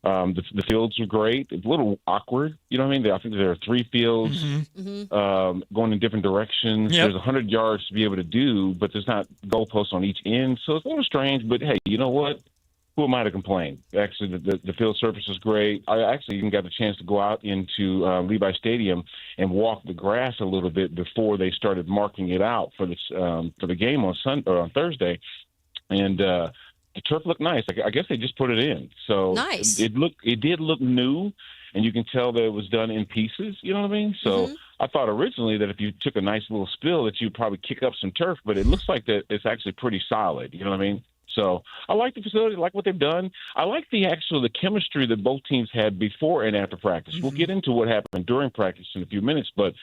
The fields are great. It's a little awkward. You know what I mean? I think there are 3 fields going in different directions.
Yep.
There's 100 yards to be able to do, but there's not goalposts on each end. So it's a little strange, but hey, you know what? Who am I to complain? Actually, the field surface is great. I actually even got the chance to go out into Levi Stadium and walk the grass a little bit before they started marking it out for the game on Thursday, and the turf looked nice. I guess they just put it in, so
nice.
It did look new, and you can tell that it was done in pieces. You know what I mean? So I thought originally that if you took a nice little spill that you'd probably kick up some turf, but it looks like that it's actually pretty solid. You know what I mean? So I like the facility, I like what they've done. I like the chemistry that both teams had before and after practice. We'll get into what happened during practice in a few minutes, but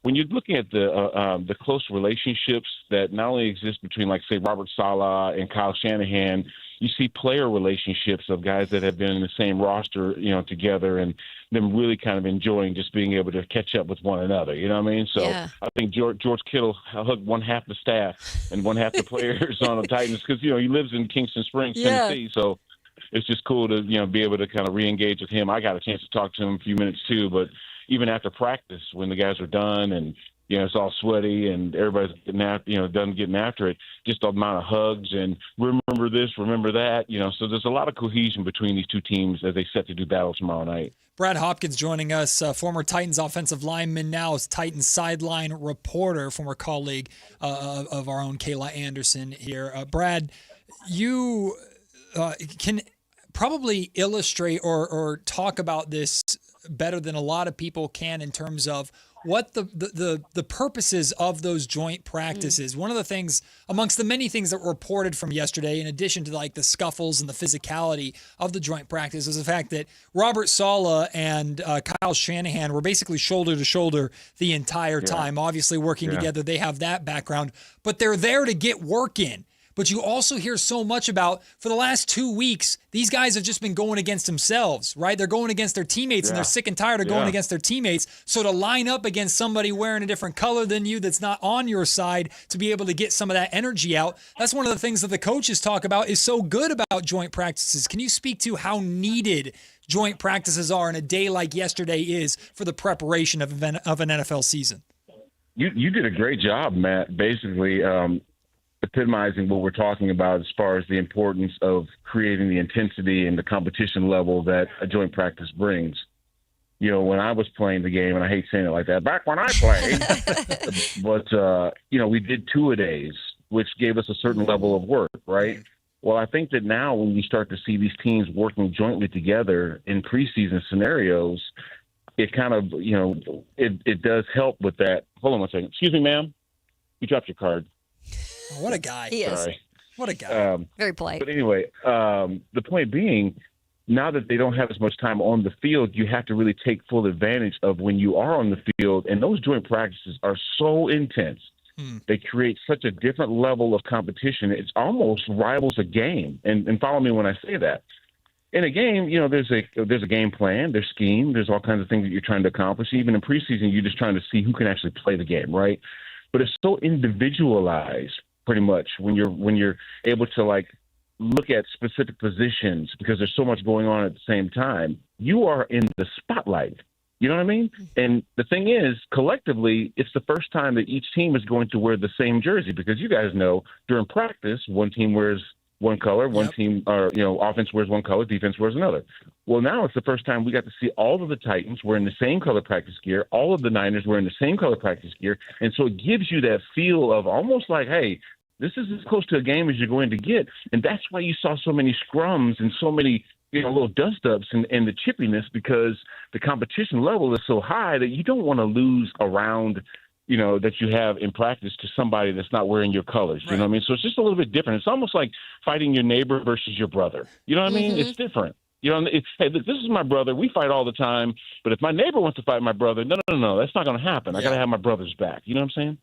when you're looking at the close relationships that not only exist between, like, say, Robert Saleh and Kyle Shanahan, you see player relationships of guys that have been in the same roster, together, and them really kind of enjoying just being able to catch up with one another. You know what I mean? So yeah. I think George Kittle hugged one half the staff and one half the players on the Titans because, he lives in Kingston Springs, Tennessee. So it's just cool to, be able to kind of re-engage with him. I got a chance to talk to him a few minutes too, but even after practice, when the guys were done and, it's all sweaty and everybody's done getting after it, just the amount of hugs and remember this, remember that, so there's a lot of cohesion between these two teams as they set to do battle tomorrow night.
Brad Hopkins joining us, former Titans offensive lineman, now is Titans sideline reporter, former colleague of our own Kayla Anderson here. Brad, you can probably illustrate or talk about this better than a lot of people can in terms of what the purposes of those joint practices. One of the things, amongst the many things that were reported from yesterday, in addition to like the scuffles and the physicality of the joint practice, is the fact that Robert Saleh and Kyle Shanahan were basically shoulder to shoulder the entire time. Obviously working together, they have that background, but they're there to get work in. but you also hear so much about, for the last 2 weeks, these guys have just been going against themselves, right? They're going against their teammates, and they're sick and tired of going against their teammates. So to line up against somebody wearing a different color than you that's not on your side to be able to get some of that energy out, that's one of the things that the coaches talk about is so good about joint practices. Can you speak to how needed joint practices are in a day like yesterday is for the preparation of an NFL season?
You did a great job, Matt, basically epitomizing what we're talking about as far as the importance of creating the intensity and the competition level that a joint practice brings. You know, when I was playing the game, and I hate saying it like that, back when I played, but, we did 2-a-days, which gave us a certain level of work, right? Well, I think that now when you start to see these teams working jointly together in preseason scenarios, it kind of, it does help with that. Hold on one second. Excuse me, ma'am. You dropped your card.
Oh, what a guy.
He is.
Sorry.
What a guy.
Very polite.
But anyway, the point being, now that they don't have as much time on the field, you have to really take full advantage of when you are on the field. And those joint practices are so intense. They create such a different level of competition. It almost rivals a game. And follow me when I say that. In a game, there's a game plan, there's scheme, there's all kinds of things that you're trying to accomplish. Even in preseason, you're just trying to see who can actually play the game, right? But it's so individualized, pretty much, when you're able to look at specific positions because there's so much going on at the same time. You are in the spotlight. You know what I mean? And the thing is, collectively, it's the first time that each team is going to wear the same jersey because you guys know during practice, one team wears one color, one team, offense wears one color, defense wears another. Well, now it's the first time we got to see all of the Titans wearing the same color practice gear, all of the Niners wearing the same color practice gear. And so it gives you that feel of almost like, hey, this is as close to a game as you're going to get. And that's why you saw so many scrums and so many little dust-ups and the chippiness because the competition level is so high that you don't want to lose a round, that you have in practice to somebody that's not wearing your colors. You know what I mean? So it's just a little bit different. It's almost like fighting your neighbor versus your brother. You know what I mean? It's different. Hey, look, this is my brother. We fight all the time. But if my neighbor wants to fight my brother, no, that's not going to happen. I got to have my brother's back. You know what I'm saying?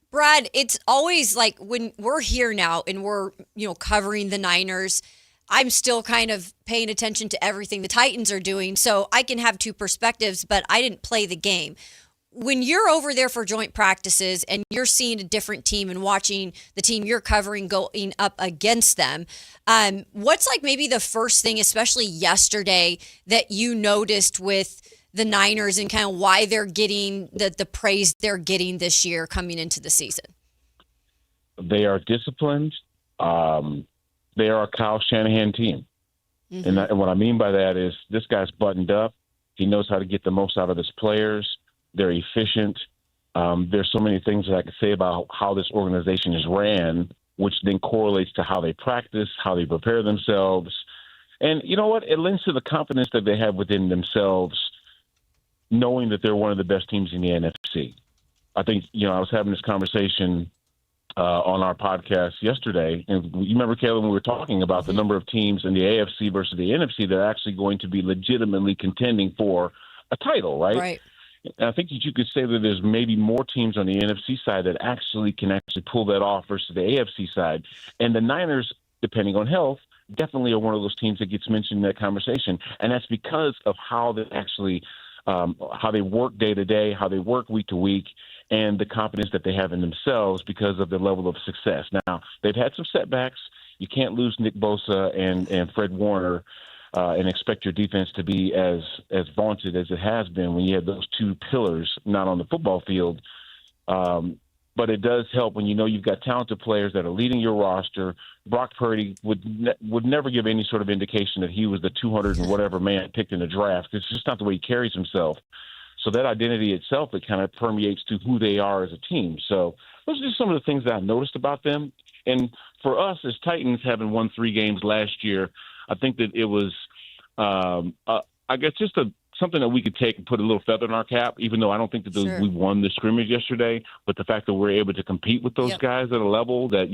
Brad, it's always like when we're here now and we're, covering the Niners, I'm still kind of paying attention to everything the Titans are doing. So I can have two perspectives, but I didn't play the game. When you're over there for joint practices and you're seeing a different team and watching the team you're covering going up against them, what's maybe the first thing, especially yesterday, that you noticed with the Niners and kind of why they're getting the praise they're getting this year coming into the season?
They are disciplined. They are a Kyle Shanahan team. And what I mean by that is this guy's buttoned up. He knows how to get the most out of his players. They're efficient. There's so many things that I could say about how this organization is ran, which then correlates to how they practice, how they prepare themselves. And you know what? It lends to the confidence that they have within themselves, knowing that they're one of the best teams in the NFC. I think, I was having this conversation on our podcast yesterday. And you remember, Kayla, when we were talking about the number of teams in the AFC versus the NFC that are actually going to be legitimately contending for a title, right?
Right.
And I think that you could say that there's maybe more teams on the NFC side that can pull that off versus the AFC side. And the Niners, depending on health, definitely are one of those teams that gets mentioned in that conversation. And that's because of how they actually how they work day to day, how they work week to week, and the confidence that they have in themselves because of the level of success. Now, they've had some setbacks. You can't lose Nick Bosa and Fred Warner and expect your defense to be as vaunted as it has been when you have those two pillars not on the football field. But it does help when you've got talented players that are leading your roster. Brock Purdy would never give any sort of indication that he was the 200 and whatever man picked in the draft. It's just not the way he carries himself. So that identity itself, it kind of permeates to who they are as a team. So those are just some of the things that I noticed about them. And for us as Titans, having won 3 games last year, I think that it was, I guess, just something that we could take and put a little feather in our cap, even though I don't think that we won the scrimmage yesterday. But the fact that we're able to compete with those guys at a level that,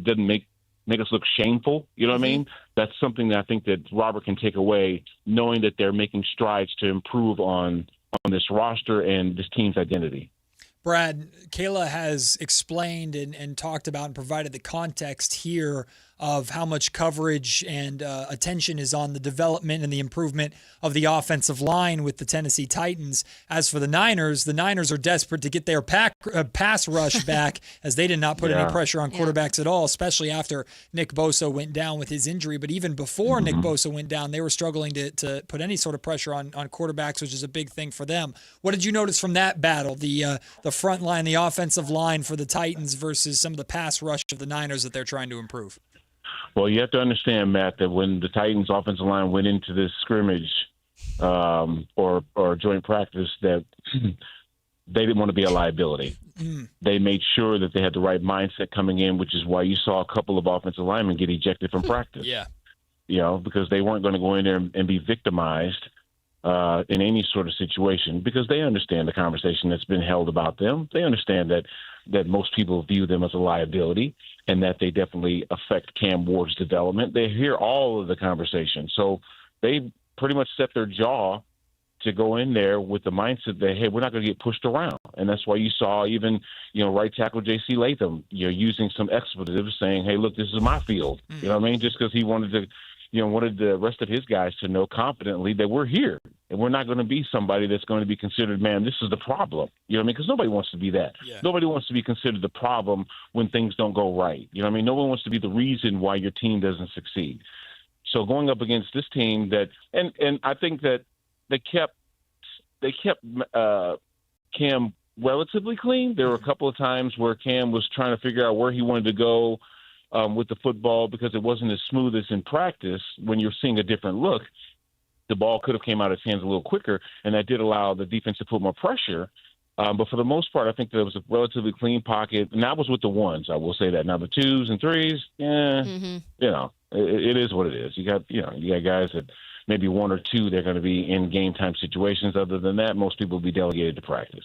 doesn't make us look shameful, you know what I mean? That's something that I think that Robert can take away, knowing that they're making strides to improve on this roster and this team's identity.
Brad, Kayla has explained and talked about and provided the context here of how much coverage and attention is on the development and the improvement of the offensive line with the Tennessee Titans. As for the Niners are desperate to get their pass rush back, as they did not put any pressure on quarterbacks at all, especially after Nick Bosa went down with his injury. But even before Nick Bosa went down, they were struggling to put any sort of pressure on quarterbacks, which is a big thing for them. What did you notice from that battle, the front line, the offensive line for the Titans versus some of the pass rush of the Niners that they're trying to improve?
Well, you have to understand, Matt, that when the Titans' offensive line went into this scrimmage or joint practice, that they didn't want to be a liability. They made sure that they had the right mindset coming in, which is why you saw a couple of offensive linemen get ejected from practice.
Yeah.
Because they weren't going to go in there and be victimized in any sort of situation, because they understand the conversation that's been held about them. They understand that most people view them as a liability and that they definitely affect Cam Ward's development. They hear all of the conversation. So they pretty much set their jaw to go in there with the mindset that, hey, we're not going to get pushed around. And that's why you saw even, right tackle J.C. Latham, using some expletives, saying, hey, look, this is my field. You know what I mean? Just because he wanted the rest of his guys to know confidently that we're here and we're not going to be somebody that's going to be considered, man, this is the problem. You know what I mean? Because nobody wants to be that. Yeah. Nobody wants to be considered the problem when things don't go right. You know what I mean? No one wants to be the reason why your team doesn't succeed. So going up against this team that, and I think that they kept Cam relatively clean. There were a couple of times where Cam was trying to figure out where he wanted to go with the football because it wasn't as smooth as in practice. When you're seeing a different look, the ball could have came out of his hands a little quicker, and that did allow the defense to put more pressure. But for the most part, I think there was a relatively clean pocket, and that was with the ones. I will say that. Now the twos and threes, it is what it is. You got guys that maybe one or two they're going to be in game time situations. Other than that, most people will be delegated to practice.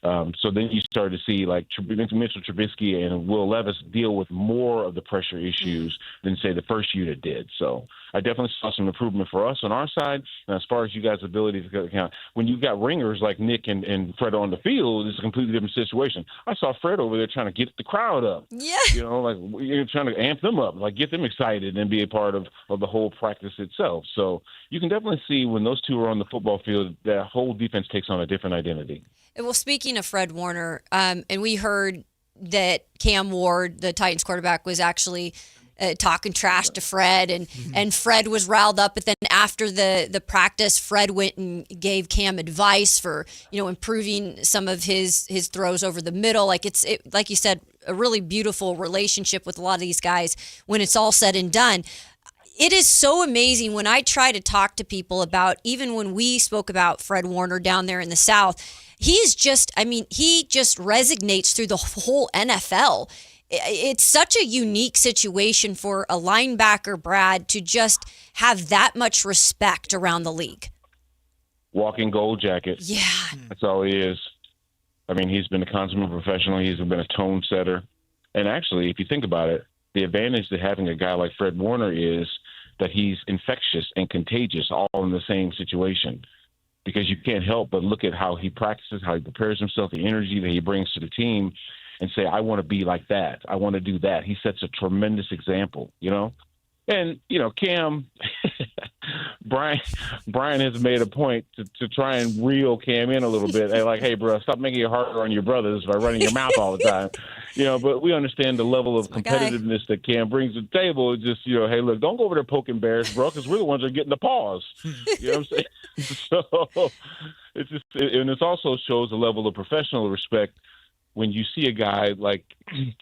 So then you start to see like Mitchell Trubisky and Will Levis deal with more of the pressure issues than say the first unit did. So I definitely saw some improvement for us on our side. And as far as you guys' ability to count, when you got ringers like Nick and Fred on the field, it's a completely different situation. I saw Fred over there trying to get the crowd up.
Yeah.
Like you're trying to amp them up, like get them excited and be a part of the whole practice itself. So you can definitely see when those two are on the football field, that whole defense takes on a different identity.
Well, speaking of Fred Warner, and we heard that Cam Ward, the Titans quarterback, was actually talking trash to Fred, and Fred was riled up. But then after the practice, Fred went and gave Cam advice for improving some of his throws over the middle. Like like you said, a really beautiful relationship with a lot of these guys when it's all said and done. It is so amazing when I try to talk to people about, even when we spoke about Fred Warner down there in the South, he just resonates through the whole NFL. It's such a unique situation for a linebacker, Brad, to just have that much respect around the league.
Walking gold jacket.
Yeah.
That's all he is. I mean, he's been a consummate professional. He's been a tone setter. And actually, if you think about it, the advantage to having a guy like Fred Warner is that he's infectious and contagious all in the same situation, because you can't help but look at how he practices, how he prepares himself, the energy that he brings to the team, and say, I want to be like that. I want to do that. He sets a tremendous example, And, Cam, Brian has made a point to try and reel Cam in a little bit. And like, hey, bro, stop making it harder on your brothers by running your mouth all the time. But we understand the level of competitiveness that Cam brings to the table. It's just, hey, look, don't go over there poking bears, bro, because we're the ones that are getting the paws. You know what I'm saying? So it's just, and it also shows a level of professional respect when you see a guy like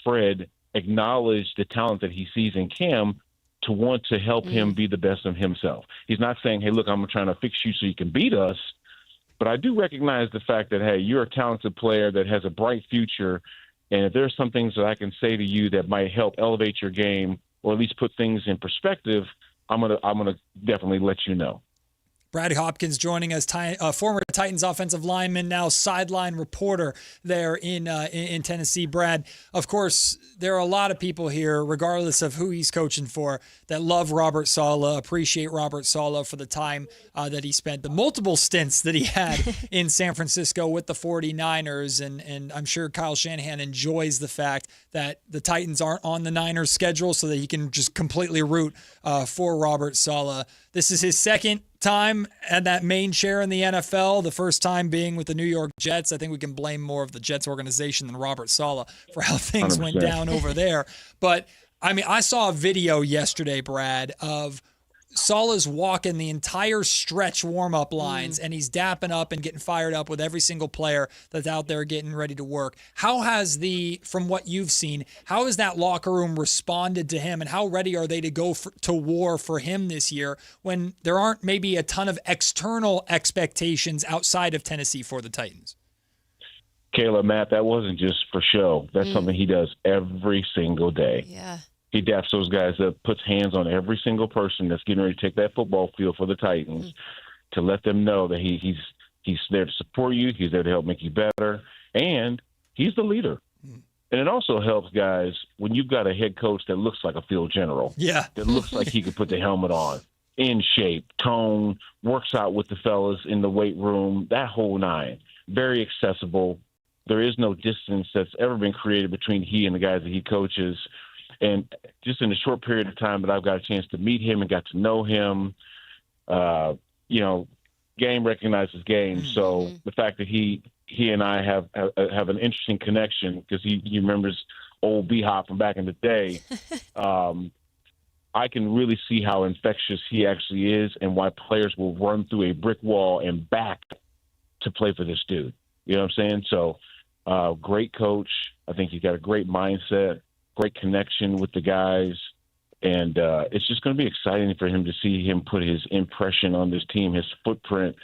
Fred acknowledge the talent that he sees in Cam, to want to help him be the best of himself. He's not saying, hey, look, I'm trying to fix you so you can beat us. But I do recognize the fact that, hey, you're a talented player that has a bright future. And if there's some things that I can say to you that might help elevate your game or at least put things in perspective, I'm gonna definitely let you know.
Brad Hopkins joining us, former Titans offensive lineman, now sideline reporter there in Tennessee. Brad, of course, there are a lot of people here, regardless of who he's coaching for, that love Robert Saleh, appreciate Robert Saleh for the time that he spent, the multiple stints that he had in San Francisco with the 49ers. And I'm sure Kyle Shanahan enjoys the fact that the Titans aren't on the Niners schedule so that he can just completely root for Robert Saleh. This is his second time at that main chair in the NFL, the first time being with the New York Jets. I think we can blame more of the Jets organization than Robert Saleh for how things
100%.
went down over there. But, I mean, I saw a video yesterday, Brad, of Saleh's walking the entire stretch warm-up lines, and he's dapping up and getting fired up with every single player that's out there getting ready to work. How has from what you've seen, how has that locker room responded to him, and how ready are they to go to war for him this year when there aren't maybe a ton of external expectations outside of Tennessee for the Titans?
Kayla, Matt, that wasn't just for show. That's something he does every single day.
Yeah.
He daps those guys up, puts hands on every single person that's getting ready to take that football field for the Titans to let them know that he's there to support you, he's there to help make you better, and he's the leader. And it also helps guys when you've got a head coach that looks like a field general.
Yeah.
That looks like he could put the helmet on, in shape, tone, works out with the fellas in the weight room, that whole nine. Very accessible. There is no distance that's ever been created between he and the guys that he coaches. And just in the short period of time that I've got a chance to meet him and got to know him, game recognizes game. So the fact that he and I have an interesting connection because he remembers old B-Hop from back in the day, I can really see how infectious he actually is and why players will run through a brick wall and back to play for this dude. You know what I'm saying? So great coach. I think he's got a great mindset. Great connection with the guys, and it's just going to be exciting for him to see him put his impression on this team, his footprint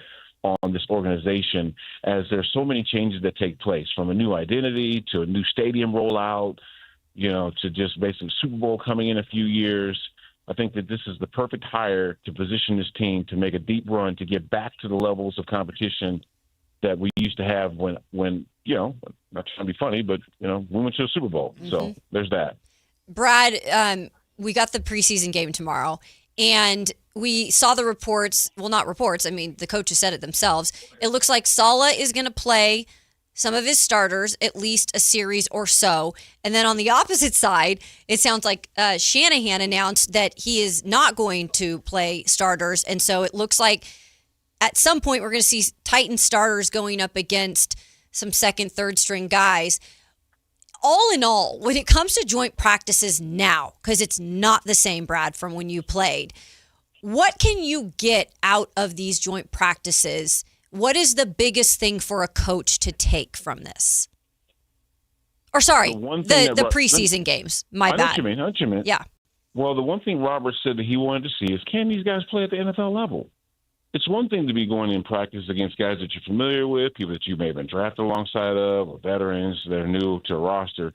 on this organization, as there's so many changes that take place, from a new identity to a new stadium rollout, to just basically Super Bowl coming in a few years. I think that this is the perfect hire to position this team to make a deep run, to get back to the levels of competition that we used to have when not trying to be funny, but, we went to a Super Bowl. So there's that.
Brad, we got the preseason game tomorrow, and we saw the reports. Well, not reports. I mean, the coaches said it themselves. It looks like Saleh is going to play some of his starters, at least a series or so. And then on the opposite side, it sounds like Shanahan announced that he is not going to play starters. And so it looks like at some point we're going to see Titan starters going up against some second, third string guys. All in all, when it comes to joint practices now, because it's not the same, Brad, from when you played, what can you get out of these joint practices? What is the biggest thing for a coach to take from this? Or sorry, the preseason games. My bad.
I know what you mean.
Yeah.
Well, the one thing Robert said that he wanted to see is, can these guys play at the NFL level? It's one thing to be going in practice against guys that you're familiar with, people that you may have been drafted alongside of, or veterans that are new to a roster.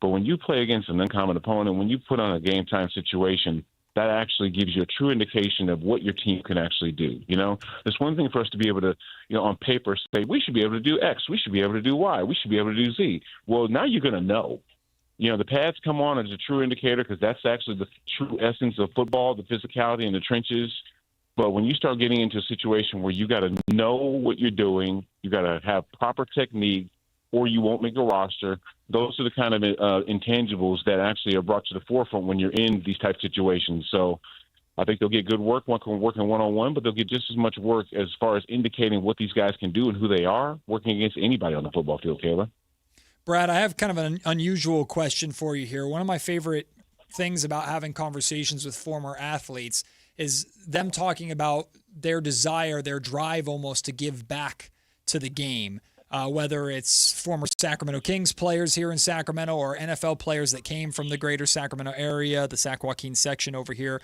But when you play against an uncommon opponent, when you put on a game time situation, that actually gives you a true indication of what your team can actually do. There's one thing for us to be able to, on paper say, we should be able to do X, we should be able to do Y, we should be able to do Z. Well, now you're going to know. The pads come on as a true indicator because that's actually the true essence of football, the physicality in the trenches. But when you start getting into a situation where you got to know what you're doing, you got to have proper technique, or you won't make the roster. Those are the kind of intangibles that actually are brought to the forefront when you're in these type of situations. So I think they'll get good work working one-on-one, but they'll get just as much work as far as indicating what these guys can do and who they are, working against anybody on the football field, Kayla.
Brad, I have kind of an unusual question for you here. One of my favorite things about having conversations with former athletes is them talking about their desire, their drive almost to give back to the game, whether it's former Sacramento Kings players here in Sacramento or NFL players that came from the greater Sacramento area, the Sac Joaquin section over here.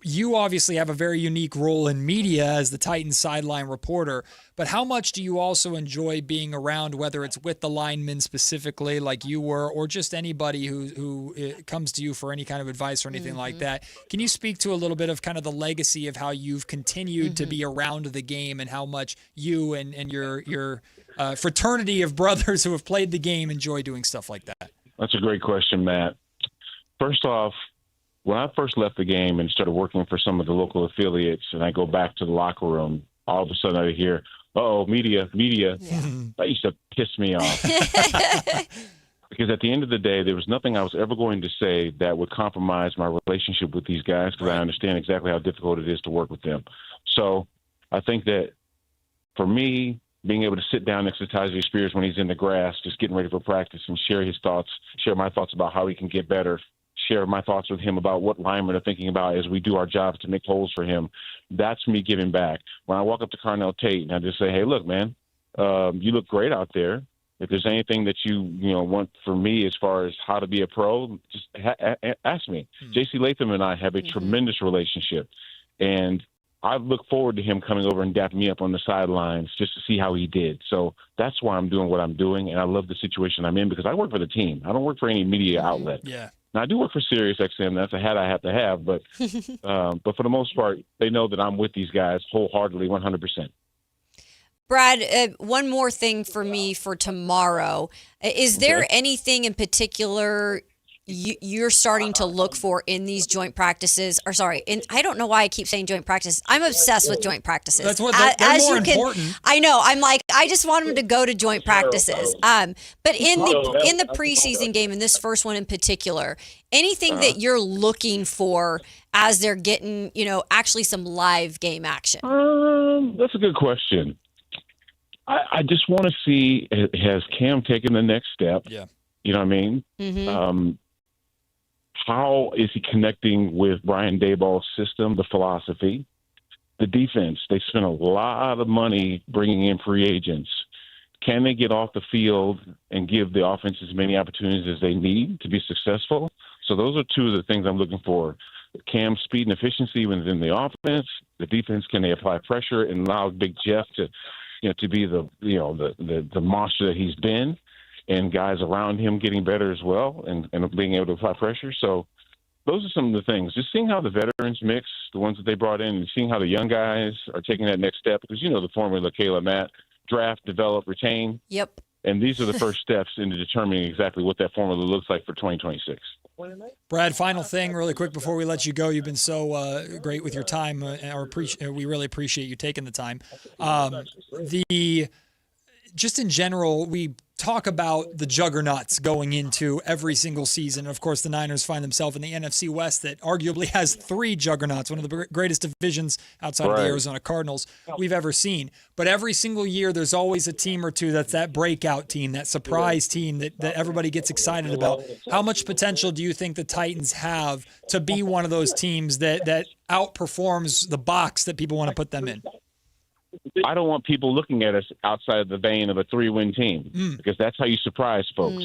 you obviously have a very unique role in media as the Titans sideline reporter, but how much do you also enjoy being around, whether it's with the linemen specifically like you were, or just anybody who comes to you for any kind of advice or anything like that? Can you speak to a little bit of kind of the legacy of how you've continued to be around the game and how much you and your fraternity of brothers who have played the game enjoy doing stuff like that?
That's a great question, Matt. First off, when I first left the game and started working for some of the local affiliates, and I go back to the locker room, all of a sudden I hear, "Oh, media." Yeah. That used to piss me off. Because at the end of the day, there was nothing I was ever going to say that would compromise my relationship with these guys, because I understand exactly how difficult it is to work with them. So I think that for me, being able to sit down next to Tyjae Spears when he's in the grass, just getting ready for practice, and share my thoughts about how he can get better, share my thoughts with him about what linemen are thinking about as we do our jobs to make holes for him. That's me giving back. When I walk up to Carnell Tate and I just say, "Hey, look, man, you look great out there. If there's anything that you want from me as far as how to be a pro, just ask me." J.C. Latham and I have a tremendous relationship, and I look forward to him coming over and dapping me up on the sidelines just to see how he did. So that's why I'm doing what I'm doing, and I love the situation I'm in because I work for the team. I don't work for any media outlet.
Yeah.
Now, I do work for SiriusXM. That's a hat I have to have, but for the most part, they know that I'm with these guys wholeheartedly, 100%.
Brad, one more thing for me for tomorrow. Is there anything in particular you're starting to look for in these joint practices? Or sorry, I don't know why I keep saying joint practices. I'm obsessed with joint practices.
That's what they're more important.
I know. I'm like, I just want them to go to joint practices. But in the preseason game, in this first one in particular, anything that you're looking for as they're getting, actually some live game action?
That's a good question. I just want to see, has Cam taken the next step?
Yeah.
You know what I mean?
Mm-hmm.
How is he connecting with Brian Daboll's system, the philosophy? The defense, they spent a lot of money bringing in free agents. Can they get off the field and give the offense as many opportunities as they need to be successful? So those are two of the things I'm looking for. Cam's speed and efficiency within the offense. The defense, can they apply pressure and allow Big Jeff to be the monster that he's been? And guys around him getting better as well and being able to apply pressure. So those are some of the things. Just seeing how the veterans mix, the ones that they brought in, and seeing how the young guys are taking that next step. Because the formula, Kayla, Matt, draft, develop, retain.
Yep.
And these are the first steps into determining exactly what that formula looks like for 2026.
Brad, final thing really quick before we let you go. You've been so great with your time. We really appreciate you taking the time. Just in general, we talk about the juggernauts going into every single season. Of course, the Niners find themselves in the NFC West that arguably has three juggernauts, one of the greatest divisions outside of the Arizona Cardinals we've ever seen. But every single year, there's always a team or two that's that breakout team, that surprise team that everybody gets excited about. How much potential do you think the Titans have to be one of those teams that outperforms the box that people want to put them in?
I don't want people looking at us outside of the vein of a 3-win team because that's how you surprise folks.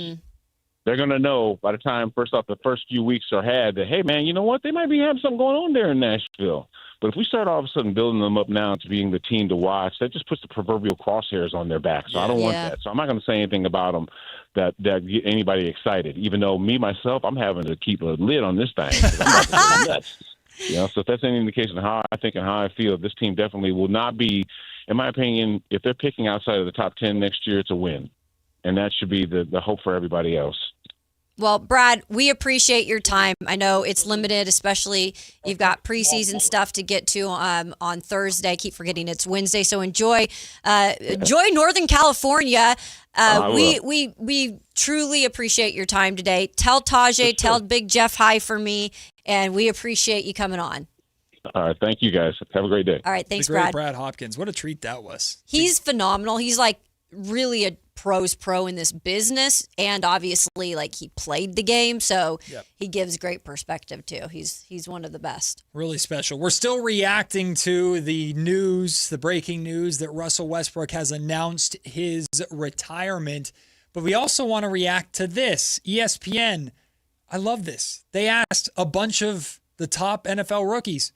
They're going to know by the time, first off, the first few weeks are had that, hey, man, you know what? They might be having something going on there in Nashville. But if we start all of a sudden building them up now to being the team to watch, that just puts the proverbial crosshairs on their back. So I don't want that. So I'm not going to say anything about them that get anybody excited, even though me, myself, I'm having to keep a lid on this thing. 'Cause I'm about to go nuts. So if that's any indication of how I think and how I feel, this team definitely will not be, in my opinion, if they're picking outside of the top 10 next year, it's a win. And that should be the hope for everybody else.
Well, Brad, we appreciate your time. I know it's limited, especially you've got preseason stuff to get to on Thursday. I keep forgetting it's Wednesday. So enjoy Northern California. We truly appreciate your time today. Tell Tyjae, tell Big Jeff hi for me, and we appreciate you coming on.
All right, thank you guys. Have a great day.
All right, thanks,
the great
Brad.
Brad Hopkins. What a treat that was.
He's phenomenal. He's like really a pro's pro in this business, and obviously like he played the game, so he gives great perspective too. He's one of the best.
Really special. We're still reacting to the breaking news that Russell Westbrook has announced his retirement, but we also want to react to this. ESPN, I love this. They asked a bunch of the top NFL rookies.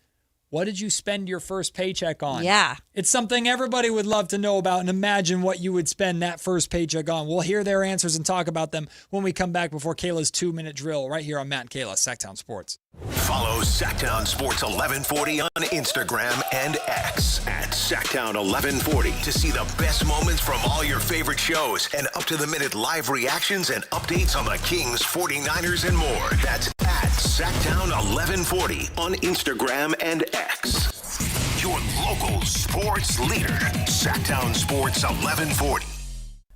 What did you spend your first paycheck on?
Yeah.
It's something everybody would love to know about, and imagine what you would spend that first paycheck on. We'll hear their answers and talk about them when we come back before Kayla's 2-minute drill right here on Matt and Kayla, Sactown Sports.
Follow Sactown Sports 1140 on Instagram and X at Sactown 1140 to see the best moments from all your favorite shows and up-to-the-minute live reactions and updates on the Kings, 49ers, and more. That's at Sactown 1140 on Instagram and X. Your local sports leader, Sactown Sports 1140.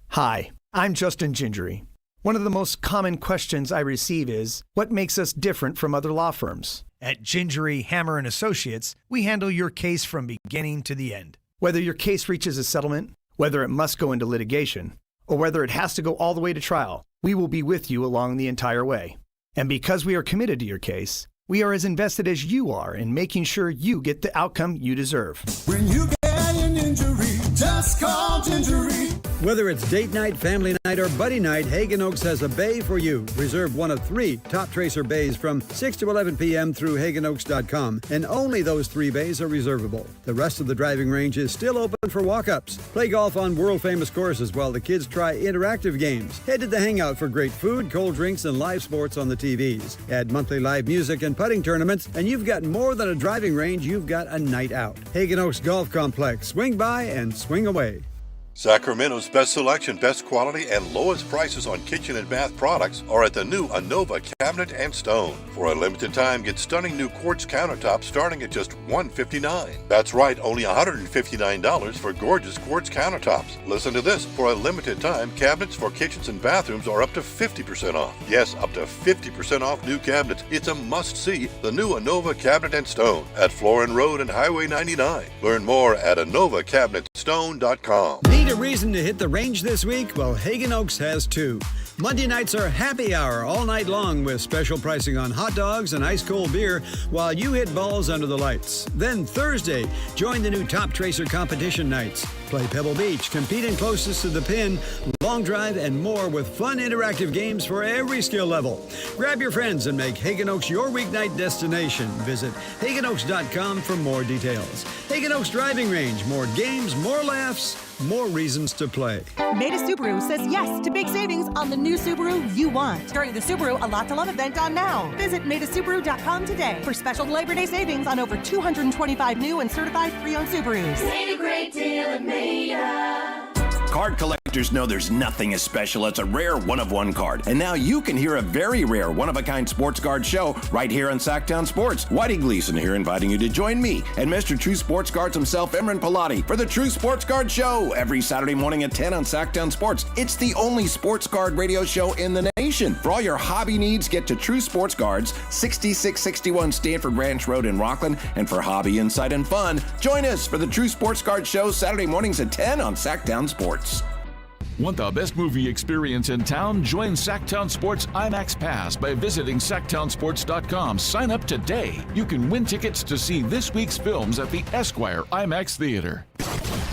Hi, I'm Justin Gingery. One of the most common questions I receive is, what makes us different from other law firms? At Gingery, Hammer & Associates, we handle your case from beginning to the end. Whether your case reaches a settlement, whether it must go into litigation, or whether it has to go all the way to trial, we will be with you along the entire way. And because we are committed to your case, we are as invested as you are in making sure you get the outcome you deserve.
When you get an injury, just call Gingery.
Whether it's date night, family night, or buddy night, Hagen Oaks has a bay for you. Reserve one of 3 Top Tracer bays from 6 to 11 p.m. through HagenOaks.com, and only those 3 bays are reservable. The rest of the driving range is still open for walk-ups. Play golf on world-famous courses while the kids try interactive games. Head to the Hangout for great food, cold drinks, and live sports on the TVs. Add monthly live music and putting tournaments, and you've got more than a driving range, you've got a night out. Hagen Oaks Golf Complex. Swing by and swing away.
Sacramento's best selection, best quality, and lowest prices on kitchen and bath products are at the new Anova Cabinet and Stone. For a limited time, get stunning new quartz countertops starting at just $159. That's right, only $159 for gorgeous quartz countertops. Listen to this, for a limited time, cabinets for kitchens and bathrooms are up to 50% off. Yes, up to 50% off new cabinets. It's a must-see, the new Anova Cabinet and Stone at Florin Road and Highway 99. Learn more at AnovaCabinetStone.com.
Need a reason to hit the range this week? Well, Hagen Oaks has too. Monday nights are happy hour all night long with special pricing on hot dogs and ice cold beer while you hit balls under the lights. Then Thursday, join the new Top Tracer competition nights. Play Pebble Beach, compete in closest to the pin, long drive, and more with fun interactive games for every skill level. Grab your friends and make Hagen Oaks your weeknight destination. Visit HagenOaks.com for more details. Hagen Oaks Driving Range, more games, more laughs, more reasons to play.
Maida Subaru says yes to big savings on the new Subaru you want during the Subaru A Lot to Love event on now. Visit MaidaSubaru.com today for special Labor Day savings on over 225 new and certified pre-owned Subarus.
Made a great deal at Maida.
Card collectors know there's nothing as special as a rare one-of-one card. And now you can hear a very rare one-of-a-kind sports card show right here on Sactown Sports. Whitey Gleason here inviting you to join me and Mr. True Sports Cards himself, Imran Pilati, for the True Sports Card Show every Saturday morning at 10 on Sactown Sports. It's the only sports card radio show in the nation. For all your hobby needs, get to True Sports Cards, 6661 Stanford Ranch Road in Rockland. And for hobby, insight, and fun, join us for the True Sports Card Show Saturday mornings at 10 on Sactown Sports.
Want the best movie experience in town? Join Sactown Sports IMAX Pass by visiting SactownSports.com. Sign up today. You can win tickets to see this week's films at the Esquire IMAX Theater.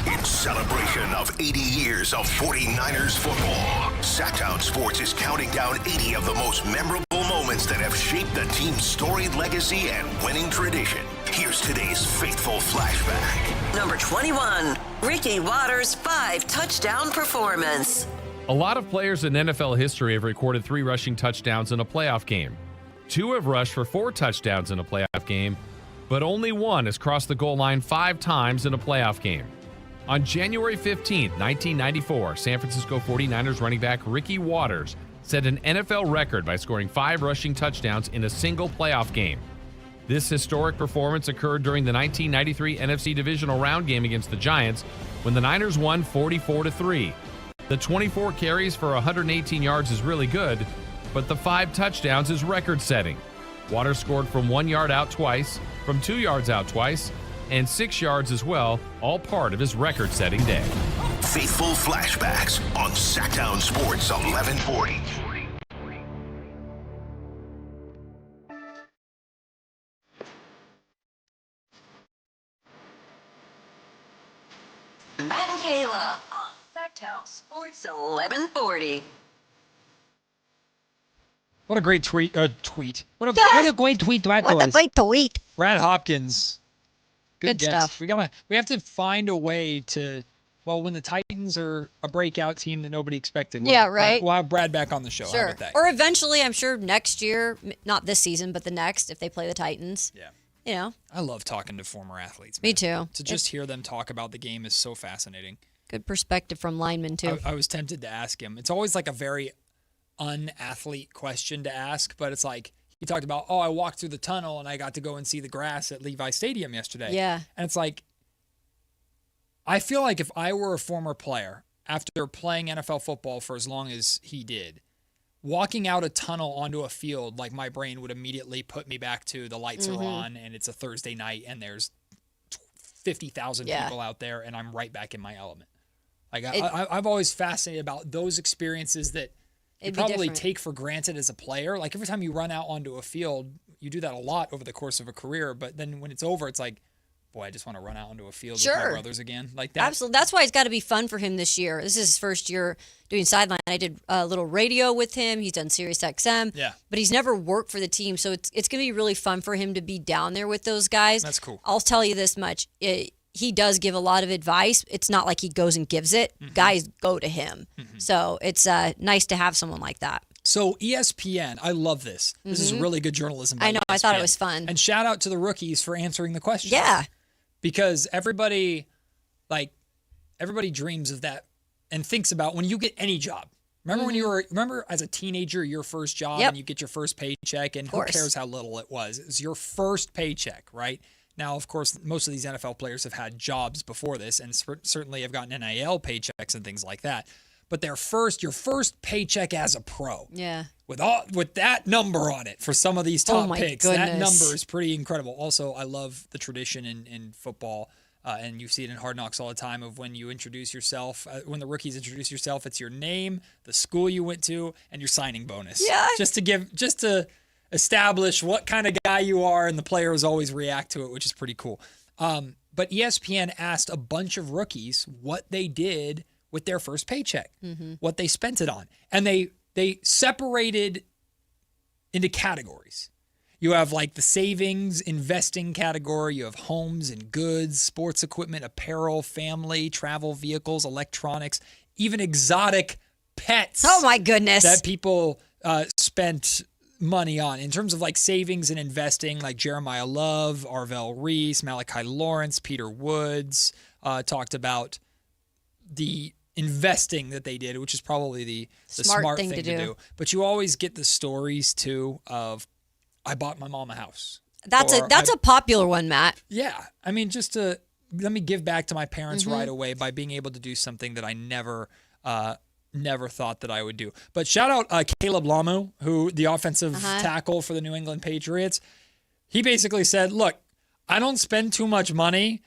In celebration of 80 years of 49ers football, Sactown Sports is counting down 80 of the most memorable moments that have shaped the team's storied legacy and winning tradition. Here's today's faithful flashback.
Number 21, Ricky Watters' 5-touchdown performance.
A lot of players in NFL history have recorded 3 rushing touchdowns in a playoff game. 2 have rushed for 4 touchdowns in a playoff game, but only 1 has crossed the goal line 5 times in a playoff game. On January 15, 1994, San Francisco 49ers running back Ricky Watters set an NFL record by scoring 5 rushing touchdowns in a single playoff game. This historic performance occurred during the 1993 NFC Divisional Round game against the Giants when the Niners won 44-3. The 24 carries for 118 yards is really good, but the 5 touchdowns is record-setting. Watters scored from 1 yard out twice, from 2 yards out twice, and 6 yards as well, all part of his record-setting day.
Faithful flashbacks on Sactown Sports 1140.
Matt and Kayla on Sactown Sports 1140.
What a great tweet. What a great tweet that was.
What a great tweet.
Brad Hopkins.
Good
guess.
stuff.
We have to find a way to, well, when the Titans are a breakout team that nobody expected.
Yeah, right.
We'll have Brad back on the show. How
Sure.
about that?
Or eventually, I'm sure next year, not this season, but the next, if they play the Titans.
Yeah.
You know.
I love talking to former athletes.
Me too.
To just hear them talk about the game is so fascinating.
Good perspective from linemen too.
I was tempted to ask him. It's always like a very unathlete question to ask, but it's like he talked about, oh, I walked through the tunnel and I got to go and see the grass at Levi Stadium yesterday.
Yeah.
And it's like, I feel like if I were a former player after playing NFL football for as long as he did, walking out a tunnel onto a field, like my brain would immediately put me back to the lights are on and it's a Thursday night and there's 50,000 people out there and I'm right back in my element. Like I've always fascinated about those experiences that you probably take for granted as a player. Like every time you run out onto a field, you do that a lot over the course of a career. But then when it's over, it's like, boy, I just want to run out onto a field with my brothers again. Like that.
Absolutely. That's why it's got to be fun for him this year. This is his first year doing sideline. I did a little radio with him. He's done Sirius XM.
Yeah.
But he's never worked for the team. So it's going to be really fun for him to be down there with those guys.
That's cool.
I'll tell you this much. He does give a lot of advice. It's not like he goes and gives it. Guys go to him. So it's nice to have someone like that.
So ESPN, I love this. This is really good journalism by
I know.
ESPN.
I thought it was fun.
And shout out to the rookies for answering the question.
Yeah.
Because everybody dreams of that and thinks about when you get any job. Remember as a teenager, your first job and you get your first paycheck and who cares how little it was? It was your first paycheck, right? Now, of course, most of these NFL players have had jobs before this and certainly have gotten NIL paychecks and things like that. But your first paycheck as a pro.
Yeah.
With that number on it for some of these top picks,
goodness.
that number is pretty incredible. Also, I love the tradition in football, and you see it in Hard Knocks all the time of when you introduce yourself, when the rookies introduce yourself, it's your name, the school you went to, and your signing bonus.
Yeah.
Just to establish what kind of guy you are, and the players always react to it, which is pretty cool. But ESPN asked a bunch of rookies what they did with their first paycheck, what they spent it on. And they separated into categories. You have like the savings, investing category. You have homes and goods, sports equipment, apparel, family, travel vehicles, electronics, even exotic pets.
Oh my goodness.
That people spent money on. In terms of like savings and investing, like Jeremiah Love, Arvell Reese, Malachi Lawrence, Peter Woods talked about the investing that they did, which is probably the smart thing to do. But you always get the stories too of, I bought my mom a house.
That's a popular one, Matt.
Yeah. I mean, just to let me give back to my parents right away by being able to do something that I never thought that I would do. But shout out Caleb Lamu, who the offensive tackle for the New England Patriots. He basically said, look, I don't spend too much money.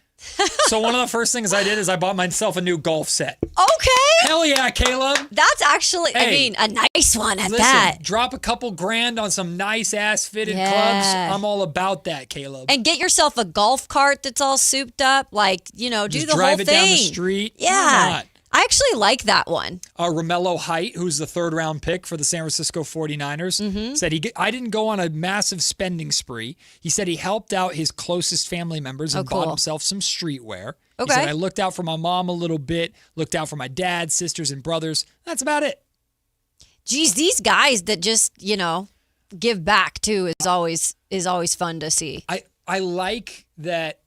So one of the first things I did is I bought myself a new golf set.
Okay.
Hell yeah, Caleb.
That's actually, a nice one at that.
Drop a couple grand on some nice ass fitted clubs. I'm all about that, Caleb.
And get yourself a golf cart that's all souped up. Like, do the whole thing.
Just drive it down the street.
Yeah.
Why not?
I actually like that one.
Romello Height, who's the third-round pick for the San Francisco 49ers, said I didn't go on a massive spending spree. He said he helped out his closest family members and bought himself some streetwear. He said, I looked out for my mom a little bit, looked out for my dad, sisters, and brothers. That's about it.
Geez, these guys that just, give back too is always fun to see.
I like that.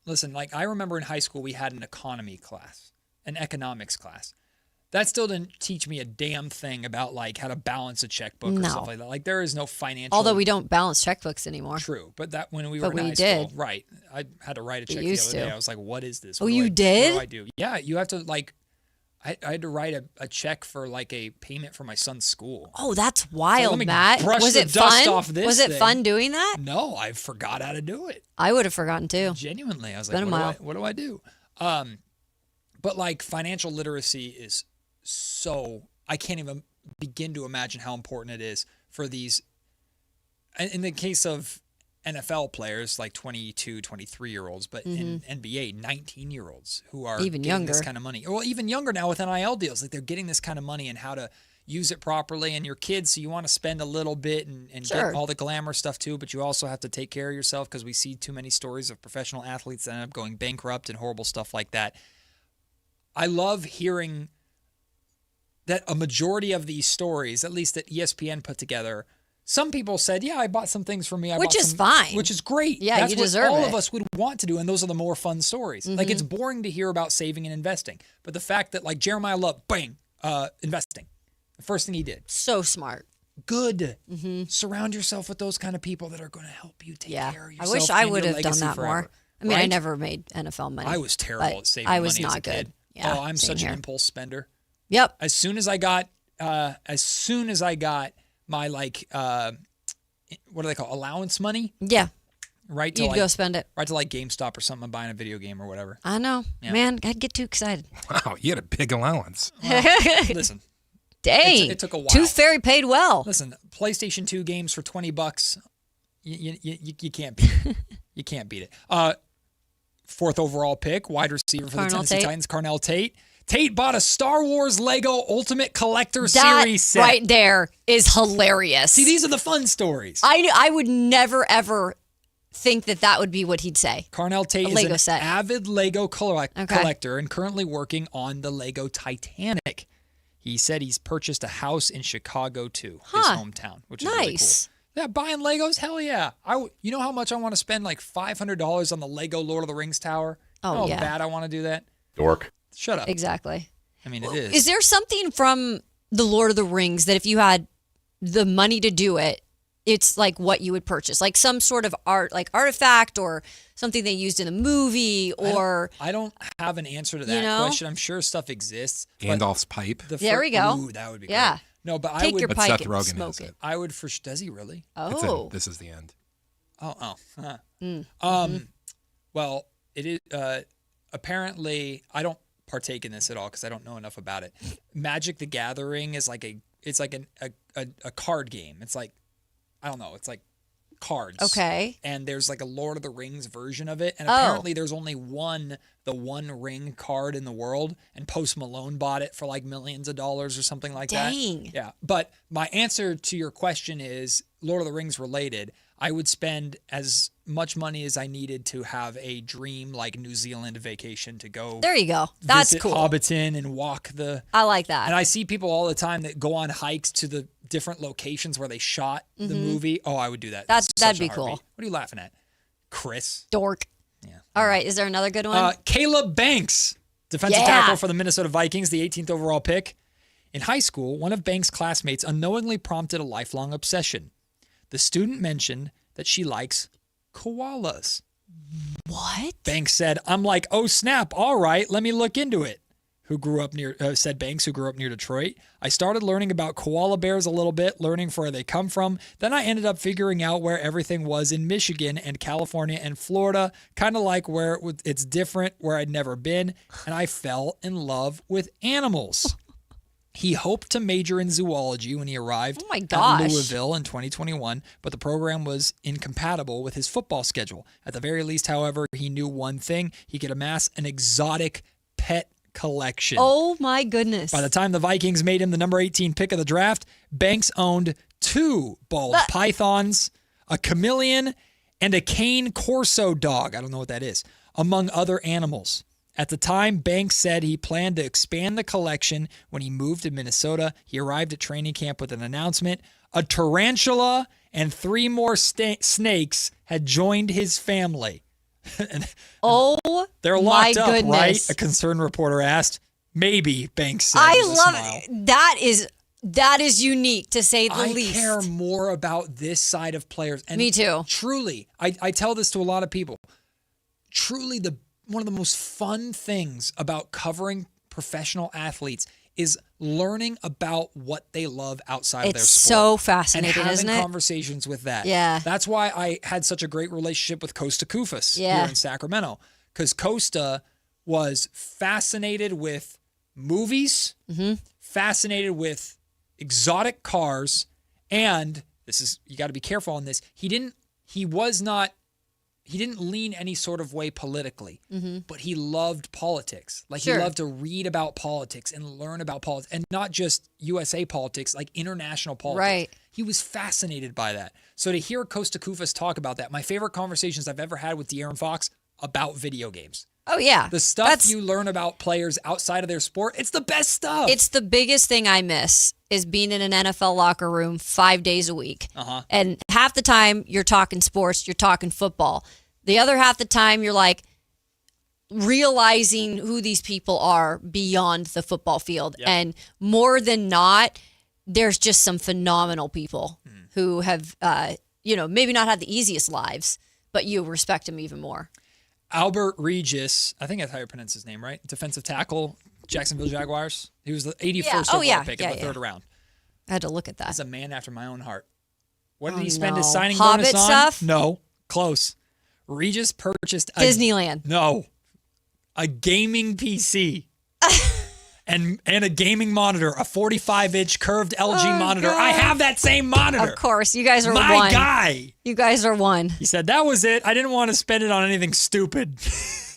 Listen, like I remember in high school we had an economy class. An economics class. That still didn't teach me a damn thing about like how to balance a checkbook or stuff like that. Like there is no financial.
Although we don't balance checkbooks anymore.
True, but that when we were in high school, right? I had to write a check the other day. I was like, "What is this?"
Oh, you did?
What do I do? Yeah, you have to like. I had to write a check for like a payment for my son's school.
Oh, that's wild,
so
Matt.
Was it fun?
Was it fun doing that?
No, I forgot how to do it.
I would have forgotten too.
Genuinely, I was like, "What do I do?" But like financial literacy is I can't even begin to imagine how important it is for these. In the case of NFL players, like 22, 23-year-olds, but in NBA, 19-year-olds who are
even
getting
younger.
This kind of money. Well, even younger now with NIL deals, like they're getting this kind of money and how to, use it properly, and your kids, so you want to spend a little bit and
Sure.
get all the glamour stuff too, but you also have to take care of yourself because we see too many stories of professional athletes that end up going bankrupt and horrible stuff like that. I love hearing that a majority of these stories, at least that ESPN put together, some people said, yeah, I bought some things for me.
Which is fine.
Which is great.
Yeah,
That's
you
what
deserve
all
it.
of us would want to do, and those are the more fun stories. Like, it's boring to hear about saving and investing. But the fact that, like, Jeremiah Love, bang, investing. The first thing he did.
So smart.
Good. Surround yourself with those kind of people that are going to help you take care of
I
yourself.
wish I
and
would
your
have done
legacy
that
forever.
more. I mean, I
Right?
never made NFL money.
I was terrible
but
at saving
I was
money as a
not good.
kid.
Yeah,
I'm
same
such
here.
an impulse spender.
Yep.
As soon as I got my what do they call allowance money?
Yeah.
Right to
You'd go spend it.
Right to like GameStop or something. I'm buying a video game or whatever.
I know.
Yeah.
Man, I'd get too excited.
Wow, you had a big allowance.
Listen.
Dang.
It took a while.
Tooth Fairy paid well.
Listen, PlayStation 2 games for $20. You can't beat it. You can't beat it. Fourth overall pick, wide receiver for the Tennessee Titans, Carnell Tate. Tate bought a Star Wars Lego Ultimate Collector Series set.
Right there is hilarious.
See, these are the fun stories.
I would never, ever think that would be what he'd say.
Carnell Tate
A
is
Lego
an
set.
avid Lego collector and currently working on the Lego Titanic. He said he's purchased a house in Chicago too, his hometown, which is really cool. Yeah, buying Legos, hell yeah. You know how much I want to spend like $500 on the Lego Lord of the Rings tower?
Oh,
you know
yeah.
how bad I want to do that?
Dork.
Shut up.
Exactly.
I mean, it is.
Is there something from the Lord of the Rings that if you had the money to do it, it's like what you would purchase? Like some sort of art, like artifact or something they used in a movie or...
I don't have an answer to that
You know?
question. I'm sure stuff exists. but
Gandalf's pipe.
There we go.
Ooh, that would be
Yeah.
great. No, but I
Take
would...
your
But
pike
Seth
and
Rogen
smoke
has
it.
I would for... Does he really?
Oh.
This is the end.
Well, it is... apparently, I don't partake in this at all because I don't know enough about it. Magic the Gathering is like a card game. It's like, I don't know. It's like cards.
Okay.
And there's like a Lord of the Rings version of it. And
Oh.
apparently there's only the one ring card in the world. And Post Malone bought it for like millions of dollars or something like that.
Dang.
Yeah. But my answer to your question is Lord of the Rings related. I would spend as much money as I needed to have a dream like New Zealand vacation to go.
There you go. That's
visit
cool.
Hobbiton and walk the.
I like that.
And I see people all the time that go on hikes to the different locations where they shot the movie. Oh, I would do that.
That'd
Such a
be
heartbeat.
cool.
What are you laughing at? Chris.
Dork.
Yeah.
All right. Is there another good one?
Caleb Banks, defensive
Yeah.
tackle for the Minnesota Vikings, the 18th overall pick. In high school, one of Banks' classmates unknowingly prompted a lifelong obsession. The student mentioned that she likes koalas.
What?
Banks said, I'm like, oh snap, all right, let me look into it. Said Banks, who grew up near Detroit. I started learning about koala bears a little bit, learning where they come from. Then I ended up figuring out where everything was in Michigan and California and Florida, kind of like where it's different, where I'd never been, and I fell in love with animals. He hoped to major in zoology when he arrived at Louisville in 2021, but the program was incompatible with his football schedule. At the very least, however, he knew one thing. He could amass an exotic pet collection.
Oh, my goodness.
By the time the Vikings made him the number 18 pick of the draft, Banks owned 2 bald pythons, a chameleon, and a cane corso dog. I don't know what that is, among other animals. At the time, Banks said he planned to expand the collection when he moved to Minnesota. He arrived at training camp with an announcement. A tarantula and 3 more snakes had joined his family. They're locked
my
up,
goodness.
right? A concerned reporter asked. Maybe, Banks said.
I
with a
love
smile.
it. That is unique to say the least.
I care more about this side of players. And
Me too.
Truly, I tell this to a lot of people. Truly, one of the most fun things about covering professional athletes is learning about what they love outside of their
It's
sport.
so fascinating,
and
isn't
having
it?
conversations with that.
Yeah.
That's why I had such a great relationship with Costa Koufos
Yeah.
here in Sacramento. Because Costa was fascinated with movies, fascinated with exotic cars, and you got to be careful on this. He didn't lean any sort of way politically,
Mhm.
but he loved politics. Like
Sure.
he loved to read about politics and learn about politics, and not just USA politics, like international politics.
Right.
He was fascinated by that. So to hear Costa Kufas talk about that, my favorite conversations I've ever had with De'Aaron Fox about video games.
Oh, yeah.
The stuff you learn about players outside of their sport, it's the best stuff.
It's the biggest thing I miss is being in an NFL locker room 5 days a week.
Uh-huh.
And half the time you're talking sports, you're talking football. The other half the time you're like realizing who these people are beyond the football field.
Yep.
And more than not, there's just some phenomenal people who have, maybe not had the easiest lives, but you respect them even more.
Albert Regis, I think that's how you pronounce his name, right? Defensive tackle, Jacksonville Jaguars. He was the 81st overall pick in the third round.
I had to look at that.
He's a man after my own heart. What did he spend his
no.
signing
Hobbit
bonus on?
stuff?
No, close. Regis purchased
Disneyland.
No, a gaming PC. And a gaming monitor, a 45-inch curved LG monitor.
God.
I have that same monitor.
Of course, you guys are
My
one.
guy.
You guys are one.
He said, that was it. I didn't want to spend it on anything stupid.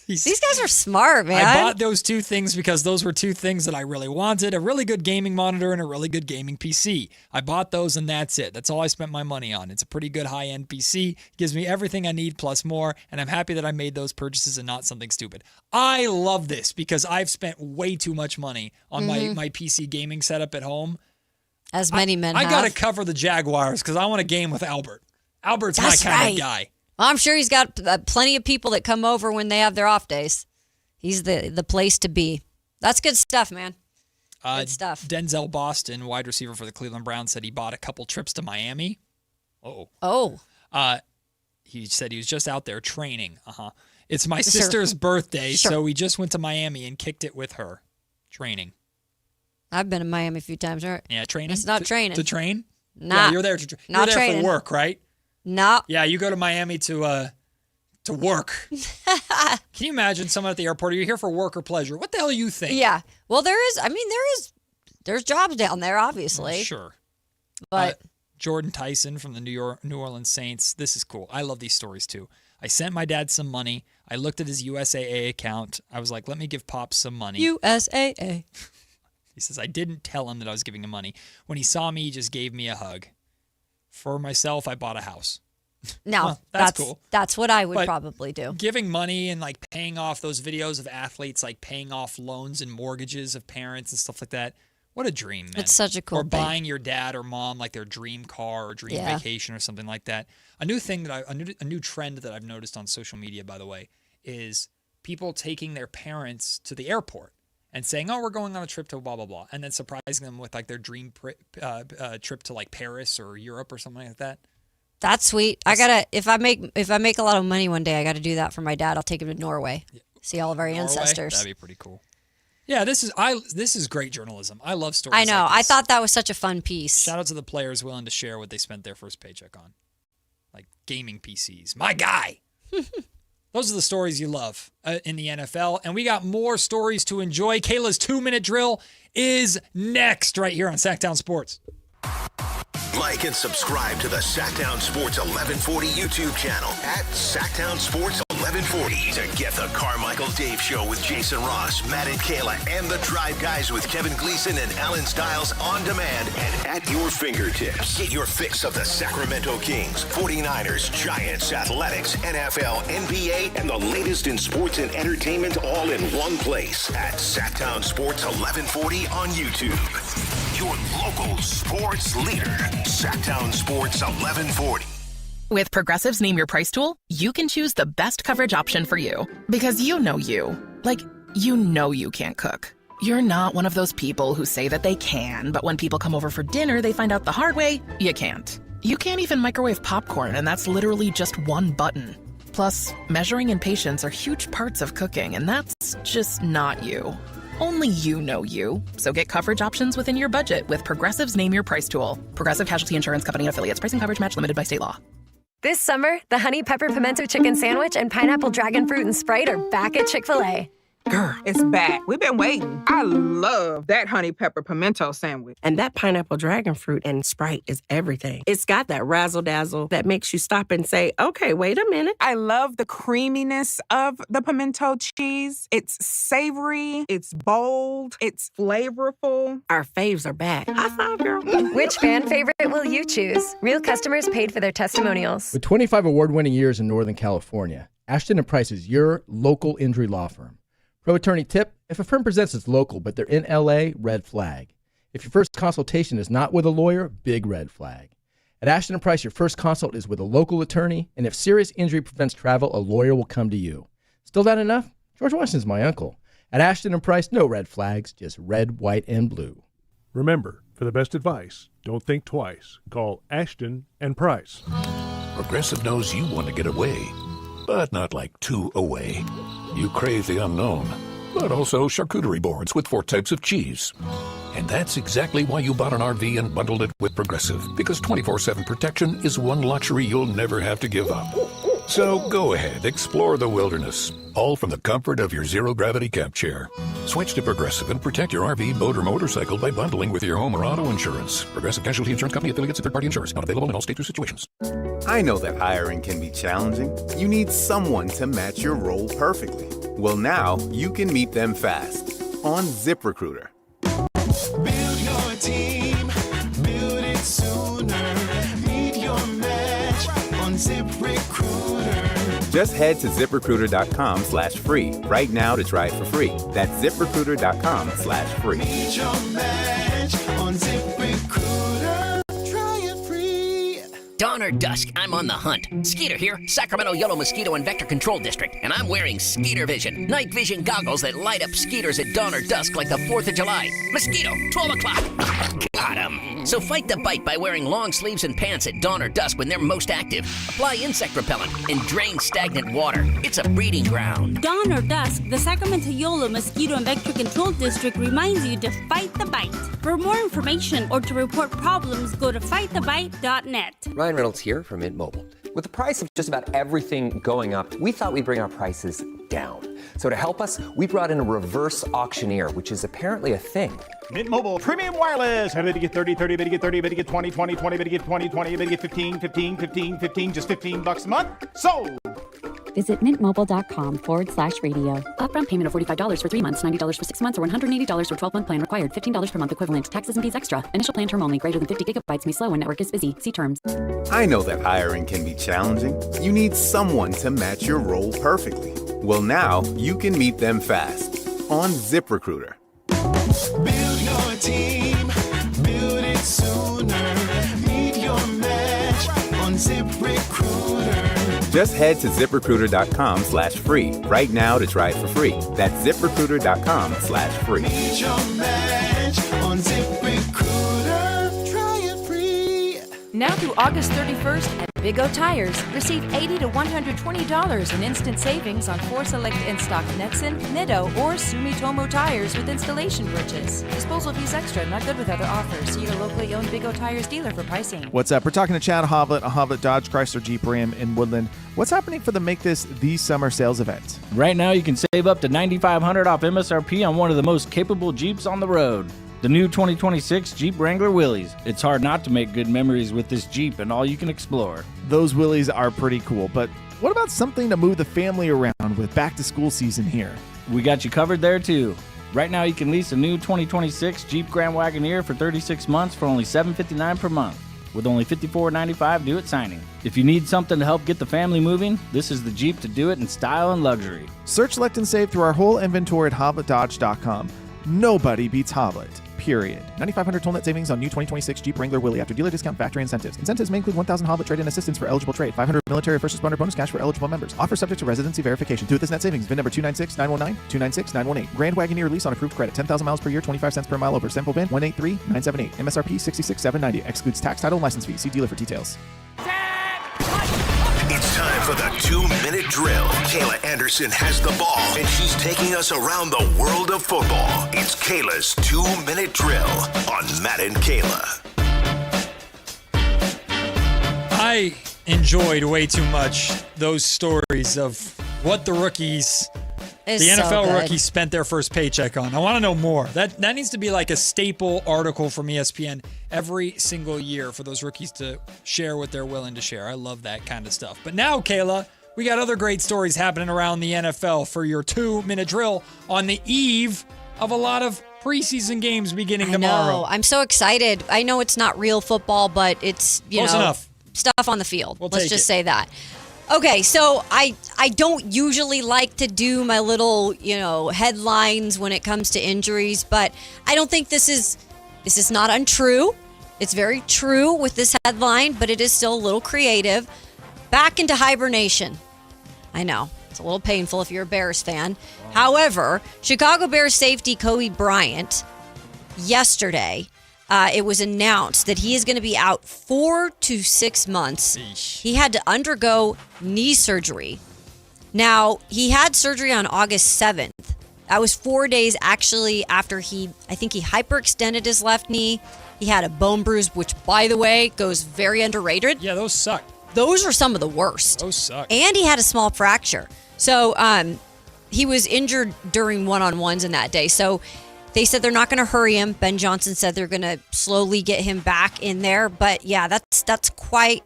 These guys are smart, man.
I bought those two things because those were two things that I really wanted, a really good gaming monitor and a really good gaming PC. I bought those and that's it. That's all I spent my money on. It's a pretty good high-end PC. Gives me everything I need plus more, and I'm happy that I made those purchases and not something stupid. I love this because I've spent way too much money on my PC gaming setup at home.
As many men
I
have.
got to cover the Jaguars because I want to game with Albert. Albert's
That's
my kind
right.
of guy.
Well, I'm sure he's got plenty of people that come over when they have their off days. He's the place to be. That's good stuff, man. Good stuff.
Denzel Boston, wide receiver for the Cleveland Browns, said he bought a couple trips to Miami.
Oh.
He said he was just out there training. It's my sister's birthday, so we just went to Miami and kicked it with her. Training.
I've been in Miami a few times, right?
Yeah, training.
It's not training.
To train?
Nah.
Yeah, you're there to
Not
you're there
training.
for work, right?
No.
Yeah, you go to Miami to work. Can you imagine someone at the airport? Are you here for work or pleasure? What the hell do you think?
Yeah. Well, there's jobs down there, obviously.
Sure.
But
Jordan Tyson from the New Orleans Saints. This is cool. I love these stories too. I sent my dad some money. I looked at his USAA account. I was like, let me give Pops some money.
USAA.
He says, I didn't tell him that I was giving him money. When he saw me, he just gave me a hug. For myself, I bought a house.
No,
Well, that's cool.
That's what I would
But
probably do.
Giving money and like paying off those videos of athletes, like paying off loans and mortgages of parents and stuff like that. What a dream, man.
It's such a cool
Or
thing.
buying your dad or mom like their dream car or dream vacation or something like that. A new thing a new trend that I've noticed on social media, by the way, is people taking their parents to the airport and saying, "Oh, we're going on a trip to blah blah blah," and then surprising them with like their dream trip to like Paris or Europe or something like that.
That's sweet. I gotta if I make a lot of money one day, I gotta do that for my dad. I'll take him to Norway, see all of our ancestors.
That'd be pretty cool. Yeah, this is great journalism. I love stories.
I know.
like
I
this.
thought that was such a fun piece.
Shout out to the players willing to share what they spent their first paycheck on, like gaming PCs. My guy. Those are the stories you love in the NFL, and we got more stories to enjoy. Kayla's 2-minute drill is next, right here on Sactown Sports.
Like and subscribe to the Sactown Sports 1140 YouTube channel at Sactown Sports 1140 to get the Carmichael Dave Show with Jason Ross, Matt and Kayla, and the Drive Guys with Kevin Gleason and Alan Stiles on demand and at your fingertips. Get your fix of the Sacramento Kings, 49ers, Giants, Athletics, NFL, NBA, and the latest in sports and entertainment all in one place at Sactown Sports 1140 on YouTube. Your local sports leader, Sactown Sports 1140.
With Progressive's Name Your Price tool, you can choose the best coverage option for you. Because you know you. Like, you know you can't cook. You're not one of those people who say that they can, but when people come over for dinner, they find out the hard way, you can't. You can't even microwave popcorn, and that's literally just one button. Plus, measuring and patience are huge parts of cooking, and that's just not you. Only you know you. So get coverage options within your budget with Progressive's Name Your Price tool. Progressive Casualty Insurance Company and Affiliates. Price and coverage match limited by state law.
This summer, the Honey Pepper Pimento Chicken Sandwich and Pineapple Dragon Fruit and Sprite are back at Chick-fil-A.
Girl, it's back. We've been waiting. I love that honey pepper pimento sandwich.
And that pineapple dragon fruit and Sprite is everything. It's got that razzle-dazzle that makes you stop and say, okay, wait a minute.
I love the creaminess of the pimento cheese. It's savory, it's bold, it's flavorful.
Our faves are back. High five, girl.
Which fan favorite will you choose? Real customers paid for their testimonials.
With 25 award-winning years in Northern California, Ashton & Price is your local injury law firm. Pro attorney tip, if a firm presents as local but they're in LA, red flag. If your first consultation is not with a lawyer, big red flag. At Ashton & Price, your first consult is with a local attorney, and if serious injury prevents travel, a lawyer will come to you. Still not enough? George Washington's my uncle. At Ashton & Price, no red flags, just red, white, and blue.
Remember, for the best advice, don't think twice. Call Ashton & Price.
Progressive knows you want to get away, but not like too away. You crave the unknown, but also charcuterie boards with 4 types of cheese. And that's exactly why you bought an RV and bundled it with Progressive, because 24/7 protection is one luxury you'll never have to give up. So go ahead, explore the wilderness, all from the comfort of your zero-gravity camp chair. Switch to Progressive and protect your RV, boat, or motorcycle by bundling with your home or auto insurance. Progressive Casualty Insurance Company affiliates and third-party insurers. Not available in all states or situations.
I know that hiring can be challenging. You need someone to match your role perfectly. Well, now you can meet them fast on ZipRecruiter.
Build your team, build it sooner. Meet your match on ZipRecruiter.
Just head to ZipRecruiter.com/free right now to try it for free. That's ZipRecruiter.com/free.
Meet your match on ZipRecruiter. Try it free.
Dawn or dusk, I'm on the hunt. Skeeter here, Sacramento Yellow Mosquito and Vector Control District, and I'm wearing Skeeter Vision, night vision goggles that light up skeeters at dawn or dusk like the 4th of July. Mosquito, 12 o'clock. Got him. So fight the bite by wearing long sleeves and pants at dawn or dusk when they're most active. Apply insect repellent and drain stagnant water. It's a breeding ground.
Dawn or dusk, the Sacramento Yolo Mosquito and Vector Control District reminds you to fight the bite. For more information or to report problems, go to fightthebite.net.
Ryan Reynolds here from Mint Mobile. With the price of just about everything going up, we thought we'd bring our prices down. So to help us, we brought in a reverse auctioneer, which is apparently a thing.
Mint Mobile Premium Wireless. How to get 30, 30, bit to get 30, bit to get 20, 20, 20, bit to get 20, 20, bit to get 15, 15, 15, 15, just $15 a month? Sold!
Visit mintmobile.com/radio. Upfront payment of $45 for 3 months, $90 for 6 months, or $180 for 12-month plan required. $15 per month equivalent. Taxes and fees extra. Initial plan term only. Greater than 50 gigabytes may slow when network is busy. See terms.
I know that hiring can be challenging. You need someone to match your role perfectly. Well, now you can meet them fast on ZipRecruiter.
Build your team, build it sooner. Meet your match on ZipRecruiter.
Just head to ZipRecruiter.com/free right now to try it for free. That's ZipRecruiter.com/free.
Meet your match on ZipRecruiter. Try it free.
Now through August 31st at Big O Tires, receive $80 to $120 in instant savings on 4 select in-stock Nexen, Nitto, or Sumitomo tires with installation purchase. Disposal fees extra, not good with other offers. See your locally owned Big O Tires dealer for pricing.
What's up? We're talking to Chad Hovlet, a Hovlet Dodge Chrysler Jeep Ram in Woodland. What's happening for the Make This the Summer sales event?
Right now, you can save up to $9,500 off MSRP on one of the most capable Jeeps on the road. The new 2026 Jeep Wrangler Willys. It's hard not to make good memories with this Jeep and all you can explore.
Those Willys are pretty cool, but what about something to move the family around with back to school season here?
We got you covered there too. Right now you can lease a new 2026 Jeep Grand Wagoneer for 36 months for only $759 per month, with only $54.95 due at signing. If you need something to help get the family moving, this is the Jeep to do it in style and luxury.
Search, select, and save through our whole inventory at HovletDodge.com. Nobody beats Hovlet. Period. $9,500 total net savings on new 2026 Jeep Wrangler Willys after dealer discount factory incentives. Incentives may include 1,000 Hovlet trade-in assistance for eligible trade, 500 military first responder bonus cash for eligible members. Offer subject to residency verification. Do with this net savings. VIN number 296919, 296918. Grand Wagoneer lease on approved credit. 10,000 miles per year, 25 cents per mile over. Sample VIN 183978. MSRP 66,790. Excludes tax, title, and license fee. See dealer for details.
It's time for the 2-minute drill. Kayla Anderson has the ball, and she's taking us around the world of football. It's Kayla's 2-minute drill on Matt and Kayla.
I enjoyed way too much those stories of what the rookies
is
the
so
NFL
good.
rookies spent their first paycheck on. I want to know more. That needs to be like a staple article from ESPN every single year for those rookies to share what they're willing to share. I love that kind of stuff. But now, Kayla, we got other great stories happening around the NFL for your 2-minute drill on the eve of a lot of preseason games beginning tomorrow.
know. I'm so excited. I know it's not real football, but it's,
Close enough.
Stuff on the field.
We'll
Let's
take
just
it.
say that. Okay, so I don't usually like to do my little, headlines when it comes to injuries, but I don't think this is not untrue. It's very true with this headline, but it is still a little creative. Back into hibernation. I know. It's a little painful if you're a Bears fan. However, Chicago Bears safety Kobe Bryant, yesterday, it was announced that he is going to be out 4 to 6 months. He had to undergo knee surgery. Now, he had surgery on August 7th. That was 4 days actually after I think he hyperextended his left knee. He had a bone bruise, which, by the way, goes very underrated.
Yeah, those suck.
Those are some of the worst.
Those suck.
And he had a small fracture. So he was injured during one-on-ones in that day. So they said they're not going to hurry him. Ben Johnson said they're going to slowly get him back in there. But yeah, that's quite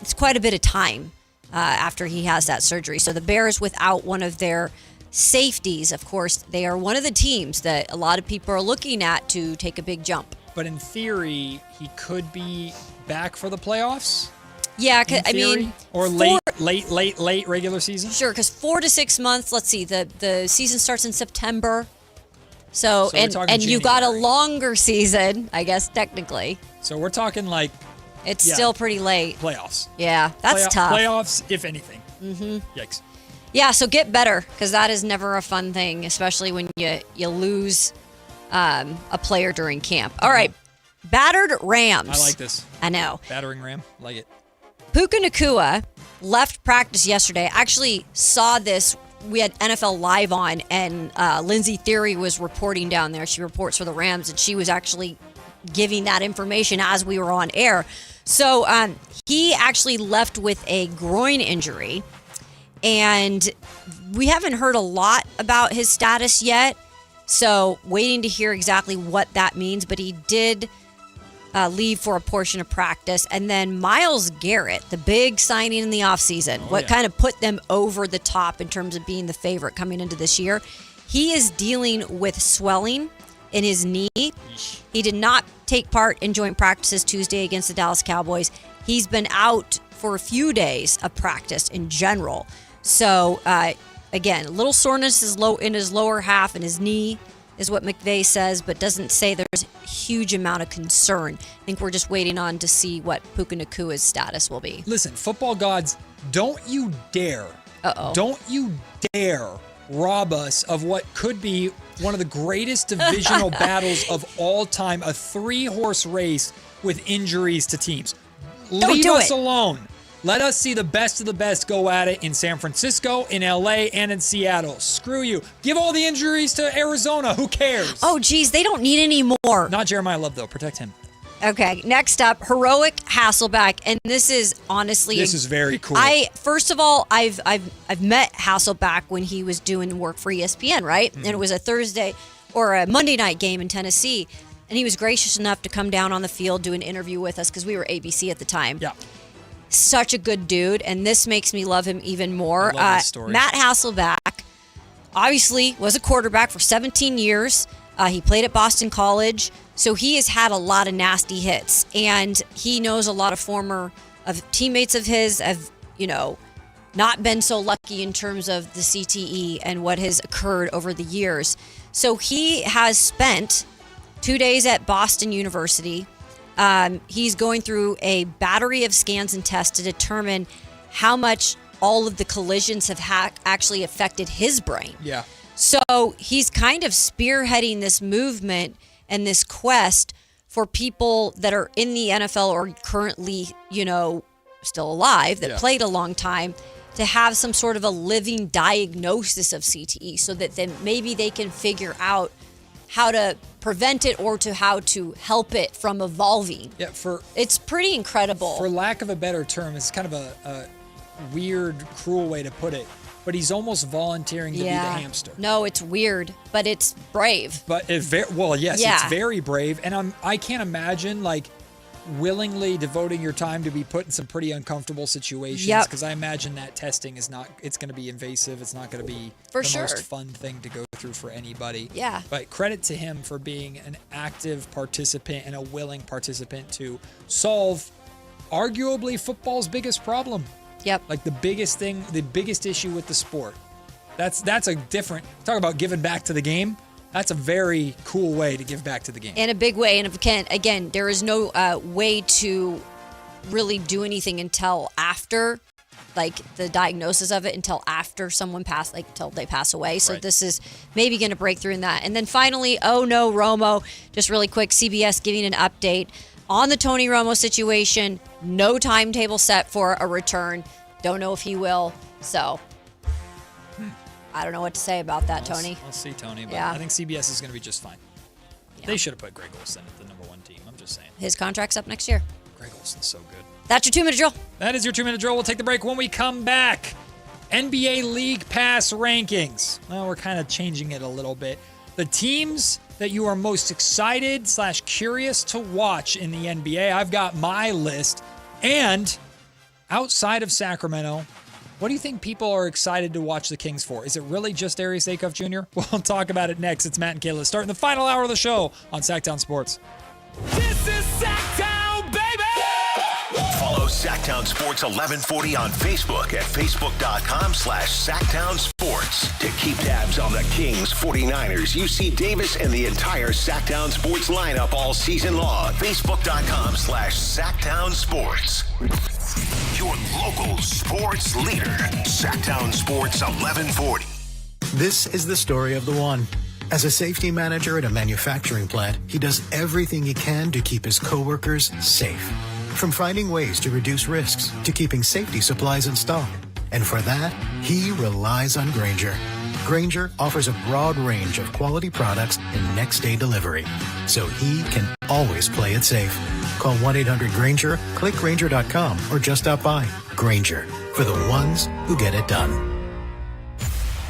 a bit of time after he has that surgery. So the Bears without one of their safeties, of course, they are one of the teams that a lot of people are looking at to take a big jump.
But in theory, he could be back for the playoffs.
Yeah,
in
I
theory?
mean,
or late regular season.
Sure, because 4 to 6 months. Let's see, the season starts in September. So
we're talking
and you got a
January.
longer season, I guess technically.
So we're talking like
It's still pretty late.
Playoffs.
Yeah, that's tough.
Playoffs, if anything.
Mm-hmm.
Yikes.
Yeah, so get better, because that is never a fun thing, especially when you lose a player during camp. All right, battered Rams.
I like this.
I know.
Battering ram. Like it.
Puka Nacua left practice yesterday. I actually saw this. We had NFL Live on, and Lindsay Theory was reporting down there. She reports for the Rams, and she was actually giving that information as we were on air. So he actually left with a groin injury, and we haven't heard a lot about his status yet. So waiting to hear exactly what that means, but he did leave for a portion of practice. And then Myles Garrett, the big signing in the offseason, kind of put them over the top in terms of being the favorite coming into this year. He is dealing with swelling in his knee. He did not take part in joint practices Tuesday against the Dallas Cowboys. He's been out for a few days of practice in general. So, again, a little soreness is low in his lower half and his knee is what McVay says, but doesn't say there's a huge amount of concern. I think we're just waiting on to see what Puka Nacua's status will be.
Listen, football gods, don't you dare rob us of what could be one of the greatest divisional battles of all time, a 3-horse race with injuries to teams. Leave us alone. Let us see the best of the best go at it in San Francisco, in LA, and in Seattle. Screw you. Give all the injuries to Arizona. Who cares?
Oh, geez, they don't need any more.
Not Jeremiah Love, though. Protect him.
Okay, next up, Heroic Hasselbeck, and this is honestly
This is very cool.
First of all, I've met Hasselbeck when he was doing work for ESPN, right?
Mm-hmm.
And it was a Thursday or a Monday night game in Tennessee, and he was gracious enough to come down on the field, do an interview with us because we were ABC at the time.
Yeah.
Such a good dude, and this makes me love him even more.
I love this story.
Matt Hasselbeck obviously was a quarterback for 17 years. He played at Boston College, so he has had a lot of nasty hits, and he knows a lot of teammates of his have, not been so lucky in terms of the CTE and what has occurred over the years. So he has spent 2 days at Boston University. He's going through a battery of scans and tests to determine how much all of the collisions have actually affected his brain.
Yeah.
So he's kind of spearheading this movement and this quest for people that are in the NFL or currently, still alive, that played a long time, to have some sort of a living diagnosis of CTE so that then maybe they can figure out how to prevent it or to how to help it from evolving.
Yeah,
it's pretty incredible.
For lack of a better term, it's kind of a weird, cruel way to put it. but he's almost volunteering to be the hamster.
No, it's weird, but it's brave.
But it's very brave, and I can't imagine willingly devoting your time to be put in some pretty uncomfortable situations, because I imagine that testing it's going to be invasive. It's not going to be most fun thing to go through for anybody.
Yeah.
But credit to him for being an active participant and a willing participant to solve arguably football's biggest problem.
Yep.
Like the biggest issue with the sport. That's a different, talk about giving back to the game. That's a very cool way to give back to the game.
In a big way. And again, there is no way to really do anything until after, the diagnosis of it, until after someone passed, until they pass away. So this is maybe going to break through in that. And then finally, oh no, Romo, just really quick, CBS giving an update on the Tony Romo situation. No timetable set for a return. Don't know if he will. So I don't know what to say about that, Tony.
We'll see, Tony. But I think CBS is going to be just fine. Yeah. They should have put Greg Olsen at the number 1 team. I'm just saying.
His contract's up next year.
Greg Olsen's so good.
That's your 2-minute drill.
That is your 2-minute drill. We'll take the break. When we come back, NBA League Pass rankings. Well, we're kind of changing it a little bit. The teams that you are most excited / curious to watch in the NBA. I've got my list. And outside of Sacramento, what do you think people are excited to watch the Kings for? Is it really just Arius Acuff Jr.? We'll talk about it next. It's Matt and Kayla starting the final hour of the show on Sactown Sports.
This is Sactown, baby! Follow Sactown Sports 1140 on Facebook at facebook.com/Sactown Sports. To keep tabs on the Kings, 49ers, UC Davis, and the entire Sactown Sports lineup all season long. Facebook.com/Sactown Sports. Your local sports leader, Sactown Sports 1140.
This is the story of the one. As a safety manager at a manufacturing plant, he does everything he can to keep his coworkers safe. From finding ways to reduce risks to keeping safety supplies in stock. And for that, he relies on Grainger. Grainger offers a broad range of quality products and next-day delivery, so he can always play it safe. Call 1-800-GRAINGER, click Grainger.com, or just stop by. Grainger, for the ones who get it done.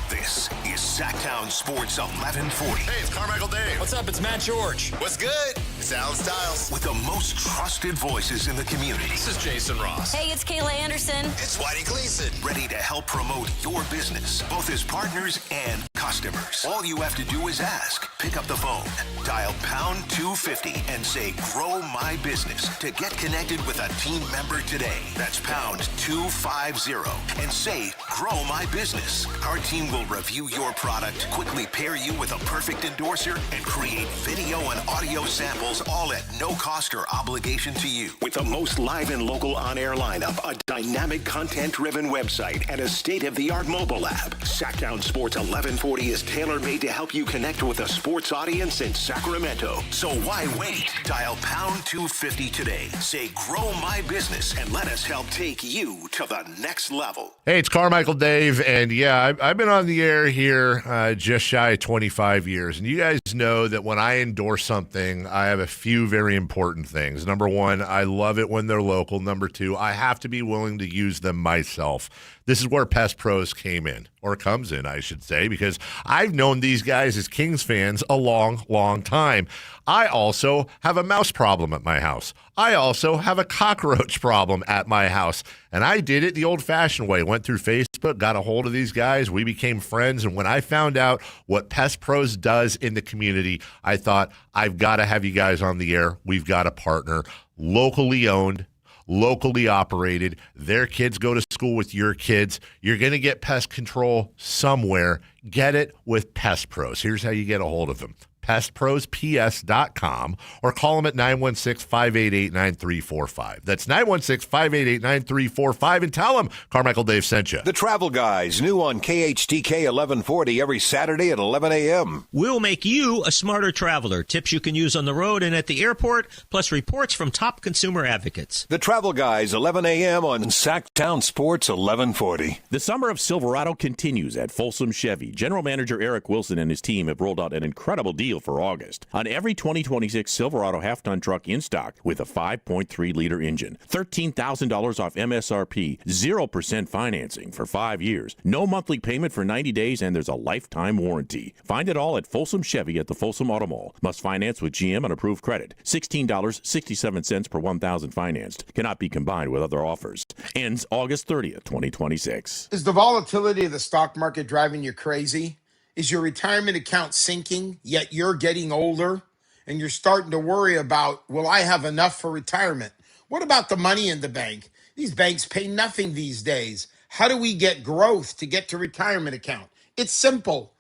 This is Sactown Sports 1140.
Hey, it's Carmichael Dave.
What's up? It's Matt George.
What's good? It's Alan Stiles.
With the most trusted voices in the community.
This is Jason Ross.
Hey, it's Kayla Anderson.
It's Whitey Gleason.
Ready to help promote your business, both as partners and customers. All you have to do is ask. Pick up the phone, dial pound 250 and say, grow my business to get connected with a team member today. That's pound 250 and say, grow my business. Our team will review your product, quickly pair you with a perfect endorser, and create video and audio samples all at no cost or obligation to you. With the most live and local on-air lineup, a dynamic content-driven website, and a state-of-the-art mobile app, Sactown Sports 1140 is tailor-made to help you connect with a sports audience in Sacramento. So why wait? Dial pound 250 today. Say, grow my business, and let us help take you to the next level.
Hey, it's Carmichael Dave, and I've been on the air here just shy of 25 years, and you guys know that when I endorse something, I have a few very important things. Number one, I love it when they're local. Number two, I have to be willing to use them myself. This is where Pest Pros came in, or comes in, I should say, because I've known these guys as Kings fans a long, long time. I also have a mouse problem at my house. I also have a cockroach problem at my house. And I did it the old-fashioned way. Went through Facebook, got a hold of these guys. We became friends. And when I found out what Pest Pros does in the community, I thought, I've got to have you guys on the air. We've got a partner. Locally owned, locally operated. Their kids go to school with your kids. You're going to get pest control somewhere. Get it with Pest Pros. Here's how you get a hold of them. PestProsPS.com, or call them at 916-588-9345. That's 916-588-9345, and tell them Carmichael Dave sent you.
The Travel Guys, new on KHTK 1140 every Saturday at 11 a.m.
We'll make you a smarter traveler. Tips you can use on the road and at the airport, plus reports from top consumer advocates.
The Travel Guys, 11 a.m. on Sactown Sports 1140.
The summer of Silverado continues at Folsom Chevy. General Manager Eric Wilson and his team have rolled out an incredible deal
deal for August. On every 2026 Silverado half-ton truck in stock with a 5.3-liter engine. $13,000 off MSRP, 0% financing for 5 years. No monthly payment for 90 days, and there's a lifetime warranty. Find it all at Folsom Chevy at the Folsom Auto Mall. Must finance with GM on approved credit. $16.67 per 1,000 financed. Cannot be combined with other offers. Ends August 30th, 2026.
Is the volatility of the stock market driving you crazy? Is your retirement account sinking, yet you're getting older and you're starting to worry about, will I have enough for retirement? What about the money in the bank? These banks pay nothing these days. How do we get growth to get to retirement account? It's simple.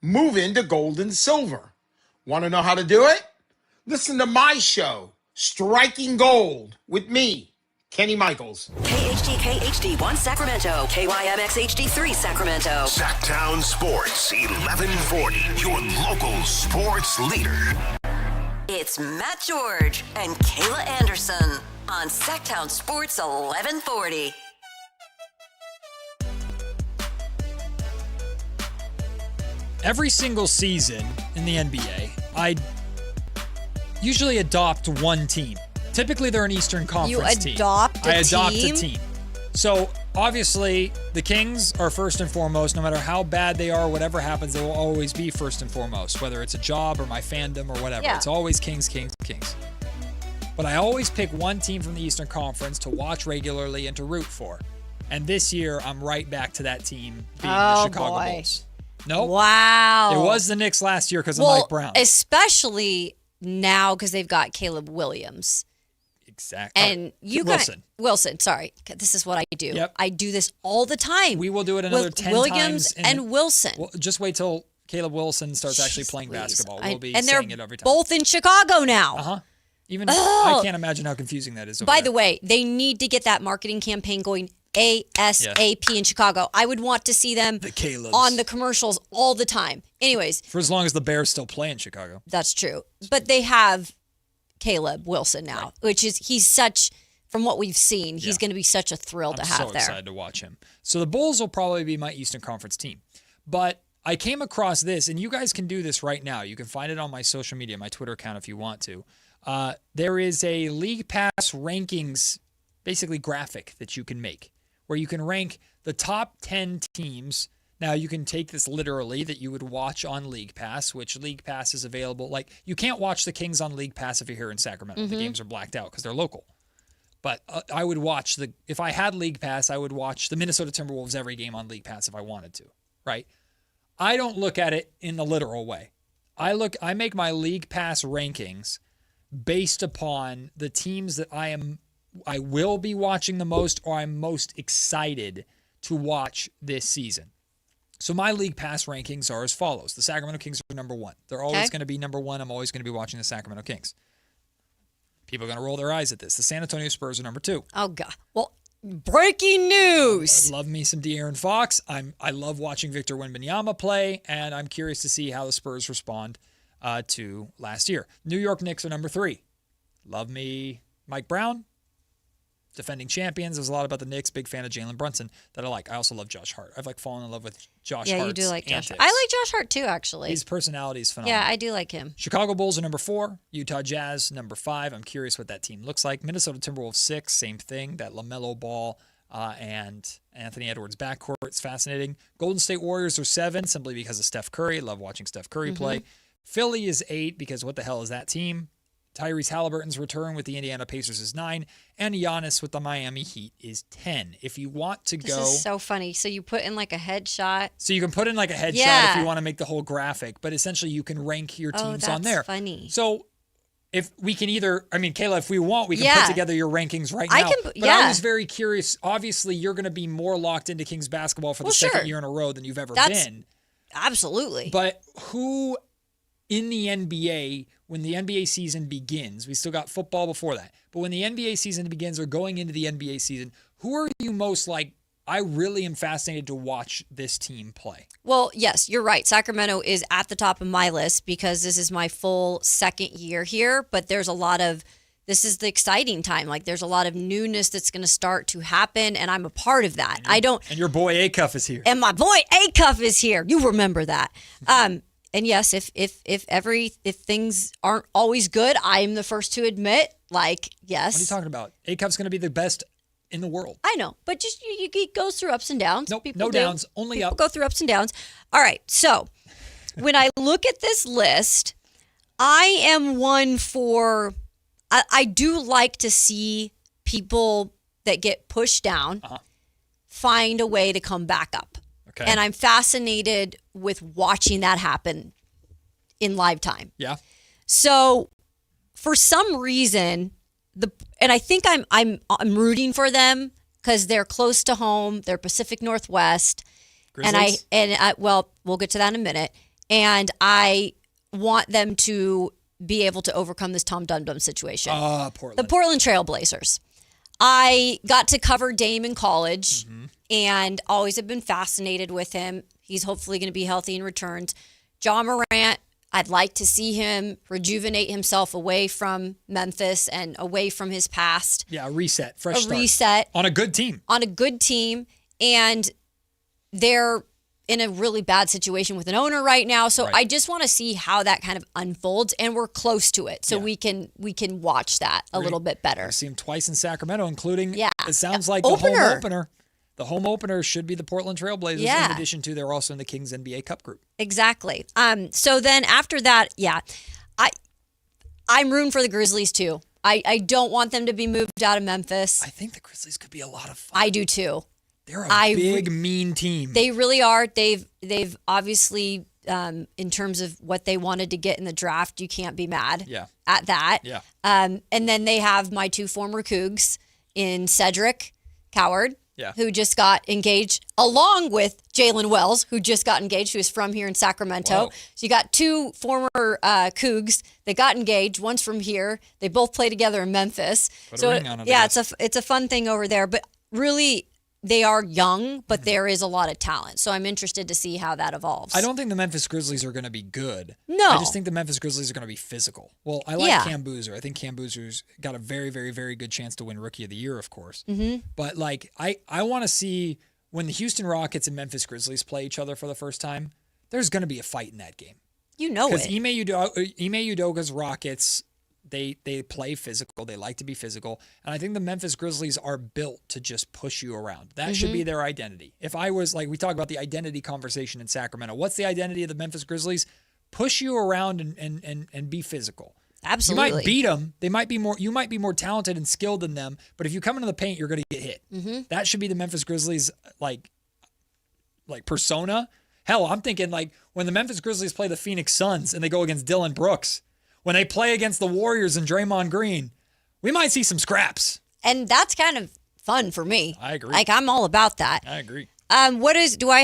Move into gold and silver. Want to know how to do it? Listen to my show, Striking Gold, with me, Kenny Michaels.
KHTK HD1 Sacramento, KYMX HD3 Sacramento.
Sactown Sports 1140, your local sports leader.
It's Matt George and Kayla Anderson on Sactown Sports 1140.
Every single season in the NBA, I usually adopt one team. Typically, they're an Eastern Conference team.
I
adopt a team. So, obviously, the Kings are first and foremost. No matter how bad they are, whatever happens, they will always be first and foremost, whether it's a job or my fandom or whatever.
Yeah.
It's always Kings, Kings, Kings. But I always pick one team from the Eastern Conference to watch regularly and to root for. And this year, I'm right back to that team being the Chicago Bulls. Nope.
Wow.
It was the Knicks last year because of Mike Brown.
Especially now because they've got Caleb Williams.
Exactly.
And Wilson, sorry. This is what I do.
Yep.
I do this all the time.
We will do it another 10
Williams
times.
and Wilson.
Well, just wait till Caleb Wilson starts actually playing basketball. We'll be
and
saying
they're
it every time.
both in Chicago now.
Uh-huh. Even I can't imagine how confusing that is.
By the way, they need to get that marketing campaign going ASAP in Chicago. I would want to see them on the commercials all the time. Anyways.
For as long as the Bears still play in Chicago.
That's true. But they have Caleb Wilson now, which is, he's such, from what we've seen, he's going to be such a thrill to have there.
I'm so excited to watch him. So the Bulls will probably be my Eastern Conference team. But I came across this, and you guys can do this right now. You can find it on my social media, my Twitter account if you want to. There is a League Pass rankings, basically graphic that you can make, where you can rank the top 10 teams. Now, you can take this literally that you would watch on League Pass, which League Pass is available. Like, you can't watch the Kings on League Pass if you're here in Sacramento.
Mm-hmm.
The games are blacked out because they're local. But I would watch if I had League Pass, I would watch the Minnesota Timberwolves every game on League Pass if I wanted to, right? I don't look at it in the literal way. I make my League Pass rankings based upon the teams that I will be watching the most or I'm most excited to watch this season. So my League Pass rankings are as follows. The Sacramento Kings are number one. They're always going to be number one. I'm always going to be watching the Sacramento Kings. People are going to roll their eyes at this. The San Antonio Spurs are number two.
Oh, God. Well, breaking news.
I love me some De'Aaron Fox. I love watching Victor Wembanyama play, and I'm curious to see how the Spurs respond to last year. New York Knicks are number three. Love me Mike Brown. Defending champions. There's a lot about the Knicks. Big fan of Jalen Brunson that I like. I also love Josh Hart. I've fallen in love with Josh Hart's
Yeah, you do like Josh
antics.
Hart. I like Josh Hart too, actually.
His personality is phenomenal.
Yeah, I do like him.
Chicago Bulls are number 4. Utah Jazz number 5. I'm curious what that team looks like. Minnesota Timberwolves 6. Same thing. That LaMelo Ball and Anthony Edwards backcourt. It's fascinating. Golden State Warriors are 7 simply because of Steph Curry. Love watching Steph Curry play. Philly is 8 because what the hell is that team? Tyrese Halliburton's return with the Indiana Pacers is 9, and Giannis with the Miami Heat is 10. If you want to
This
go...
is so funny. So you put in like a headshot.
So you can put in like a headshot if you want to make the whole graphic, but essentially you can rank your teams on there.
Oh, that's funny.
So if we can either... I mean, Kayla, if we want, we can put together your rankings right now. But I was very curious. Obviously, you're going to be more locked into Kings basketball for the second year in a row than you've ever been.
Absolutely.
But who in the NBA... When the NBA season begins, we still got football before that, but when the NBA season begins or going into the NBA season, who are you most like, I really am fascinated to watch this team play?
Well, yes, you're right. Sacramento is at the top of my list because this is my full second year here, but there's a lot of, this is the exciting time. Like there's a lot of newness that's going to start to happen, and I'm a part of that.
And your boy Acuff is here.
And my boy Acuff is here. You remember that. And yes, if things aren't always good, I'm the first to admit, like, yes.
What are you talking about? A-Cup's going to be the best in the world.
I know, but just it goes through ups and downs.
Nope,
People
no
do.
downs, only
People
up.
go through ups and downs. All right, so when I look at this list, I am one for, I do like to see people that get pushed down find a way to come back up.
Okay.
And I'm fascinated with watching that happen in live time.
Yeah.
So for some reason, and I think I'm rooting for them because they're close to home. They're Pacific Northwest.
Grizzlies?
And I well, we'll get to that in a minute. And I want them to be able to overcome this Tom Dum-Dum situation.
Portland.
The Portland Trail Blazers. I got to cover Dame in college and always have been fascinated with him. He's hopefully going to be healthy and returns. John Morant, I'd like to see him rejuvenate himself away from Memphis and away from his past.
Yeah, a reset, fresh start.
Reset.
On a good team.
On a good team. And they're in a really bad situation with an owner right now. So I just want to see how that kind of unfolds, and we're close to it. So we can watch that a little bit better.
I see him twice in Sacramento, including,
it
sounds like the home opener. The home opener should be the Portland Trail Blazers. In addition to, they're also in the Kings NBA Cup group.
Exactly. So then after that, I'm rooting for the Grizzlies too. I don't want them to be moved out of Memphis.
I think the Grizzlies could be a lot of fun.
I do too.
They're a big, mean team.
They really are. They've obviously, in terms of what they wanted to get in the draft, you can't be mad at that.
Yeah.
And then they have my two former Cougs in Cedric Coward, who just got engaged, along with Jalen Wells, who just got engaged, who is from here in Sacramento.
Whoa.
So you got two former Cougs that got engaged. One's from here. They both play together in Memphis.
Put a ring on it, I guess.
it's a fun thing over there. But really, they are young, but there is a lot of talent. So I'm interested to see how that evolves.
I don't think the Memphis Grizzlies are going to be good.
No.
I just think the Memphis Grizzlies are going to be physical. Well, I like Cam Boozer. I think Cam Boozer's got a very, very, very good chance to win Rookie of the Year, of course.
Mm-hmm.
But, like, I want to see when the Houston Rockets and Memphis Grizzlies play each other for the first time, there's going to be a fight in that game.
You know it.
Because Ime Udoka's Rockets, they play physical. They like to be physical. And I think the Memphis Grizzlies are built to just push you around. That should be their identity. If I was, like, we talk about the identity conversation in Sacramento. What's the identity of the Memphis Grizzlies? Push you around and be physical.
Absolutely.
You might beat them. You might be more talented and skilled than them. But if you come into the paint, you're going to get hit.
Mm-hmm.
That should be the Memphis Grizzlies, like persona. Hell, I'm thinking, like, when the Memphis Grizzlies play the Phoenix Suns and they go against Dylan Brooks, when they play against the Warriors and Draymond Green, we might see some scraps.
And that's kind of fun for me.
I agree.
Like, I'm all about that.
I agree.
How many do I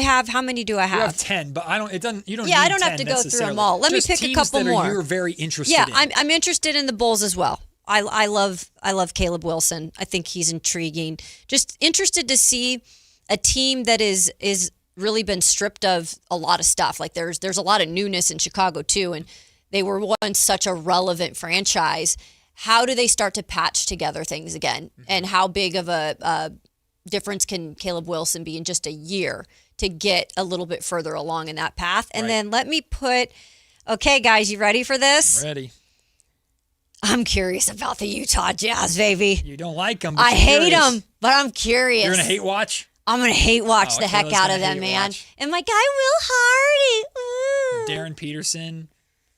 have?
You have 10, but you don't need
I don't have
10
to go through
necessarily.
them all. Let me
Just
pick a
teams
couple
that
more.
You're very interested in.
I'm interested in the Bulls as well. I love Caleb Wilson. I think he's intriguing. Just interested to see a team that is really been stripped of a lot of stuff. Like there's a lot of newness in Chicago too, and they were once such a relevant franchise. How do they start to patch together things again? And how big of a difference can Caleb Wilson be in just a year to get a little bit further along in that path? And then let me okay, guys, you ready for this?
I'm ready.
I'm curious about the Utah Jazz, baby.
You don't like them.
I hate them, but I'm curious.
You're going to hate watch?
I'm going to hate watch the heck out of them, man.
Watch.
And my guy, Will Hardy. Ooh.
Darren Peterson.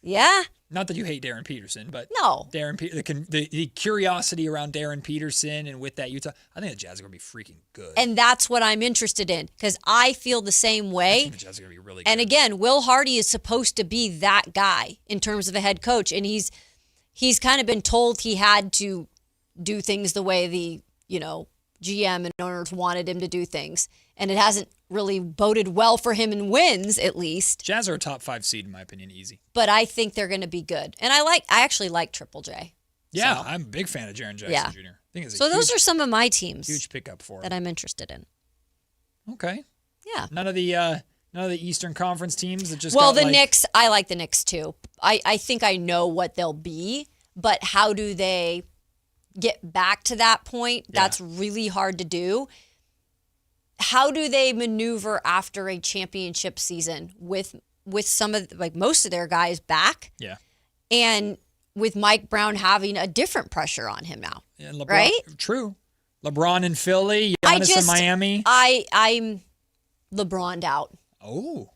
Yeah.
Not that you hate Darren Peterson, but
no.
The curiosity around Darren Peterson and with that Utah, I think the Jazz are going to be freaking good.
And that's what I'm interested in because I feel the same way.
I think the Jazz are going to be really good.
And again, Will Hardy is supposed to be that guy in terms of a head coach, and he's kind of been told he had to do things the way the GM and owners wanted him to do things, and it hasn't really boded well for him in wins, at least.
Jazz are a top 5 seed, in my opinion, easy.
But I think they're going to be good. And I actually like Triple J.
Yeah,
so.
I'm a big fan of Jaren Jackson Jr. I think it's
those are some of my teams.
Huge pickup for him.
That I'm interested in.
Okay.
Yeah.
None of the Eastern Conference teams that just
the Knicks, I like the Knicks too. I think I know what they'll be, but how do they get back to that point? That's really hard to do. How do they maneuver after a championship season with with some of most of their guys back.
Yeah.
And with Mike Brown having a different pressure on him now.
And LeBron,
right?
True. LeBron in Philly, Giannis in Miami.
I'm LeBron'd out.
Oh.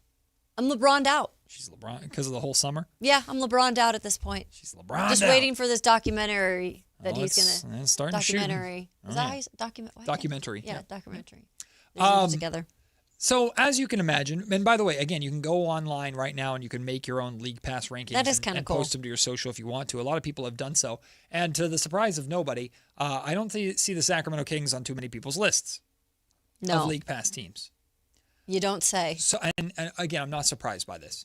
I'm LeBron'd out.
She's LeBron because of the whole summer?
Yeah, I'm LeBron'd out at this point.
She's LeBron
Just
out.
waiting for this documentary that he's going
to start
documentary.
Shooting.
Is that how you say
documentary?
Yeah, documentary. They should put together.
So as you can imagine, and by the way, again, you can go online right now and you can make your own League Pass rankings.
That is kind of cool.
Post them to your social if you want to. A lot of people have done so. And to the surprise of nobody, I don't see the Sacramento Kings on too many people's lists of League Pass teams.
You don't say.
So, and again, I'm not surprised by this.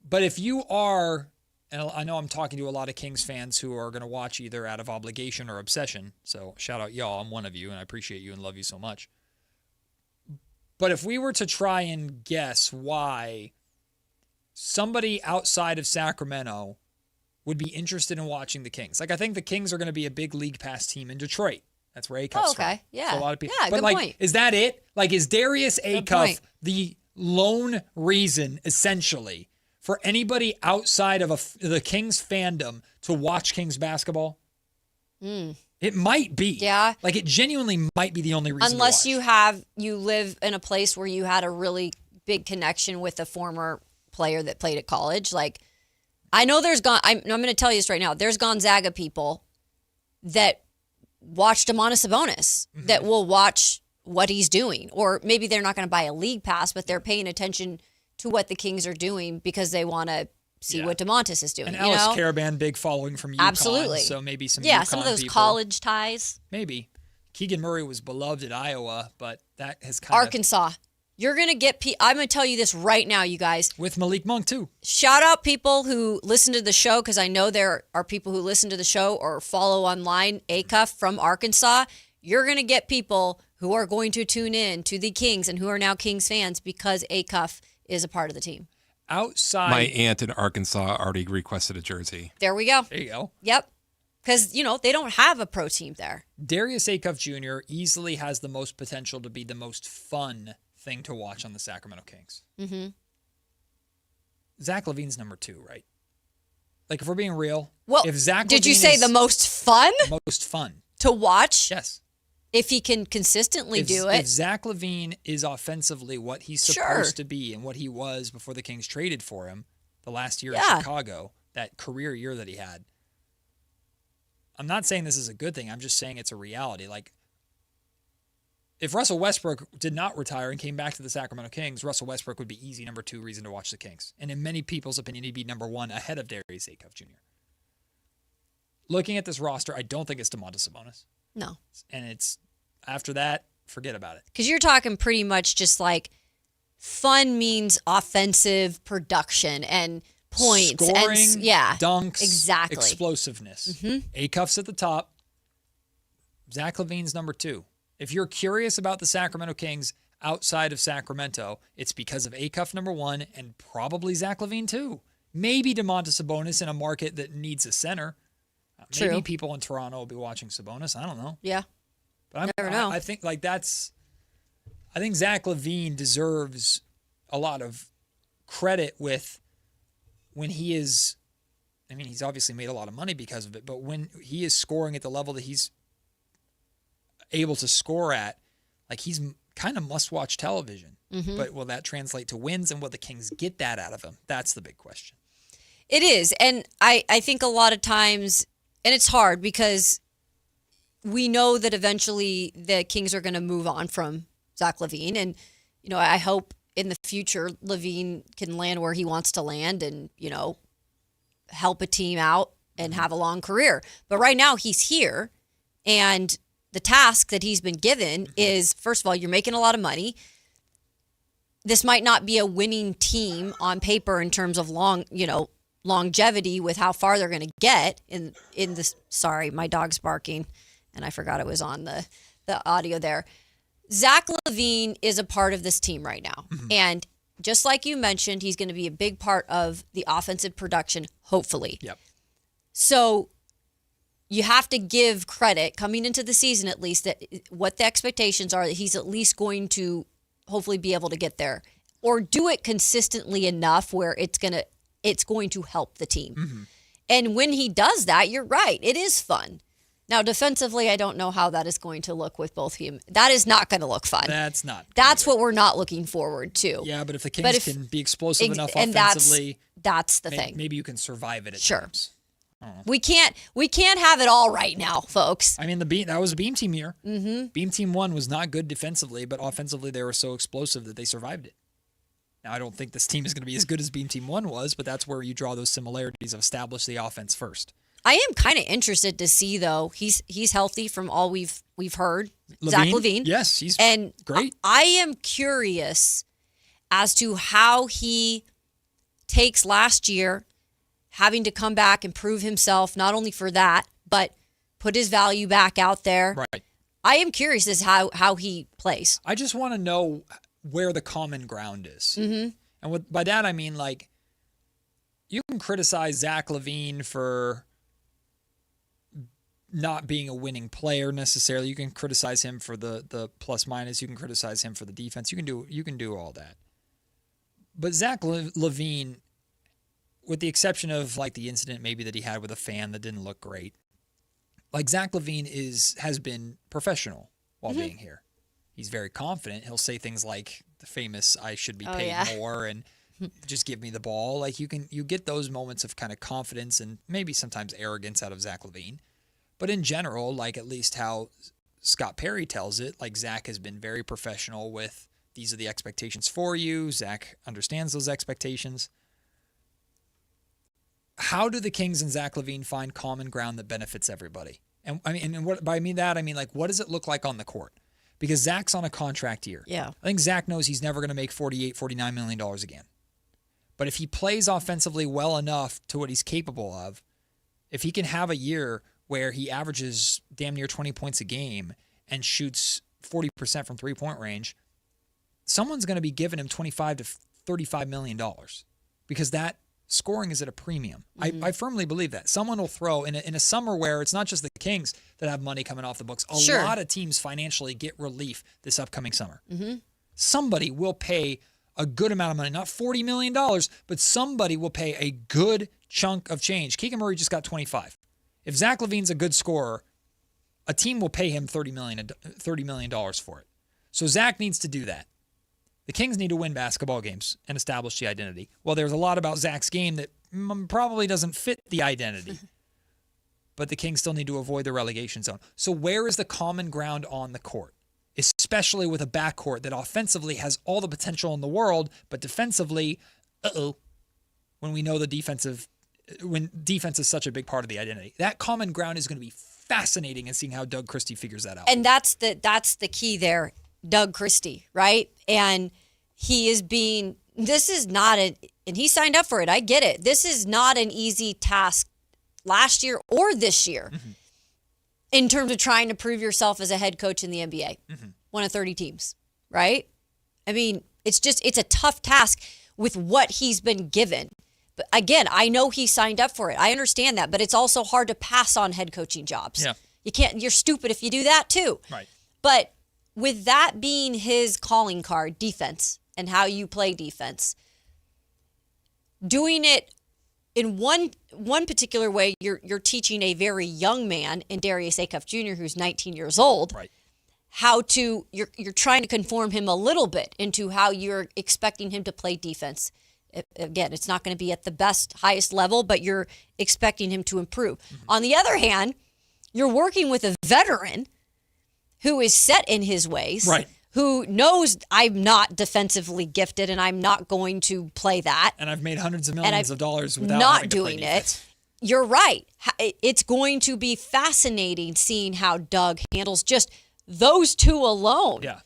But if you are, and I know I'm talking to a lot of Kings fans who are going to watch either out of obligation or obsession. So shout out y'all. I'm one of you, and I appreciate you and love you so much. But if we were to try and guess why somebody outside of Sacramento would be interested in watching the Kings, I think the Kings are going to be a big League Pass team in Detroit. That's where Acuff's from.
Yeah.
So a lot of people.
Yeah,
but
good point.
Is that it? Is Darius
Good
Acuff
point.
the lone reason, essentially, for anybody outside of the Kings fandom to watch Kings basketball? It might be.
Yeah.
It genuinely might be the only reason.
Unless you live in a place where you had a really big connection with a former player that played at college. I know I'm going to tell you this right now. There's Gonzaga people that watch Domantas Sabonis that will watch what he's doing. Or maybe they're not going to buy a league pass, but they're paying attention to what the Kings are doing because they want to see what Domantas is doing.
And Alice Caravan, big following from UConn.
Absolutely.
So maybe some
UConn
some
of those
people.
college ties.
Maybe. Keegan Murray was beloved at Iowa, but that has kind
Arkansas. You're going to get I'm going to tell you this right now, you guys.
With Malik Monk, too.
Shout out people who listen to the show, because I know there are people who listen to the show or follow online. Acuff from Arkansas. You're going to get people who are going to tune in to the Kings and who are now Kings fans because Acuff is a part of the team.
Outside.
My aunt in Arkansas already requested a jersey.
There we go.
There you go.
Yep. Because, they don't have a pro team there.
Darius Acuff Jr. easily has the most potential to be the most fun thing to watch on the Sacramento Kings.
Mm-hmm.
Zach LaVine's number 2, right? If we're being real.
Well,
if Zach
did
LaVine
you say the most fun?
Most fun.
To watch?
Yes.
If he can consistently do it.
If Zach LaVine is offensively what he's supposed to be and what he was before the Kings traded for him the last year in Chicago, that career year that he had, I'm not saying this is a good thing. I'm just saying it's a reality. If Russell Westbrook did not retire and came back to the Sacramento Kings, Russell Westbrook would be easy number 2 reason to watch the Kings. And in many people's opinion, he'd be number 1 ahead of Darius Acuff Jr. Looking at this roster, I don't think it's Domantas Sabonis.
No.
And it's after that, forget about it.
Because you're talking pretty much just fun means offensive production and points.
Scoring,
and,
dunks,
exactly.
Explosiveness.
Mm-hmm.
Acuff's at the top. Zach LaVine's number 2. If you're curious about the Sacramento Kings outside of Sacramento, it's because of Acuff number 1 and probably Zach LaVine too. Maybe Domantas Sabonis in a market that needs a center.
True.
Maybe people in Toronto will be watching Sabonis. I don't know.
Yeah.
But
Never know.
I think I think Zach LaVine deserves a lot of credit with when he is, he's obviously made a lot of money because of it, but when he is scoring at the level that he's able to score at, he's kind of must-watch television.
Mm-hmm.
But will that translate to wins, and will the Kings get that out of him? That's the big question.
It is. And I think a lot of times, and it's hard because we know that eventually the Kings are going to move on from Zach LaVine. And, I hope in the future LaVine can land where he wants to land and, help a team out and have a long career. But right now he's here, and the task that he's been given is, first of all, you're making a lot of money. This might not be a winning team on paper in terms of longevity with how far they're going to get in this. Sorry, my dog's barking, and I forgot it was on the audio there. Zach LaVine is a part of this team right now. Mm-hmm. And just like you mentioned, he's going to be a big part of the offensive production, hopefully.
Yep.
So you have to give credit coming into the season, at least, that what the expectations are, that he's at least going to hopefully be able to get there. or do it consistently enough where it's going to help the team. And when he does that, you're right. It is fun. Now, defensively, I don't know how that is going to look with both him. That is not going to look fun.
That's not.
That's what we're not looking forward to.
Yeah, but if the Kings can be explosive enough offensively,
that's the thing.
Maybe you can survive it at times.
We can't have it all right now, folks.
I mean, that was a Beam Team year. Beam Team 1 was not good defensively, but offensively they were so explosive that they survived it. Now, I don't think this team is going to be as good as Beam Team 1 was, but that's where you draw those similarities of establish the offense first.
I am kind of interested to see, though. He's healthy from all we've heard. Zach LaVine.
Yes, he's great.
I am curious as to how he takes last year, having to come back and prove himself, not only for that, but put his value back out there.
Right.
I am curious as how he plays.
I just want to know where the common ground is. And by that, I mean, like, you can criticize Zach LaVine for not being a winning player necessarily. You can criticize him for the plus minus. You can criticize him for the defense. You can do all that. But Zach LaVine, with the exception of like the incident maybe that he had with a fan that didn't look great, like Zach LaVine has been professional while being here. He's very confident. He'll say things like the famous "I should be paid more" and just give me the ball. Like you get those moments of kind of confidence and maybe sometimes arrogance out of Zach LaVine. But in general, like at least how Scott Perry tells it, like Zach has been very professional with these are the expectations for you. Zach understands those expectations. How do the Kings and Zach LaVine find common ground that benefits everybody? And I mean, and what by that I mean like what does it look like on the court? Because Zach's on a contract year.
Yeah.
I think Zach knows he's never going to make $48, $49 million again. But if he plays offensively well enough to what he's capable of, if he can have a year where he averages damn near 20 points a game and shoots 40% from three-point range, someone's going to be giving him $25 to $35 million because that scoring is at a premium. I firmly believe that. Someone will throw in a summer where it's not just the Kings that have money coming off the books. A lot of teams financially get relief this upcoming summer. Somebody will pay a good amount of money, not $40 million, but somebody will pay a good chunk of change. Keegan Murray just got 25. If Zach LaVine's a good scorer, a team will pay him $30 million for it. So Zach needs to do that. The Kings need to win basketball games and establish the identity. Well, there's a lot about Zach's game that probably doesn't fit the identity. But the Kings still need to avoid the relegation zone. So where is the common ground on the court? Especially with a backcourt that offensively has all the potential in the world, but defensively, when we know when defense is such a big part of the identity. That common ground is going to be fascinating in seeing how Doug Christie figures that out.
And that's the key there, Doug Christie, right? And he is being, and he signed up for it. I get it. This is not an easy task last year or this year in terms of trying to prove yourself as a head coach in the NBA. One of 30 teams, right? I mean, it's a tough task with what he's been given. But again, I know he signed up for it. I understand that, but it's also hard to pass on head coaching jobs.
Yeah.
You're stupid if you do that too.
Right.
But with that being his calling card, defense, and how you play defense, doing it in one particular way, you're teaching a very young man in Darius Acuff Jr., who's 19 years old,
right,
you're trying to conform him a little bit into how you're expecting him to play defense. Again, it's not going to be at the highest level, but you're expecting him to improve. On the other hand, you're working with a veteran who is set in his ways,
right,
who knows I'm not defensively gifted and I'm not going to play that.
And I've made hundreds of millions of dollars without
not
having to
doing
play
it. You're right. It's going to be fascinating seeing how Doug handles just those two alone.
Yeah.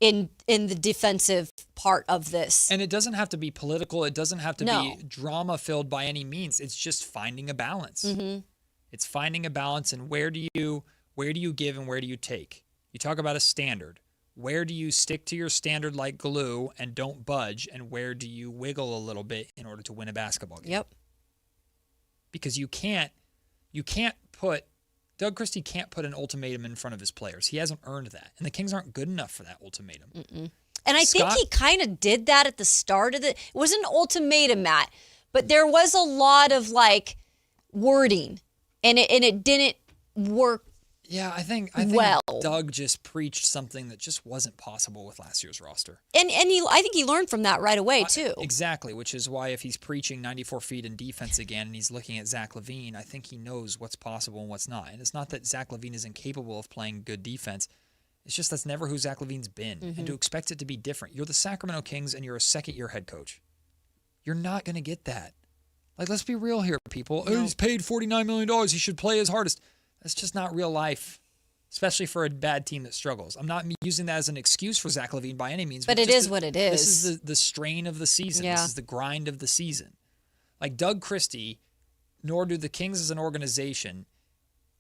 In the defensive part of this.
And it doesn't have to be political. It doesn't have to be drama-filled by any means. It's just finding a balance. It's finding a balance, and where do you give and where do you take? You talk about a standard. Where do you stick to your standard like glue and don't budge, and where do you wiggle a little bit in order to win a basketball game?
Yep.
Because Doug Christie can't put an ultimatum in front of his players. He hasn't earned that. And the Kings aren't good enough for that ultimatum.
And I think he kind of did that at the start of it wasn't an ultimatum, Matt, but there was a lot of like wording, and it didn't work.
Yeah, I think Doug just preached something that just wasn't possible with last year's roster.
And I think he learned from that right away too.
Exactly, which is why if he's preaching 94 feet in defense again and he's looking at Zach LaVine, I think he knows what's possible and what's not. And it's not that Zach LaVine is incapable of playing good defense. It's just that's never who Zach LaVine's been.
Mm-hmm.
And to expect it to be different. You're the Sacramento Kings and you're a second-year head coach. You're not going to get that. Like, let's be real here, people.
No.
Oh, he's paid $49 million. He should play his hardest. That's just not real life, especially for a bad team that struggles. I'm not using that as an excuse for Zach LaVine by any means.
But it is what it is.
This is the strain of the season.
Yeah.
This is the grind of the season. Like Doug Christie, nor do the Kings as an organization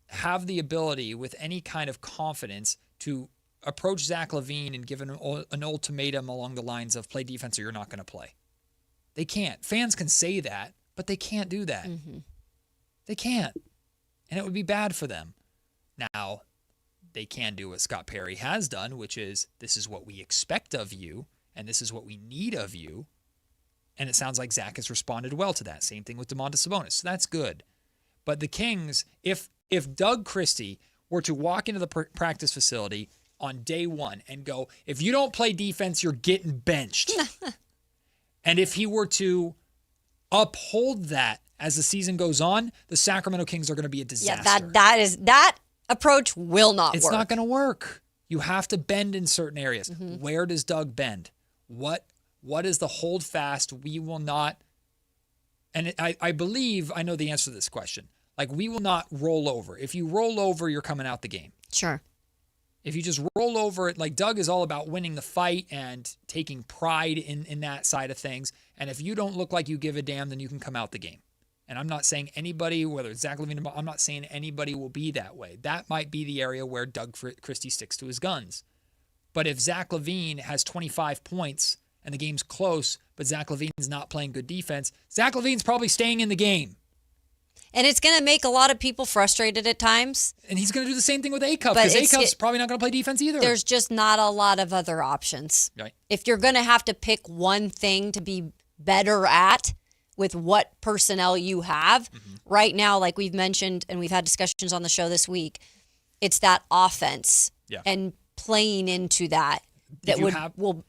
have the ability with any kind of confidence to approach Zach LaVine and give an ultimatum along the lines of play defense or you're not going to play. They can't. Fans can say that, but they can't do that.
Mm-hmm.
They can't. And it would be bad for them. Now, they can do what Scott Perry has done, which is this is what we expect of you, and this is what we need of you. And it sounds like Zach has responded well to that. Same thing with Domantas Sabonis. So that's good. But the Kings, if Doug Christie were to walk into the practice facility on day one and go, if you don't play defense, you're getting benched. And if he were to uphold that as the season goes on, the Sacramento Kings are going to be a disaster.
Yeah, that approach will not work.
It's not going to work. You have to bend in certain areas.
Mm-hmm.
Where does Doug bend? What is the hold fast? We will not, and I believe I know the answer to this question. Like, we will not roll over. If you roll over, you're coming out the game.
Sure.
If you just roll over it, like Doug is all about winning the fight and taking pride in that side of things. And if you don't look like you give a damn, then you can come out the game. And I'm not saying anybody, whether it's Zach LaVine, I'm not saying anybody will be that way. That might be the area where Doug Christie sticks to his guns. But if Zach LaVine has 25 points and the game's close, but Zach LaVine's not playing good defense, Zach LaVine's probably staying in the game.
And it's going to make a lot of people frustrated at times.
And he's going to do the same thing with A-Cup, because A-Cup's probably not going to play defense either.
There's just not a lot of other options.
Right.
If you're going to have to pick one thing to be better at with what personnel you have, right now, like we've mentioned and we've had discussions on the show this week, it's that offense and playing into that will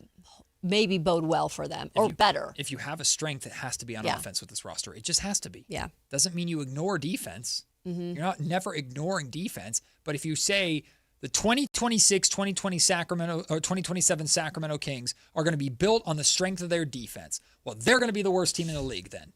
maybe bode well for them or better.
If you have a strength, it has to be on offense with this roster. It just has to be.
Yeah.
Doesn't mean you ignore defense.
Mm-hmm.
You're not never ignoring defense. But if you say the 2026, 2027 Sacramento Kings are going to be built on the strength of their defense, well, they're going to be the worst team in the league then.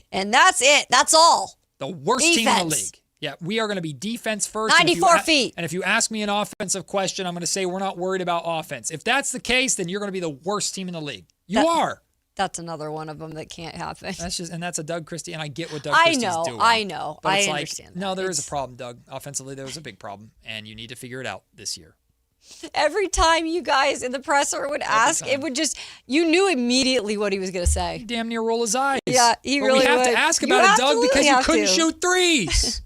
And that's it. That's all.
The worst team in the league. Yeah, we are going to be defense first.
94 feet.
And if you ask me an offensive question, I'm going to say we're not worried about offense. If that's the case, then you're going to be the worst team in the league. You are.
That's another one of them that can't happen.
That's a Doug Christie, and I get what Doug Christie's doing.
I know.
But it's
I understand.
No, there is a problem, Doug. Offensively, there was a big problem, and you need to figure it out this year.
Every time you guys in the presser would ask, it would just, you knew immediately what he was going to say.
He damn near roll his eyes.
Yeah, he really would.
We have to ask about it, Doug, because you couldn't shoot threes.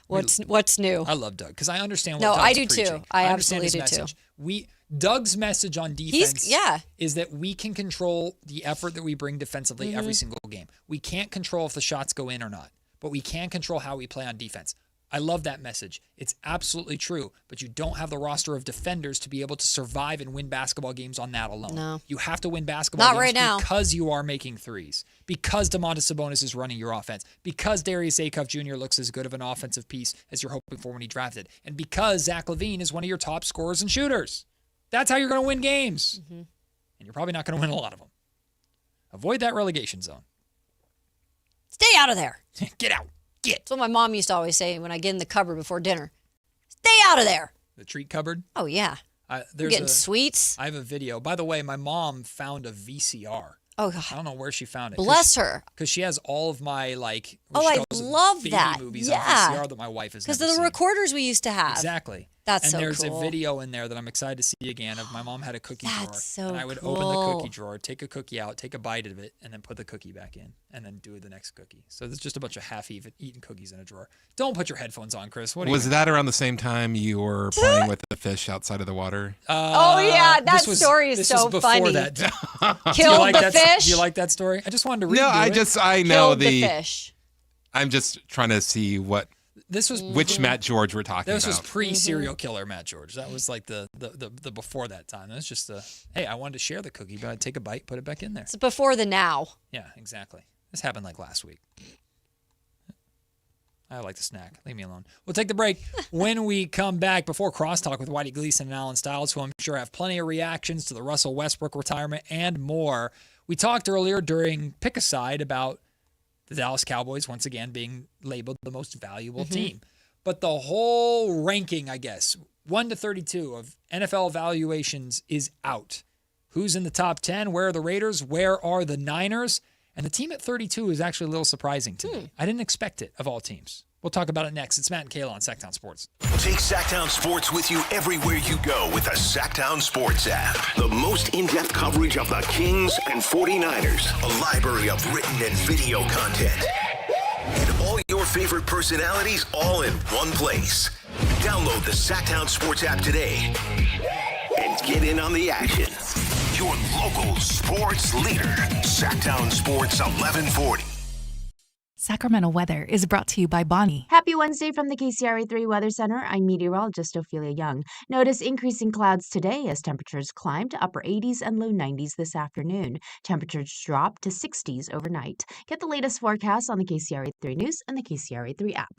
What's new?
I love Doug because I understand what
Doug's
Doug's
I do
preaching.
too. I
understand
absolutely
his
do
message.
too.
Doug's message on defense
yeah.
is that we can control the effort that we bring defensively every single game. We can't control if the shots go in or not, but we can control how we play on defense. I love that message. It's absolutely true, but you don't have the roster of defenders to be able to survive and win basketball games on that alone.
No.
You have to win basketball
Not
games
right now.
because you are making threes, because Domantas Sabonis is running your offense, because Darius Acuff Jr. looks as good of an offensive piece as you're hoping for when he drafted, and because Zach LaVine is one of your top scorers and shooters. That's how you're going to win games.
Mm-hmm.
And you're probably not going to win a lot of them. Avoid that relegation zone.
Stay out of there.
Get out.
That's what my mom used to always say when I get in the cupboard before dinner. Stay out of there.
The treat cupboard?
Oh, yeah.
There's
getting sweets.
I have a video. By the way, my mom found a VCR.
Oh, God.
I don't know where she found it.
Bless her.
Because she has all of my,
I love
baby
that.
movies on VCR that my wife has never
because of the
seen.
recorders we used to have.
Exactly.
That's
and
so
there's
cool.
a video in there that I'm excited to see again of my mom had a cookie drawer.
so
and I would open the cookie drawer, take a cookie out, take a bite of it, and then put the cookie back in, and then do the next cookie. So there's just a bunch of half-eaten cookies in a drawer. Don't put your headphones on, Chris. What
Was that around the same time you were playing with the fish outside of the water?
Oh, yeah. That story is so funny.
That.
Killed the fish.
Do you like that story? I just wanted to read
No, I know
Killed the fish.
I'm just trying to see which Matt George we're talking about.
This was pre-serial killer Matt George. That was like the before that time. That was just hey, I wanted to share the cookie, but I'd take a bite, put it back in there.
It's before the now.
Yeah, exactly. This happened like last week. I like the snack. Leave me alone. We'll take the break. When we come back, before Crosstalk with Whitey Gleason and Alan Stiles, who I'm sure have plenty of reactions to the Russell Westbrook retirement and more. We talked earlier during Pick a Side about the Dallas Cowboys once again being labeled the most valuable team. But the whole ranking, I guess, 1 to 32 of NFL evaluations is out. Who's in the top 10? Where are the Raiders? Where are the Niners? And the team at 32 is actually a little surprising to me. I didn't expect it of all teams. We'll talk about it next. It's Matt and Kayla on Sactown Sports.
Take Sactown Sports with you everywhere you go with the Sactown Sports app. The most in-depth coverage of the Kings and 49ers. A library of written and video content. And all your favorite personalities all in one place. Download the Sactown Sports app today and get in on the action. Your local sports leader. Sactown Sports 1140.
Sacramento weather is brought to you by Bonnie.
Happy Wednesday from the KCRA3 Weather Center. I'm meteorologist Ophelia Young. Notice increasing clouds today as temperatures climb to upper 80s and low 90s this afternoon. Temperatures drop to 60s overnight. Get the latest forecast on the KCRA3 News and the KCRA3 app.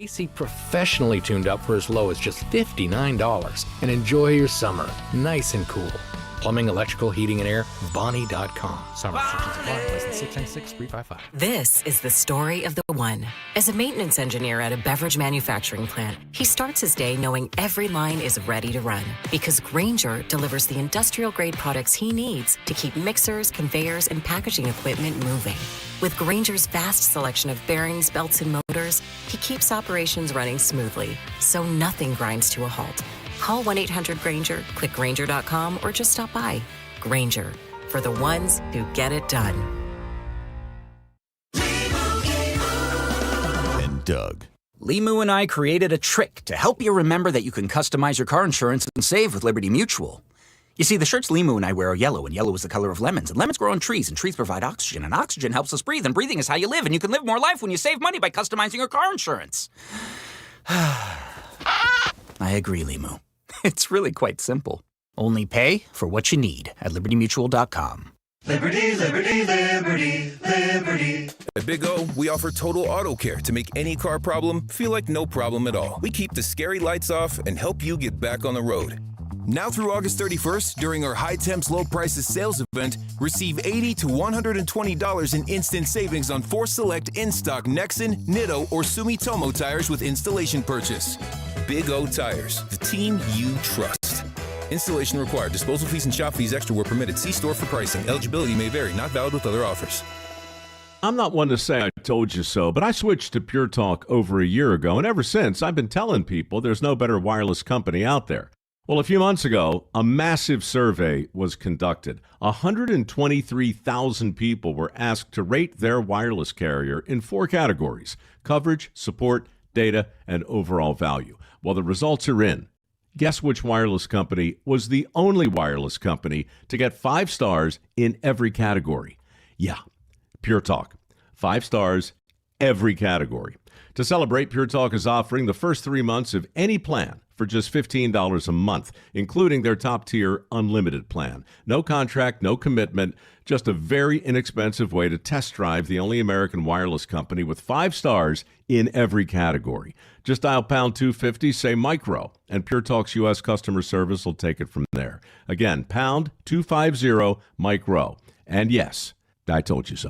AC professionally tuned up for as low as just $59. And enjoy your summer nice and cool. Plumbing, electrical, heating, and air, Bonnie.com. Summer restrictions apply. License 696-355.
This is the story of the one. As a maintenance engineer at a beverage manufacturing plant, he starts his day knowing every line is ready to run because Grainger delivers the industrial-grade products he needs to keep mixers, conveyors, and packaging equipment moving. With Grainger's vast selection of bearings, belts, and motors, he keeps operations running smoothly, so nothing grinds to a halt. Call 1-800-GRAINGER, click Grainger.com, or just stop by. Grainger, for the ones who get it done.
And Doug. Limu and I created a trick to help you remember that you can customize your car insurance and save with Liberty Mutual. You see, the shirts Limu and I wear are yellow, and yellow is the color of lemons, and lemons grow on trees, and trees provide oxygen, and oxygen helps us breathe, and breathing is how you live, and you can live more life when you save money by customizing your car insurance. I agree, Limu. It's really quite simple. Only pay for what you need at libertymutual.com.
Liberty, liberty, liberty, liberty.
At Big O, we offer total auto care to make any car problem feel like no problem at all. We keep the scary lights off and help you get back on the road. Now through August 31st, during our High Temps Low Prices sales event, receive $80 to $120 in instant savings on 4 select in-stock Nexen, Nitto, or Sumitomo tires with installation purchase. Big O Tires, the team you trust. Installation required. Disposal fees and shop fees extra were permitted. See store for pricing. Eligibility may vary. Not valid with other offers.
I'm not one to say I told you so, but I switched to Pure Talk over a year ago, and ever since, I've been telling people there's no better wireless company out there. Well, a few months ago, a massive survey was conducted. 123,000 people were asked to rate their wireless carrier in 4 categories: coverage, support, data, and overall value. Well, the results are in. Guess which wireless company was the only wireless company to get 5 stars in every category? Yeah, Pure Talk. 5 stars, every category. To celebrate, Pure Talk is offering the first 3 months of any plan for just $15 a month, including their top-tier unlimited plan. No contract, no commitment, just a very inexpensive way to test drive the only American wireless company with 5 stars in every category. Just dial pound 250, say micro, and Pure Talk's U.S. customer service will take it from there. Again, pound 250 micro. And yes, I told you so.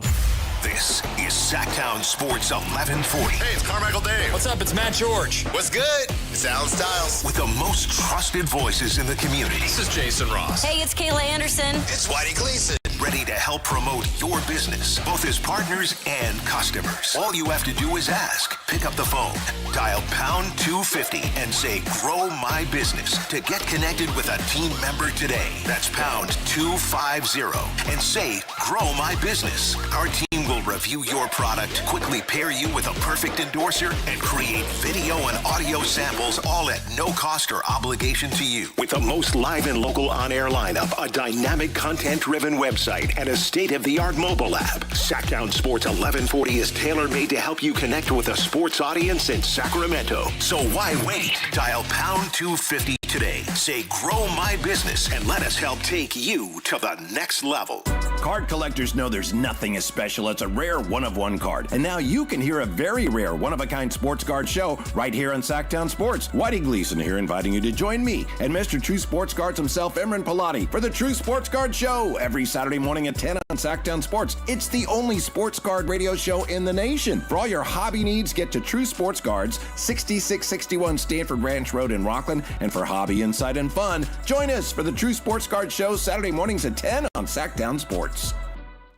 This is Sactown Sports 1140.
Hey, it's Carmichael Dave.
What's up? It's Matt George.
What's good? It's Alan Stiles.
With the most trusted voices in the community.
This is Jason Ross.
Hey, it's Kayla Anderson.
It's Whitey Gleason.
ready to help promote your business, both as partners and customers. All you have to do is ask. Pick up the phone, dial pound 250 and say, grow my business to get connected with a team member today. That's pound 250 and say, grow my business. Our team will review your product, quickly pair you with a perfect endorser, and create video and audio samples all at no cost or obligation to you. With the most live and local on-air lineup, a dynamic content-driven website, and a state-of-the-art mobile app, Sactown Sports 1140 is tailor-made to help you connect with a sports audience in Sacramento. So why wait? Dial pound 250 today. Say, grow my business, and let us help take you to the next level.
Card collectors know there's nothing as special as a rare one-of-one card. And now you can hear a very rare one-of-a-kind sports card show right here on Sactown Sports. Whitey Gleason here inviting you to join me and Mr. True Sports Cards himself, Emran Pilati, for the True Sports Card Show every Saturday morning at 10 on Sactown Sports. It's the only sports card radio show in the nation. For all your hobby needs, get to True Sports Cards, 6661 Stanford Ranch Road in Rockland. And for hobby, insight, and fun, join us for the True Sports Card Show Saturday mornings at 10 on Sactown Sports.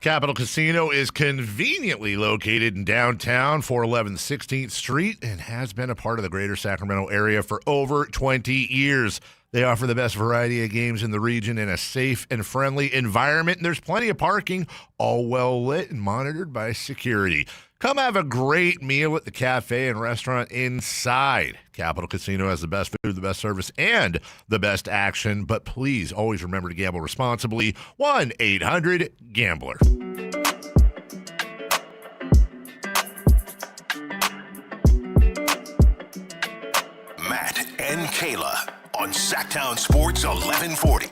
Capital Casino is conveniently located in downtown, 411 16th Street, and has been a part of the greater Sacramento area for over 20 years. They offer the best variety of games in the region in a safe and friendly environment, and there's plenty of parking, all well lit and monitored by security. Come have a great meal at the cafe and restaurant inside. Capital Casino has the best food, the best service, and the best action. But please always remember to gamble responsibly. 1-800-GAMBLER.
Matt and Kayla on Sactown Sports 1140.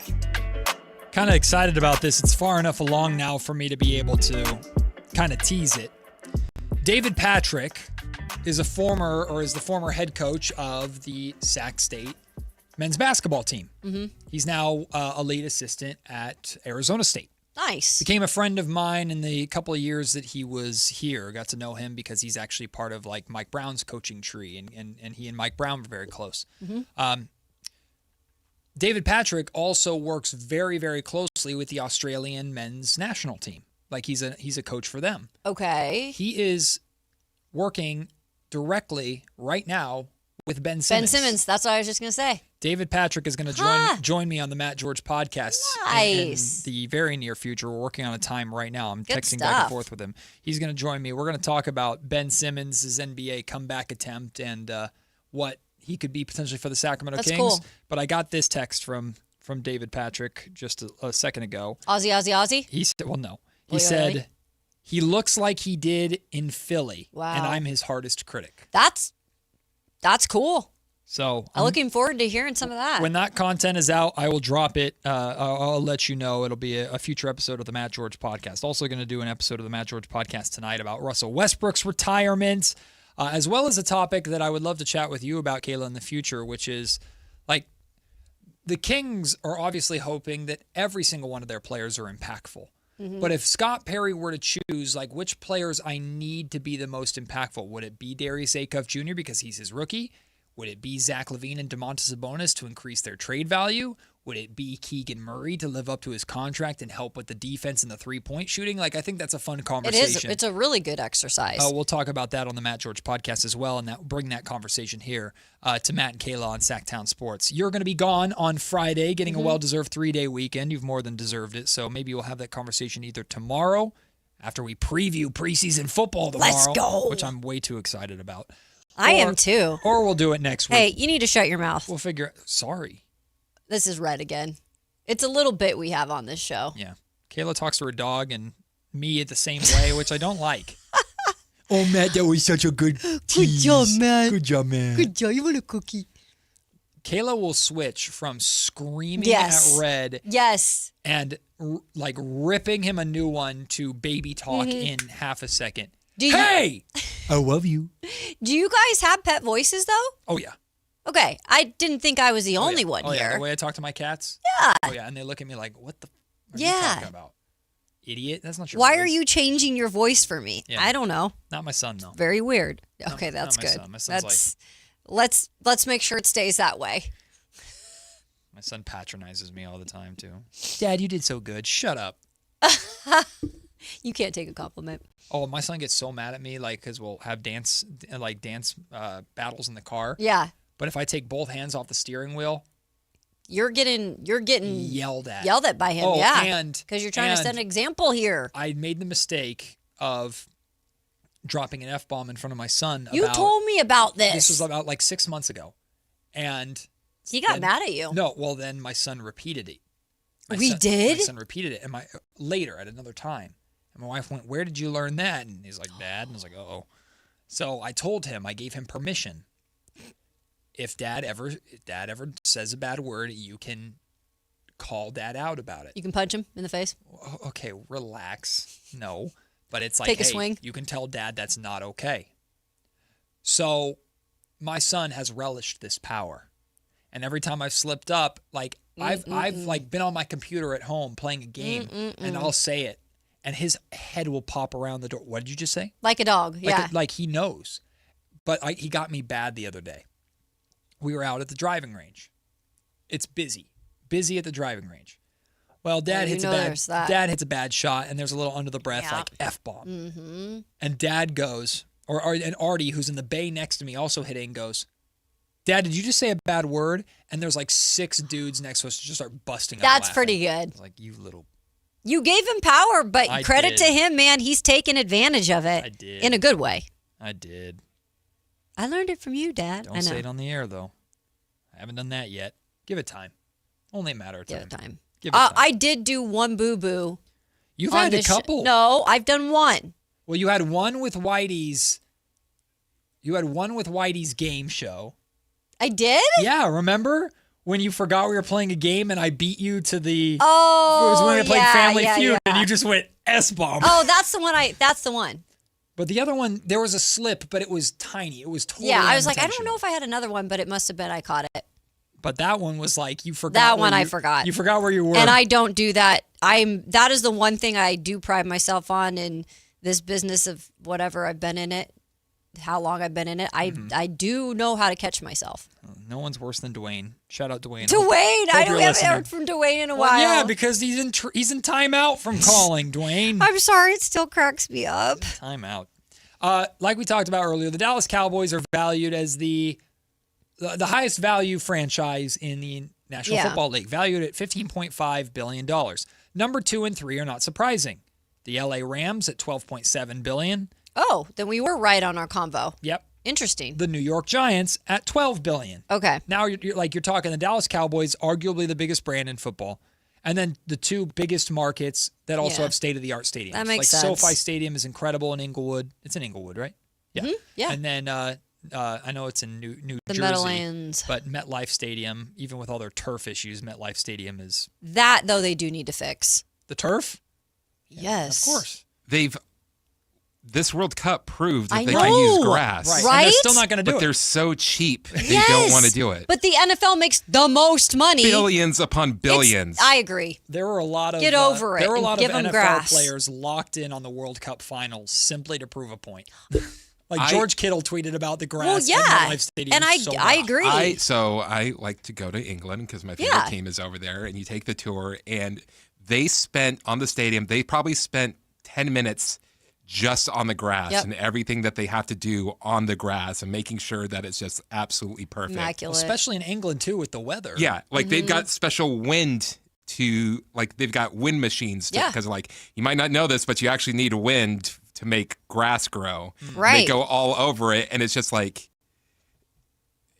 Kind of excited about this. It's far enough along now for me to be able to kind of tease it. David Patrick is the former head coach of the Sac State men's basketball team. Mm-hmm. He's now a lead assistant at Arizona State.
Nice.
Became a friend of mine in the couple of years that he was here. Got to know him because he's actually part of like Mike Brown's coaching tree, and he and Mike Brown were very close. Mm-hmm. David Patrick also works very, very closely with the Australian men's national team. Like he's a coach for them.
Okay.
He is working directly right now with Ben Simmons.
Ben Simmons. That's what I was just going to say.
David Patrick is going to join me on the Matt George podcast
nice.
in the very near future. We're working on a time right now. I'm
Good
texting
stuff.
back and forth with him. He's going to join me. We're going to talk about Ben Simmons' NBA comeback attempt and what he could be potentially for the Sacramento
That's
Kings.
cool.
But I got this text from David Patrick just a second ago.
Aussie?
He said, well, no. He said he looks like he did in Philly,
wow.
and I'm his hardest critic.
That's cool.
So
I'm looking forward to hearing some of that.
When that content is out, I will drop it. I'll let you know. It'll be a future episode of the Matt George podcast. Also going to do an episode of the Matt George podcast tonight about Russell Westbrook's retirement, as well as a topic that I would love to chat with you about, Kayla, in the future, which is like the Kings are obviously hoping that every single one of their players are impactful. Mm-hmm. But if Scott Perry were to choose, like, which players I need to be the most impactful, would it be Darius Acuff Jr. because he's his rookie? Would it be Zach LaVine and Domantas Sabonis to increase their trade value? Would it be Keegan Murray to live up to his contract and help with the defense and the three-point shooting? Like, I think that's a fun conversation.
It is. It's a really good exercise.
We'll talk about that on the Matt George podcast as well, and bring that conversation here to Matt and Kayla on Sactown Sports. You're going to be gone on Friday, getting a well-deserved 3-day weekend. You've more than deserved it, so maybe we'll have that conversation either tomorrow, after we preview preseason football tomorrow.
Let's go.
Which I'm way too excited about.
I am too.
Or we'll do it next week.
Hey, you need to shut your mouth.
We'll figure it. Sorry.
This is red again. It's a little bit we have on this show.
Yeah. Kayla talks to her dog and me the same way, which I don't like. Oh, Matt, that was such a good tease.
Good job, man.
Good job, man.
Good job. You want a cookie?
Kayla will switch from screaming at Red and like ripping him a new one to baby talk in half a second. Hey! I love you.
Do you guys have pet voices, though?
Oh, yeah.
Okay. I didn't think I was the only one here.
Yeah, the way I talk to my cats?
Yeah.
Oh, yeah, and they look at me like, what the are you talking about? Idiot? That's not your
Why
voice.
are you changing your voice for me?
Yeah.
I don't know.
Not my son, though.
Very weird. Okay,
No,
that's
not my
good.
son. My son's
Let's make sure it stays that way.
My son patronizes me all the time, too. Dad, you did so good. Shut up.
You can't take a compliment.
Oh, my son gets so mad at me, like, because we'll have dance battles in the car.
Yeah.
But if I take both hands off the steering wheel,
You're getting
yelled at.
Yelled at by him,
Oh,
yeah.
and
because you're trying to set an example here.
I made the mistake of dropping an F-bomb in front of my son.
You told me about this.
This was about like 6 months ago. And
He got
then-
mad at you.
No, well, then my son repeated it.
We did?
My son repeated it, and later at another time. And my wife went, "Where did you learn that?" And he's like, "Dad." And I was like, "Oh." So I told him, I gave him permission. If Dad ever says a bad word, you can call Dad out about it.
You can punch him in the face.
Okay, relax. No, but it's like,
Take a
hey,
swing.
you can tell Dad that's not okay. So my son has relished this power. And every time I've slipped up, like I've like been on my computer at home playing a game and I'll say it and his head will pop around the door. What did you just say?
Like a dog, yeah.
Like he knows. But he got me bad the other day. We were out at the driving range. It's busy at the driving range. Well, Dad hits a bad shot and there's a little under the breath like F-bomb.
Mm-hmm.
And Dad goes, and Artie, who's in the bay next to me, also hit it and goes, "Dad, did you just say a bad word?" And there's like 6 dudes next to us just start busting up
That's
laughing.
pretty good.
I was like, you little...
You gave him power, but
I
credit
did.
to him, man. He's taken advantage of it.
I did.
In a good way.
I did.
I learned it from you, Dad. I
Don't
know.
say it on the air, though. I haven't done that yet. Give it time. Only a matter of time.
Give it time.
Give it time.
I did do one boo-boo.
You've
on
had a
this
couple.
No, I've done one.
Well, you had one with Whitey's... game show.
I did?
Yeah, remember? When you forgot we were playing a game and I beat you to the...
Oh,
it was when we were playing Family Feud
yeah.
and you just went S-bomb.
Oh, that's the one. That's the one.
But the other one, there was a slip, but it was tiny. It was totally
Yeah, I was like, I don't
unintentional.
know if I had another one, but it must have been I caught it.
But that one was like, you forgot.
That one I forgot.
You forgot where you were.
And I don't do that. That is the one thing I do pride myself on in this business of whatever I've been in it, how long I've been in it. I do know how to catch myself.
No one's worse than Dwayne. Shout out Dwayne.
Dwayne, I
you're
haven't
listening.
heard from Dwayne in a
Well,
while.
yeah, because he's in timeout from calling, Dwayne.
I'm sorry, it still cracks me up.
Timeout. Like we talked about earlier, the Dallas Cowboys are valued as the highest value franchise in the National Football League, valued at $15.5 billion. Number 2 and 3 are not surprising. The LA Rams at $12.7 billion.
Oh, then we were right on our convo.
Yep.
Interesting.
The New York Giants at $12 billion.
Okay.
Now you're talking the Dallas Cowboys, arguably the biggest brand in football. And then the 2 biggest markets that also have state-of-the-art stadiums.
That makes
like
sense.
SoFi Stadium is incredible in Inglewood. It's in Inglewood, right? Yeah.
Mhm, yeah.
And then I know it's in New
The
Jersey.
Meadowlands.
But MetLife Stadium, even with all their turf issues, MetLife Stadium is...
That, though, they do need to fix.
The turf?
Yes.
Of course.
This World Cup proved that
I
they
know.
can use grass.
Right.
Right?
And they're still not going to do
But
it.
they're so cheap, they
Yes,
don't want to do it.
But the NFL makes the most money.
Billions upon billions.
I agree.
There were a lot of
Get over it
There were a
and
lot
give
of
'em
NFL
grass.
players locked in on the World Cup finals simply to prove a point. Like George Kittle tweeted about the grass
Well, yeah.
at MetLife Stadium.
And I
so
agree.
I like to go to England because my favorite
Yeah.
team is over there, and you take the tour, and they spent on the stadium, they probably spent 10 minutes just on the grass
Yep.
and everything that they have to do on the grass and making sure that it's just absolutely perfect.
Immaculate.
Especially in England too with the weather.
Yeah, like they've
Mm-hmm.
got special wind to, like they've got wind machines
Yeah.
because like you might not know this, but you actually need wind to make grass grow.
Right.
They go all over it, and it's just like,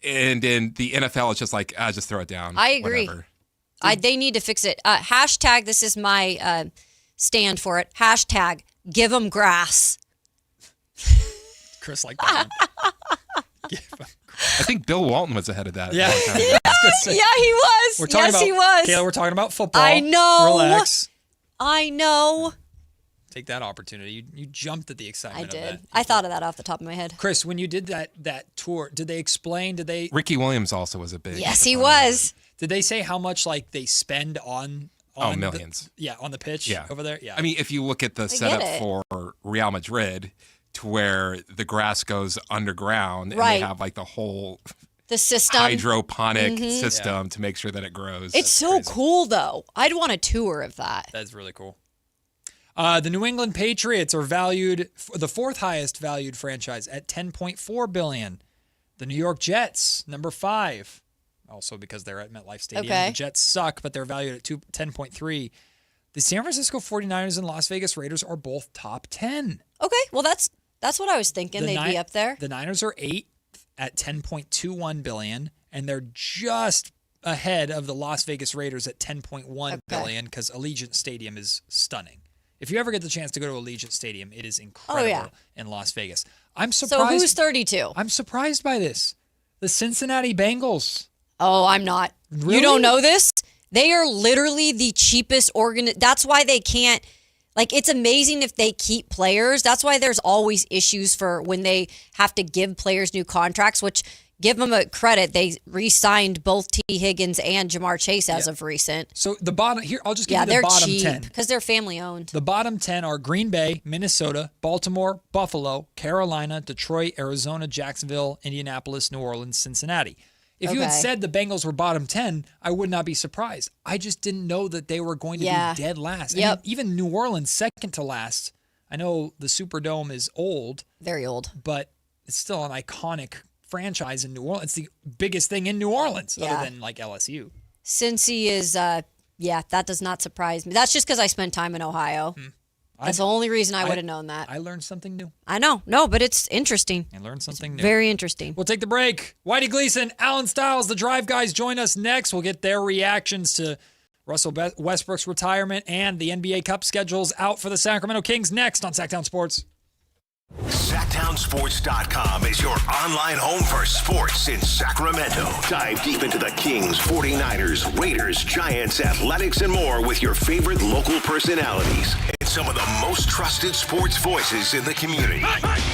and in the NFL, it's just like, just throw it down.
I agree.
Whatever.
They need to fix it. Hashtag, this is my stand for it. Hashtag, give them grass.
Chris like that one.
I think Bill Walton was ahead of that.
Yeah.
a long time ago.
Yeah, he was.
We're talking
Yes,
about,
he was.
Kayla, we're talking about football.
I know.
Relax.
I know.
Take that opportunity. You jumped at the
I
excitement of
did.
that.
I thought of that off the top of my head.
Chris, when you did that tour, did they explain? Did they?
Ricky Williams also was a big.
Yes, he
proponent of
was.
Did they say how much like they spend on?
millions.
On the pitch.
Yeah.
Over there. Yeah.
I mean, if you look at the
get
setup
it.
for Real Madrid, to where the grass goes underground, and
Right.
they have like the whole
The system.
hydroponic
Mhm.
system to make sure that it grows.
It's so cool, though. I'd want a tour of that.
That's really cool. The New England Patriots are valued the fourth highest valued franchise at $10.4 billion. The New York Jets, number 5, also because they're at MetLife Stadium.
Okay.
The Jets suck, but they're valued at $10.3. The San Francisco 49ers and Las Vegas Raiders are both top 10.
Okay, well that's what I was thinking. They'd be up there.
The Niners are 8th at $10.21 billion, and they're just ahead of the Las Vegas Raiders at $10.1 billion because Allegiant Stadium is stunning. If you ever get the chance to go to Allegiant Stadium, it is incredible in Las Vegas. I'm surprised.
So who's 32?
I'm surprised by this. The Cincinnati Bengals.
Oh, I'm not.
Really?
You don't know this? They are literally the cheapest That's why they can't. Like, it's amazing if they keep players. That's why there's always issues for when they have to give players new contracts, which give them a credit. They re-signed both T. Higgins and Jamar Chase as of recent.
So the bottom here, I'll just give you the
they're
bottom
cheap
10.
because they're family owned.
The bottom 10 are Green Bay, Minnesota, Baltimore, Buffalo, Carolina, Detroit, Arizona, Jacksonville, Indianapolis, New Orleans, Cincinnati. If you had said the Bengals were bottom 10, I would not be surprised. I just didn't know that they were going to be dead last. I mean, even New Orleans, second to last. I know the Superdome is old.
Very old.
But it's still an iconic franchise in New Orleans. It's the biggest thing in New Orleans, other than like LSU.
Cincy is, that does not surprise me. That's just because I spent time in Ohio. That's the only reason I would have known that.
I learned something new.
I know. No, but it's interesting.
I learned something new.
Very interesting.
We'll take the break. Whitey Gleason, Alan Stiles, the Drive Guys join us next. We'll get their reactions to Russell Westbrook's retirement and the NBA Cup schedules out for the Sacramento Kings next on Sactown Sports.
SactownSports.com is your online home for sports in Sacramento. Dive deep into the Kings, 49ers, Raiders, Giants, Athletics, and more with your favorite local personalities and some of the most trusted sports voices in the community.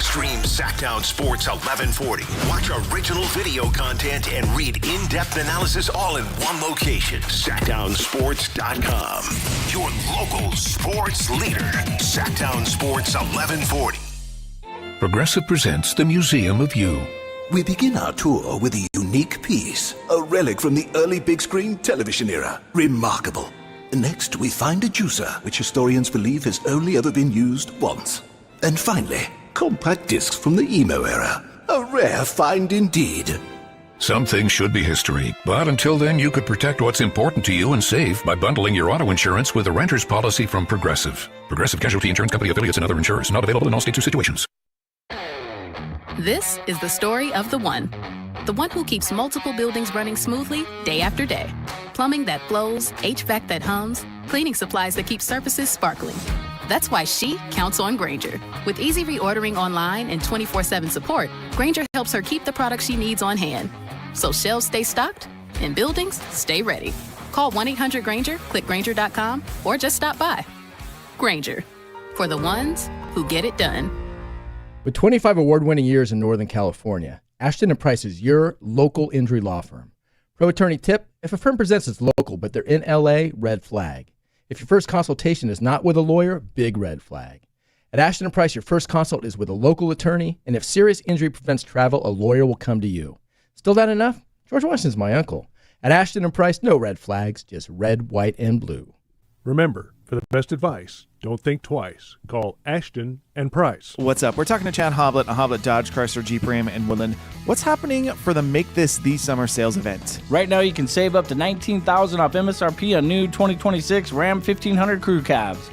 Stream Sactown Sports 1140. Watch original video content and read in-depth analysis all in one location. SactownSports.com. Your local sports leader. Sactown Sports 1140.
Progressive presents the Museum of You. We begin our tour with a unique piece, a relic from the early big screen television era. Remarkable. Next, we find a juicer, which historians believe has only ever been used once. And finally, compact discs from the emo era. A rare find indeed. Some things should be history, but until then, you could protect what's important to you and save by bundling your auto insurance with a renter's policy from Progressive. Progressive Casualty Insurance Company affiliates and other insurers. Not available in all states or situations.
This is the story of the one who keeps multiple buildings running smoothly day after day. Plumbing that flows, HVAC that hums, cleaning supplies that keep surfaces sparkling. That's why she counts on Grainger. With easy reordering online and 24/7 support, Grainger helps her keep the products she needs on hand. So shelves stay stocked and buildings stay ready. Call 1-800-GRAINGER, click Grainger.com, or just stop by. Grainger, for the ones who get it done.
With 25 award-winning years in Northern California, Ashton & Price is your local injury law firm. Pro attorney tip: if a firm presents it's local but they're in LA, red flag. If your first consultation is not with a lawyer, big red flag. At Ashton & Price, your first consult is with a local attorney, and if serious injury prevents travel, a lawyer will come to you. Still not enough? George Washington's my uncle. At Ashton & Price, no red flags, just red, white, and blue.
Remember, for the best advice, don't think twice. Call Ashton and Price.
What's up? We're talking to Chad Hoblet of Hoblet Dodge, Chrysler, Jeep, Ram, and Woodland. What's happening for the Make This the Summer sales event?
Right now, you can save up to $19,000 off MSRP on new 2026 Ram 1500 crew cabs.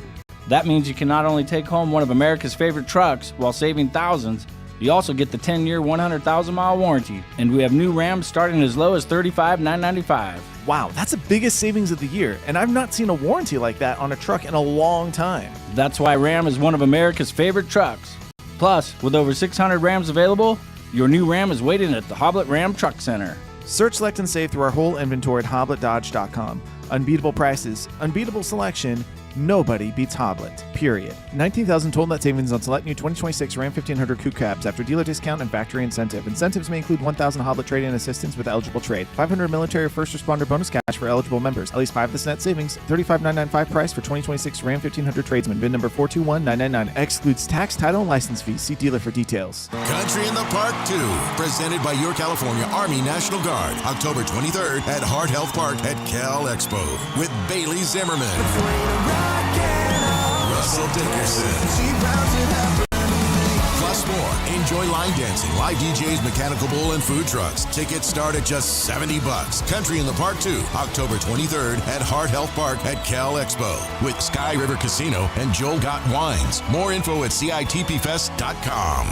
That means you can not only take home one of America's favorite trucks while saving thousands, you also get the 10-year, 100,000-mile warranty. And we have new Rams starting as low as $35,995.
Wow, that's the biggest savings of the year, and I've not seen a warranty like that on a truck in a long time.
That's why Ram is one of America's favorite trucks. Plus, with over 600 Rams available, your new Ram is waiting at the Hoblet Ram Truck Center.
Search, select, and save through our whole inventory at HobletDodge.com. Unbeatable prices, unbeatable selection. Nobody beats Hoblet, period. 19,000 total net savings on select new 2026 Ram 1500 Coupe Cabs after dealer discount and factory incentive. Incentives may include 1,000 Hoblet trade-in assistance with eligible trade, 500 military or first responder bonus cash for eligible members, at least 5 this net savings, $35,995 price for 2026 Ram 1500 tradesman, VIN number 421999. Excludes tax, title, and license fees. See dealer for details.
Country in the Park 2, presented by your California Army National Guard, October 23rd at Hart Health Park at Cal Expo with Bailey Zimmerman, Russell Dickerson. Plus more. Enjoy line dancing, live DJs, mechanical bull, and food trucks. Tickets start at just $70. Country in the Park 2, October 23rd at Heart Health Park at Cal Expo with Sky River Casino and Joel Gott Wines. More info at CITPFest.com.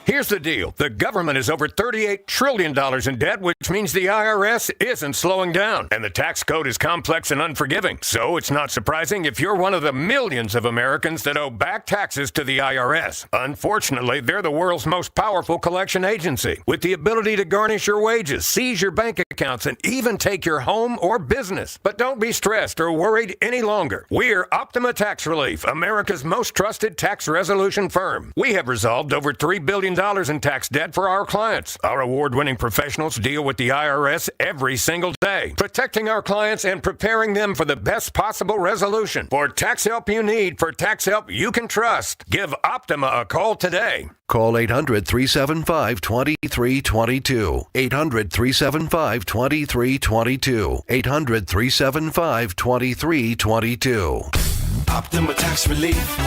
Here's the deal. The government is over $38 trillion in debt, which means the IRS isn't slowing down. And the tax code is complex and unforgiving. So it's not surprising if you're one of the millions of Americans that owe back taxes to the IRS. Unfortunately, they're the world's most powerful collection agency, with the ability to garnish your wages, seize your bank accounts, and even take your home or business. But don't be stressed or worried any longer. We're Optima Tax Relief, America's most trusted tax resolution firm. We have resolved over $3 billion in tax debt for our clients. Our award-winning professionals deal with the IRS every single day, protecting our clients and preparing them for the best possible resolution. For tax help you need, for tax help you can trust, give Optima a call today.
Call 800-375-2322. 800-375-2322. 800-375-2322.
Optima Tax Relief.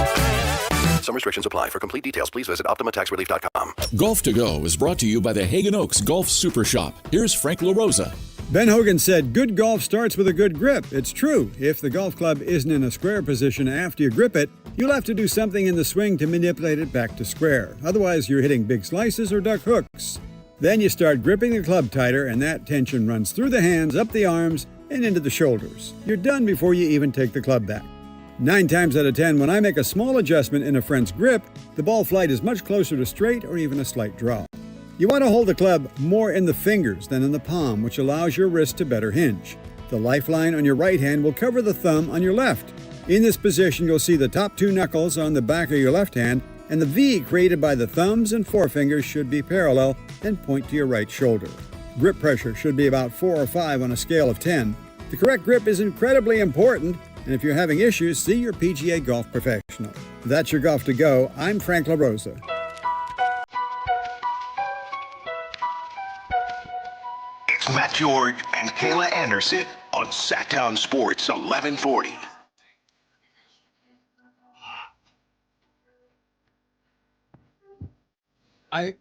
Some restrictions apply. For complete details, please visit OptimaTaxRelief.com.
Golf to Go is brought to you by the Hagen Oaks Golf Super Shop. Here's Frank LaRosa.
Ben Hogan said, good golf starts with a good grip. It's true. If the golf club isn't in a square position after you grip it, you'll have to do something in the swing to manipulate it back to square. Otherwise, you're hitting big slices or duck hooks. Then you start gripping the club tighter, and that tension runs through the hands, up the arms, and into the shoulders. You're done before you even take the club back. 9 times out of 10, when I make a small adjustment in a friend's grip, the ball flight is much closer to straight or even a slight drop. You want to hold the club more in the fingers than in the palm, which allows your wrist to better hinge. The lifeline on your right hand will cover the thumb on your left. In this position, you'll see the top 2 knuckles on the back of your left hand, and the V created by the thumbs and forefingers should be parallel and point to your right shoulder. Grip pressure should be about 4 or 5 on a scale of 10. The correct grip is incredibly important, and if you're having issues, see your PGA golf professional. That's your Golf to Go. I'm Frank LaRosa.
It's Matt George and Kayla Anderson on Sactown Sports 1140.
I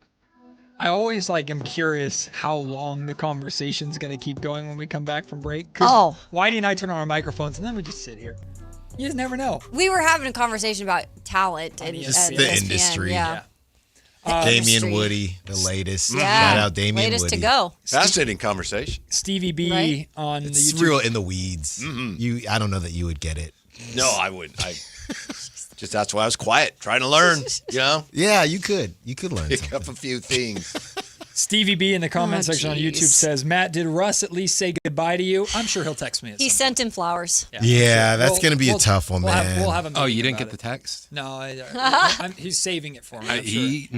always am curious how long the conversation's going to keep going when we come back from break. Whitey and I turn on our microphones and then we just sit here. You just never know.
We were having a conversation about talent and
just the
ESPN,
industry.
Yeah.
Damian Woody, the latest.
Yeah.
Shout out Damian
Latest
Woody.
to go.
Fascinating conversation.
Stevie B on the
It's
YouTube.
real in the weeds. I don't know that you would get it.
No, I wouldn't. Just that's why I was quiet, trying to learn. You know?
Yeah, you could. You could learn
Pick
something.
up a few things.
Stevie B in the comment section on
geez.
YouTube says, Matt, did Russ at least say goodbye to you? I'm sure he'll text me.
He sent him flowers.
Yeah, that's going to be a tough one, man.
We'll have a
Oh, you
meeting
didn't get
about
the text?
No, he's saving it for me. I'm sure.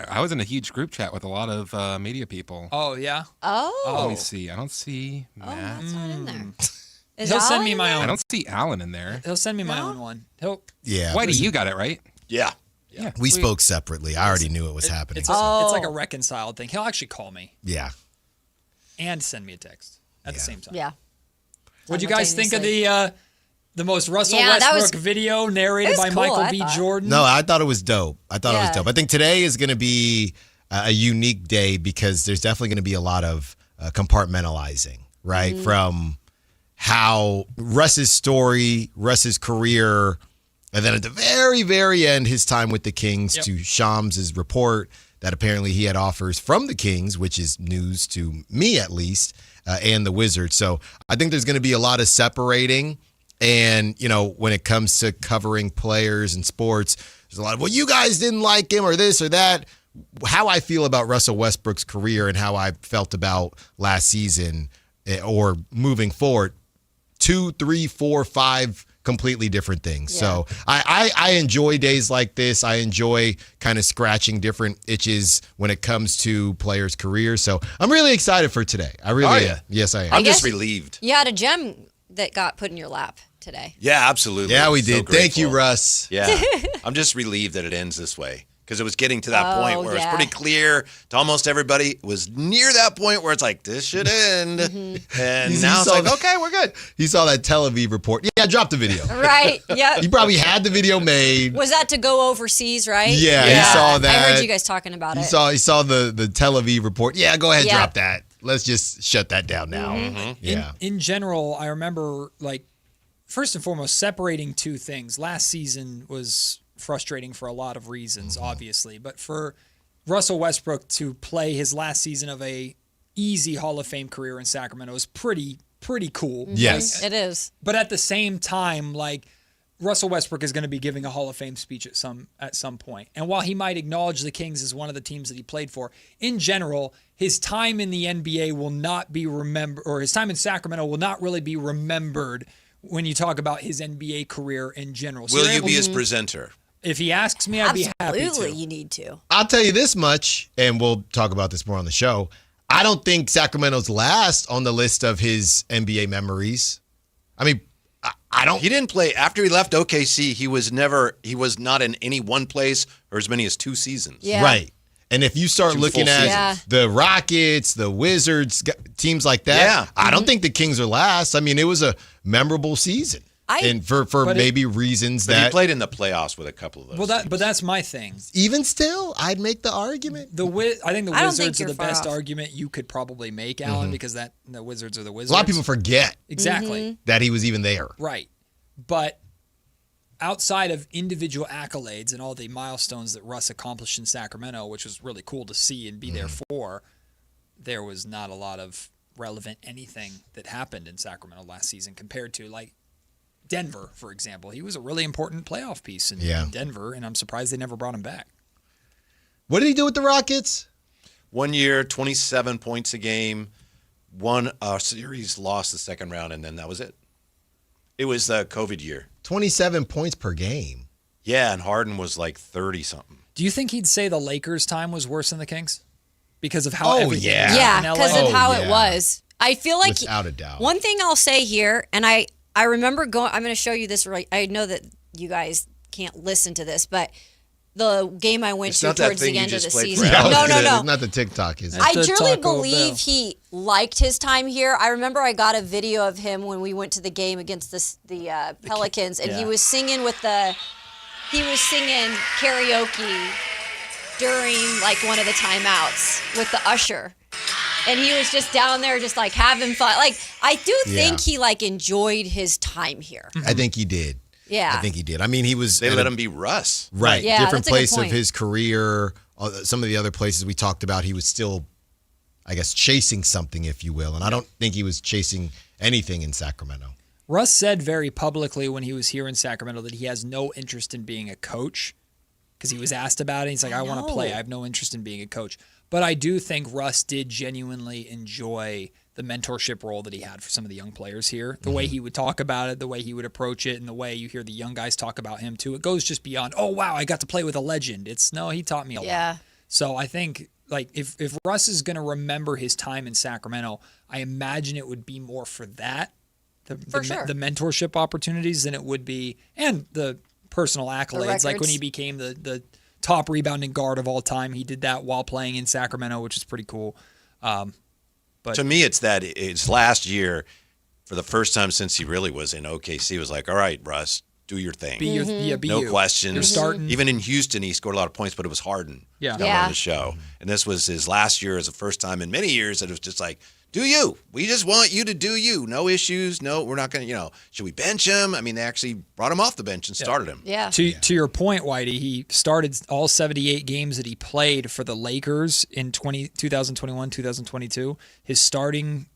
I was in a huge group chat with a lot of media people.
Oh, yeah?
Let me see. I don't see Matt.
That's not in there. Is
He'll send
Alan
me
in
my
there?
own.
I don't see Alan in there.
He'll send me my own one.
Whitey, you got it, right?
Yeah.
We spoke separately. I already knew it was happening.
It's like a reconciled thing. He'll actually call me.
Yeah.
And send me a text at the same time.
Yeah.
What'd you guys think of the most Russell
that
Westbrook video narrated by
cool,
Michael B. Jordan?
No, I thought it was dope. I think today is going to be a unique day because there's definitely going to be a lot of compartmentalizing, right? From how Russ's story, Russ's career, and then at the very, very end, his time with the Kings to Shams' report that apparently he had offers from the Kings, which is news to me at least, and the Wizards. So I think there's going to be a lot of separating. And, when it comes to covering players and sports, there's a lot of, well, you guys didn't like him or this or that. How I feel about Russell Westbrook's career and how I felt about last season or moving forward, 2, 3, 4, 5 completely different things. So I enjoy days like this. I enjoy kind of scratching different itches when it comes to players' careers. So I'm really excited for today. I really am. Yes, I am.
I'm just relieved.
You had a gem that got put in your lap today.
Yeah, absolutely.
Yeah, we
So
did. Thank you,
grateful.
Russ.
Yeah. I'm just relieved that it ends this way. Because it was getting to that point where it's pretty clear to almost everybody. It was near that point where it's like, this should end. And now it's like, okay, we're good.
He saw that Tel Aviv report. Yeah, drop the video.
Right. Yep.
He probably had the video made.
Was that to go overseas, right?
Yeah, he saw that.
I heard you guys talking about it.
He saw the Tel Aviv report. Yeah, go ahead,
Yeah.
drop that. Let's just shut that down now. Yeah.
In general, I remember, like, first and foremost, separating two things. Last season was frustrating for a lot of reasons, obviously. But for Russell Westbrook to play his last season of a easy Hall of Fame career in Sacramento is pretty cool.
Yes.
It is.
But at the same time, like, Russell Westbrook is going to be giving a Hall of Fame speech at some point. And while he might acknowledge the Kings as one of the teams that he played for, in general, his time in the NBA will not be remembered, or his time in Sacramento will not really be remembered when you talk about his NBA career in general. So
Will you be his presenter?
If he asks me, I'd be happy to.
Absolutely, you need to.
I'll tell you this much, and we'll talk about this more on the show. I don't think Sacramento's last on the list of his NBA memories. I mean, I don't.
He didn't play after he left OKC. He was not in any one place or as many as 2 seasons.
Yeah.
Right. And if you start looking at the Rockets, the Wizards, teams like that, I don't think the Kings are last. I mean, it was a memorable season. And for maybe reasons
But
that
he played in the playoffs with a couple of those.
But that's my thing.
Even still, I'd make the argument.
I think the
I don't think
Wizards are
you're
the
far
best
off.
argument you could probably make, Alan, because the Wizards are the Wizards.
A lot of people forget
Exactly.
that he was even there.
Right. But outside of individual accolades and all the milestones that Russ accomplished in Sacramento, which was really cool to see and be there for, there was not a lot of relevant anything that happened in Sacramento last season compared to, like, Denver, for example. He was a really important playoff piece in Denver, and I'm surprised they never brought him back.
What did he do with the Rockets?
1 year, 27 points a game, won a series, lost the second round, and then that was it. It was the COVID year.
27 points per game.
Yeah, and Harden was like 30-something.
Do you think he'd say the Lakers' time was worse than the Kings? Because of how everything was
Yeah,
in LA?
because of how it was. I feel like
without a doubt.
One thing I'll say here, and I remember going, I'm going to show you this. Right, I know that you guys can't listen to this, but the game I went to towards the end of the season. No.
It's not the TikTok, is it?
I truly believe he liked his time here. I remember I got a video of him when we went to the game against the Pelicans, and he was singing singing karaoke during like one of the timeouts with the usher. And he was just down there just like having fun. Like, I do think he like enjoyed his time here.
I think he did.
Yeah.
I think he did. I mean, he was.
They let him be Russ.
Right.
Yeah,
different
that's a good
place of
point.
his career. Some of the other places we talked about, he was still, I guess, chasing something, if you will. And I don't think he was chasing anything in Sacramento.
Russ said very publicly when he was here in Sacramento that he has no interest in being a coach because he was asked about it. He's like, I want to play. I have no interest in being a coach. But I do think Russ did genuinely enjoy the mentorship role that he had for some of the young players here. The way he would talk about it, the way he would approach it, and the way you hear the young guys talk about him too. It goes just beyond, oh, wow, I got to play with a legend. He taught me a lot. So I think like if Russ is going to remember his time in Sacramento, I imagine it would be more for that, the mentorship opportunities than it would be, and the personal accolades. Like when he became the top rebounding guard of all time. He did that while playing in Sacramento, which is pretty cool. But
to me, it's last year, for the first time since he really was in OKC, it was like, all right, Russ, do your thing.
Be
no questions.
You're starting.
Even in Houston, he scored a lot of points, but it was Harden on the show. And this was his last year as the first time in many years that it was just like, do you. We just want you to do you. No issues. No, we're not going to, should we bench him? I mean, they actually brought him off the bench and started him.
Yeah.
To your point, Whitey, he started all 78 games that he played for the Lakers in 2021, 2022. His starting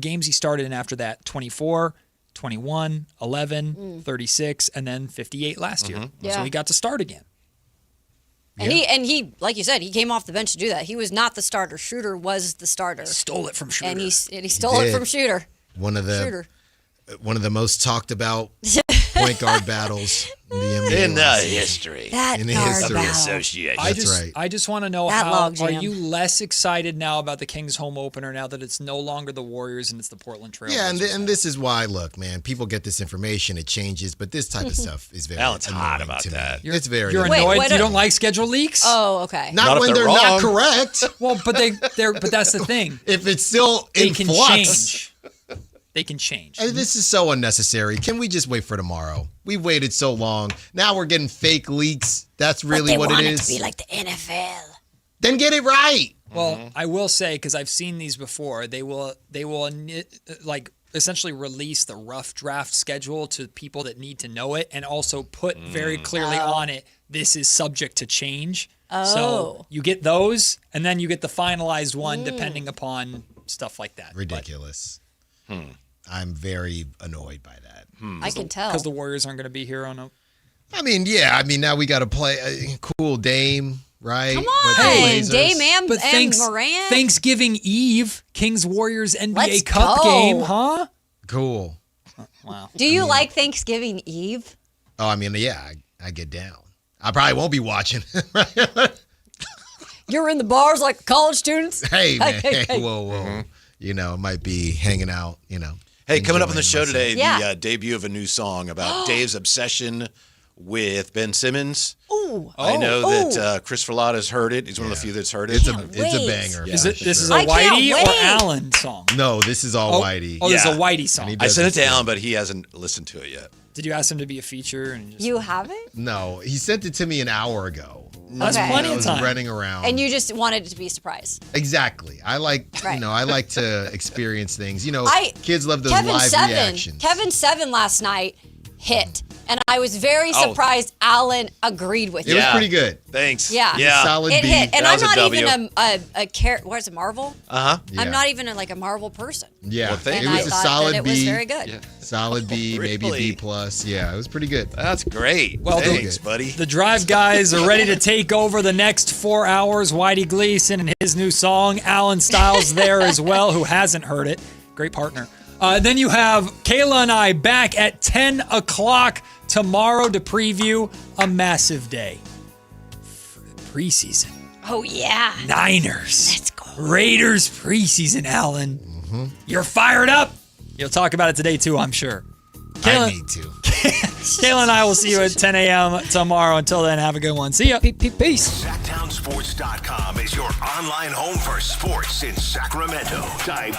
games he started in after that, 24, 21, 11, 36, and then 58 last year.
Yeah.
So he got to start again.
And he, like you said, he came off the bench to do that. He was not the starter. Shooter was the starter. He
stole it from Shooter.
And he stole it from Shooter.
One of the most talked about point guard battles in the NBA.
In the history.
That
in the
guard
history.
battle.
Association.
I just want to know
That
how
log jam.
are you less excited now about the Kings home opener now that it's no longer the Warriors and it's the Portland Trail
Yeah,
Blazers?
and this is why, look, man, people get this information, it changes, but this type of stuff is very
Alan's
annoying
hot about
to me.
that.
It's very
You're
annoying.
annoyed? You don't like schedule leaks?
Oh, okay.
Not
if
when
they're
they're not
wrong.
correct.
Well, but but that's the thing.
If it's still
They
in
can
flux.
change. They can change.
And this is so unnecessary. Can we just wait for tomorrow? We waited so long. Now we're getting fake leaks. That's really what it is.
To be like the NFL.
Then get it right.
Well, I will say, because I've seen these before, they will like essentially release the rough draft schedule to people that need to know it, and also put very clearly on it, this is subject to change.
Oh.
So you get those, and then you get the finalized one depending upon stuff like that.
Ridiculous. I'm very annoyed by that.
I can tell.
Because the Warriors aren't going to be here on a...
I mean, now we got to play a cool Dame, right?
Come
But the
on,
Blazers-
Dame and
But
Morant.
Thanksgiving Eve, Kings Warriors NBA
Let's
Cup
go.
game, huh?
Cool.
Wow.
Do you like Thanksgiving Eve?
Oh, I mean, yeah, I get down. I probably won't be watching.
You're in the bars like college students?
Hey, man.
Hey.
Whoa. You know, might be hanging out,
Hey, coming up on the
enjoying
show
myself.
today,
Yeah.
the debut of a new song about Dave's obsession with Ben Simmons.
Ooh.
I know that Chris Verlata's heard it. He's one of the few that's heard it.
It's a
wait.
banger.
Is
for
it? This is
sure.
a
I can't
Whitey or
wait.
Alan song?
No, this is all Whitey.
Oh, this is a
Yeah.
Whitey song.
And he
I
does
sent it
his
to
thing.
Alan, but he hasn't listened to it yet.
Did you ask him to be a feature? And just...
You haven't?
No, he sent it to me an hour ago.
That's
Okay.
plenty
I
of
was
time.
running around.
And you just wanted it to be a surprise.
Exactly. I like,
Right.
I like to experience things. Kids love those
Kevin
live
Seven.
reactions.
Kevin Seven last night hit. And I was very surprised Alan agreed with
It
you.
was pretty good.
Thanks.
Yeah.
Yeah.
Solid
It
beat.
hit. And
That
I'm
was a
not
W.
even what is it, Marvel?
Uh-huh.
I'm
Yeah.
not even a Marvel person.
Yeah,
Well, thank
it
And
was
I
a
thought
solid
that it
B.
was very good.
Yeah.
Solid B, maybe a
Really?
B plus. Yeah, it was pretty good.
That's great.
Well,
Thanks, buddy.
The Drive guys are ready to take over the next 4 hours. Whitey Gleason and his new song. Alan Stiles there as well, who hasn't heard it. Great partner. Then you have Kayla and I back at 10 o'clock tomorrow to preview a massive day. Preseason.
Oh, yeah.
Niners.
Let's go.
Raiders preseason, Alan. You're fired up. You'll talk about it today, too, I'm sure.
I need to.
Kayla and I will see you at 10 a.m. tomorrow. Until then, have a good one. See ya. Peace.
SactownSports.com is your online home for sports in Sacramento. Dive